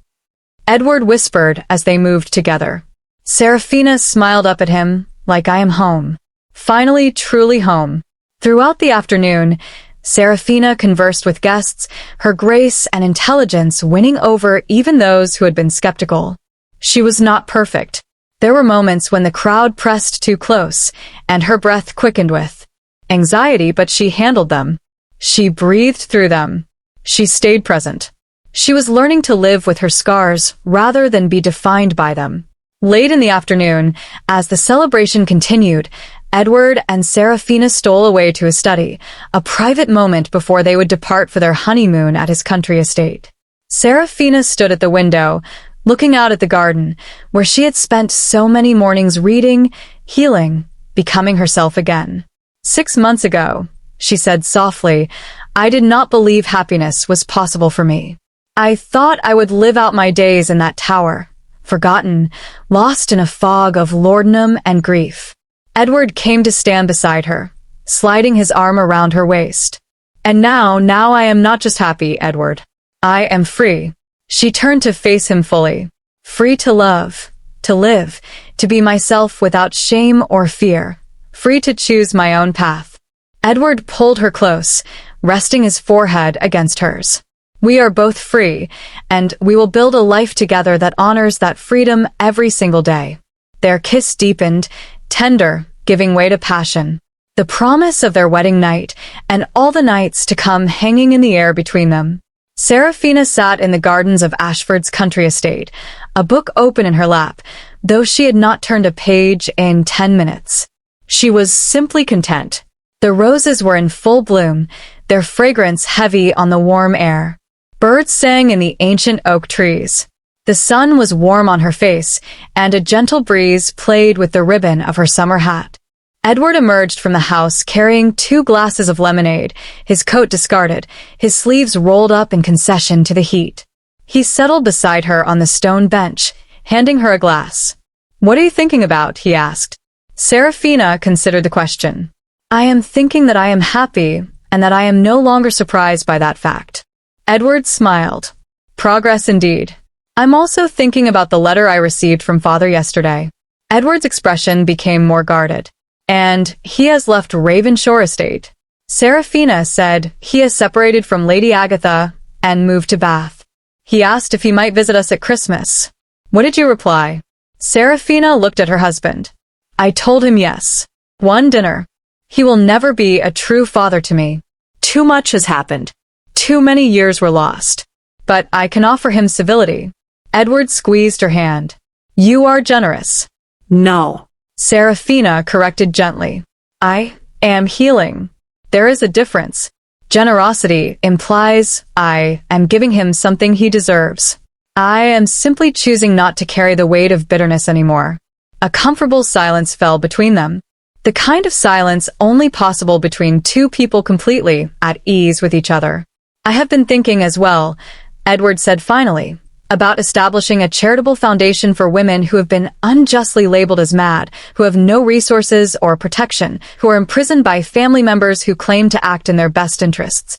S1: Edward whispered as they moved together. Seraphina smiled up at him, like I am home. Finally, truly home. Throughout the afternoon, Seraphina conversed with guests, her grace and intelligence winning over even those who had been skeptical. She was not perfect. There were moments when the crowd pressed too close, and her breath quickened with anxiety, but she handled them. She breathed through them. She stayed present. She was learning to live with her scars rather than be defined by them. Late in the afternoon, as the celebration continued, Edward and Seraphina stole away to his study, a private moment before they would depart for their honeymoon at his country estate. Seraphina stood at the window, looking out at the garden, where she had spent so many mornings reading, healing, becoming herself again. 6 months ago, she said softly, I did not believe happiness was possible for me. I thought I would live out my days in that tower, forgotten, lost in a fog of laudanum and grief. Edward came to stand beside her, sliding his arm around her waist. And now I am not just happy, Edward. I am free. She turned to face him fully. Free to love, to live, to be myself without shame or fear. Free to choose my own path. Edward pulled her close, resting his forehead against hers. We are both free, and we will build a life together that honors that freedom every single day. Their kiss deepened, tender, giving way to passion. The promise of their wedding night, and all the nights to come hanging in the air between them. Seraphina sat in the gardens of Ashford's country estate, a book open in her lap, though she had not turned a page in 10 minutes. She was simply content. The roses were in full bloom, their fragrance heavy on the warm air. Birds sang in the ancient oak trees. The sun was warm on her face, and a gentle breeze played with the ribbon of her summer hat. Edward emerged from the house carrying 2 glasses of lemonade, his coat discarded, his sleeves rolled up in concession to the heat. He settled beside her on the stone bench, handing her a glass. "What are you thinking about?" he asked. Seraphina considered the question. "I am thinking that I am happy, and that I am no longer surprised by that fact." Edward smiled. "Progress indeed. I'm also thinking about the letter I received from Father yesterday." Edward's expression became more guarded. "And he has left Ravenshaw Estate." Seraphina said he has separated from Lady Agatha and moved to Bath. "He asked if he might visit us at Christmas." "What did you reply?" Seraphina looked at her husband. "I told him yes. One dinner. He will never be a true father to me. Too much has happened. Too many years were lost. But I can offer him civility." Edward squeezed her hand. "You are generous."
S2: No.
S1: Seraphina corrected gently. "I am healing. There is a difference. Generosity implies I am giving him something he deserves. I am simply choosing not to carry the weight of bitterness anymore." A comfortable silence fell between them. The kind of silence only possible between 2 people completely at ease with each other. "I have been thinking as well," Edward said finally, "about establishing a charitable foundation for women who have been unjustly labeled as mad, who have no resources or protection, who are imprisoned by family members who claim to act in their best interests."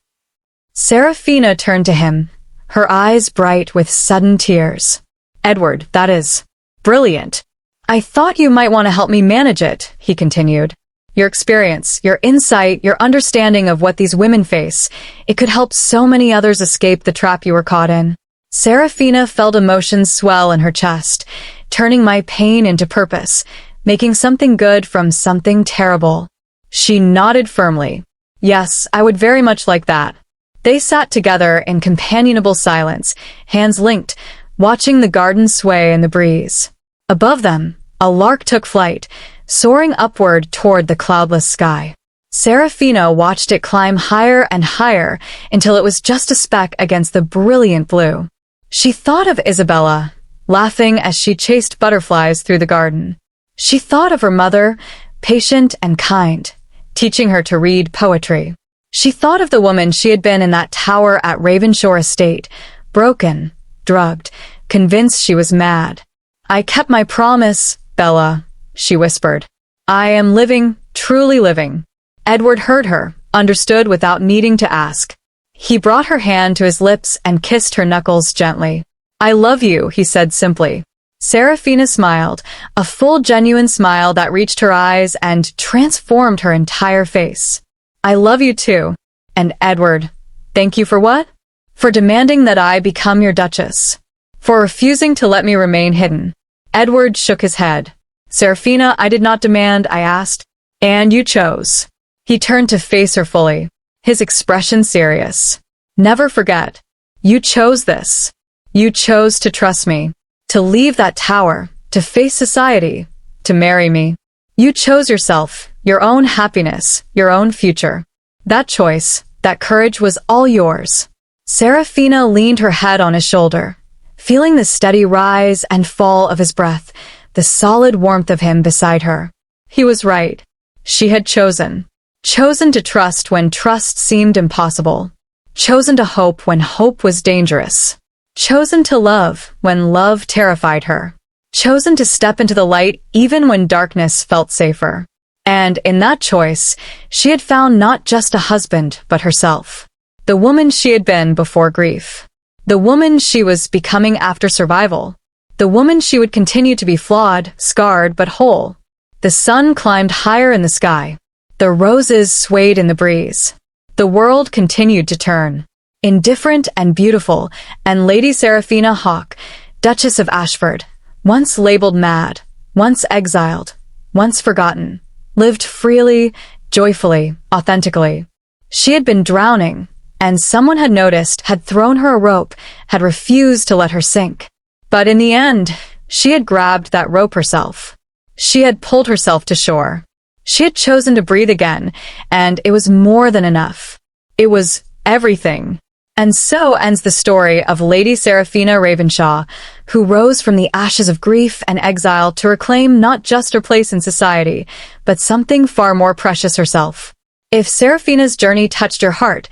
S1: Seraphina turned to him, her eyes bright with sudden tears. "Edward, that is brilliant. I thought you might want to help me manage it," he continued. "Your experience, your insight, your understanding of what these women face, it could help so many others escape the trap you were caught in." Seraphina felt emotions swell in her chest, turning my pain into purpose, making something good from something terrible. She nodded firmly. "Yes, I would very much like that." They sat together in companionable silence, hands linked, watching the garden sway in the breeze. Above them, a lark took flight, soaring upward toward the cloudless sky. Seraphina watched it climb higher and higher until it was just a speck against the brilliant blue. She thought of Isabella, laughing as she chased butterflies through the garden. She thought of her mother, patient and kind, teaching her to read poetry. She thought of the woman she had been in that tower at Ravenshaw Estate, broken, drugged, convinced she was mad. "I kept my promise, Bella," she whispered. "I am living, truly living." Edward heard her, understood without needing to ask. He brought her hand to his lips and kissed her knuckles gently. "I love you," he said simply. Seraphina smiled, a full genuine smile that reached her eyes and transformed her entire face. "I love you too. And Edward, thank you for what?" "For demanding that I become your Duchess. For refusing to let me remain hidden." Edward shook his head. "Seraphina, I did not demand, I asked. And you chose." He turned to face her fully, his expression serious. "Never forget. You chose this. You chose to trust me, to leave that tower, to face society, to marry me. You chose yourself, your own happiness, your own future. That choice, that courage was all yours." Seraphina leaned her head on his shoulder, feeling the steady rise and fall of his breath, the solid warmth of him beside her. He was right. She had chosen. Chosen to trust when trust seemed impossible. Chosen to hope when hope was dangerous. Chosen to love when love terrified her. Chosen to step into the light even when darkness felt safer. And in that choice, she had found not just a husband, but herself. The woman she had been before grief. The woman she was becoming after survival. The woman she would continue to be flawed, scarred, but whole. The sun climbed higher in the sky. The roses swayed in the breeze. The world continued to turn. Indifferent and beautiful, and Lady Seraphina Hawke, Duchess of Ashford, once labeled mad, once exiled, once forgotten, lived freely, joyfully, authentically. She had been drowning, and someone had noticed, had thrown her a rope, had refused to let her sink. But in the end, she had grabbed that rope herself. She had pulled herself to shore. She had chosen to breathe again, and it was more than enough. It was everything. And so ends the story of Lady Seraphina Ravenshaw, who rose from the ashes of grief and exile to reclaim not just her place in society, but something far more precious herself. If Seraphina's journey touched your heart,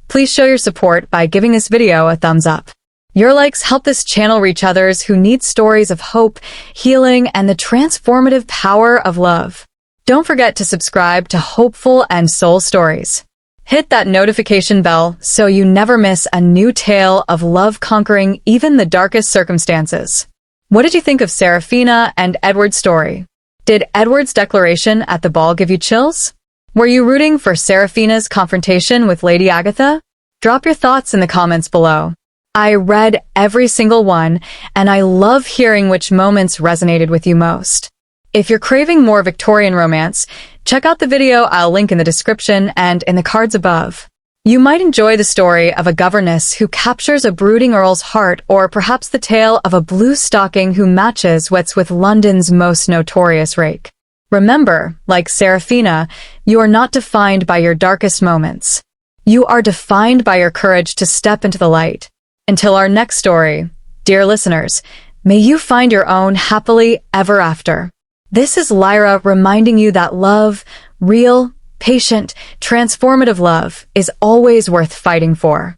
S1: please show your support by giving this video a thumbs up. Your likes help this channel reach others who need stories of hope, healing, and the transformative power of love. Don't forget to subscribe to Hopeful and Soul Stories. Hit that notification bell so you never miss a new tale of love conquering even the darkest circumstances. What did you think of Seraphina and Edward's story? Did Edward's declaration at the ball give you chills? Were you rooting for Seraphina's confrontation with Lady Agatha? Drop your thoughts in the comments below. I read every single one, and I love hearing which moments resonated with you most. If you're craving more Victorian romance, check out the video I'll link in the description and in the cards above. You might enjoy the story of a governess who captures a brooding earl's heart, or perhaps the tale of a blue stocking who matches what's with London's most notorious rake. Remember, like Seraphina, you are not defined by your darkest moments. You are defined by your courage to step into the light. Until our next story, dear listeners, may you find your own happily ever after. This is Lyra reminding you that love, real, patient, transformative love, is always worth fighting for.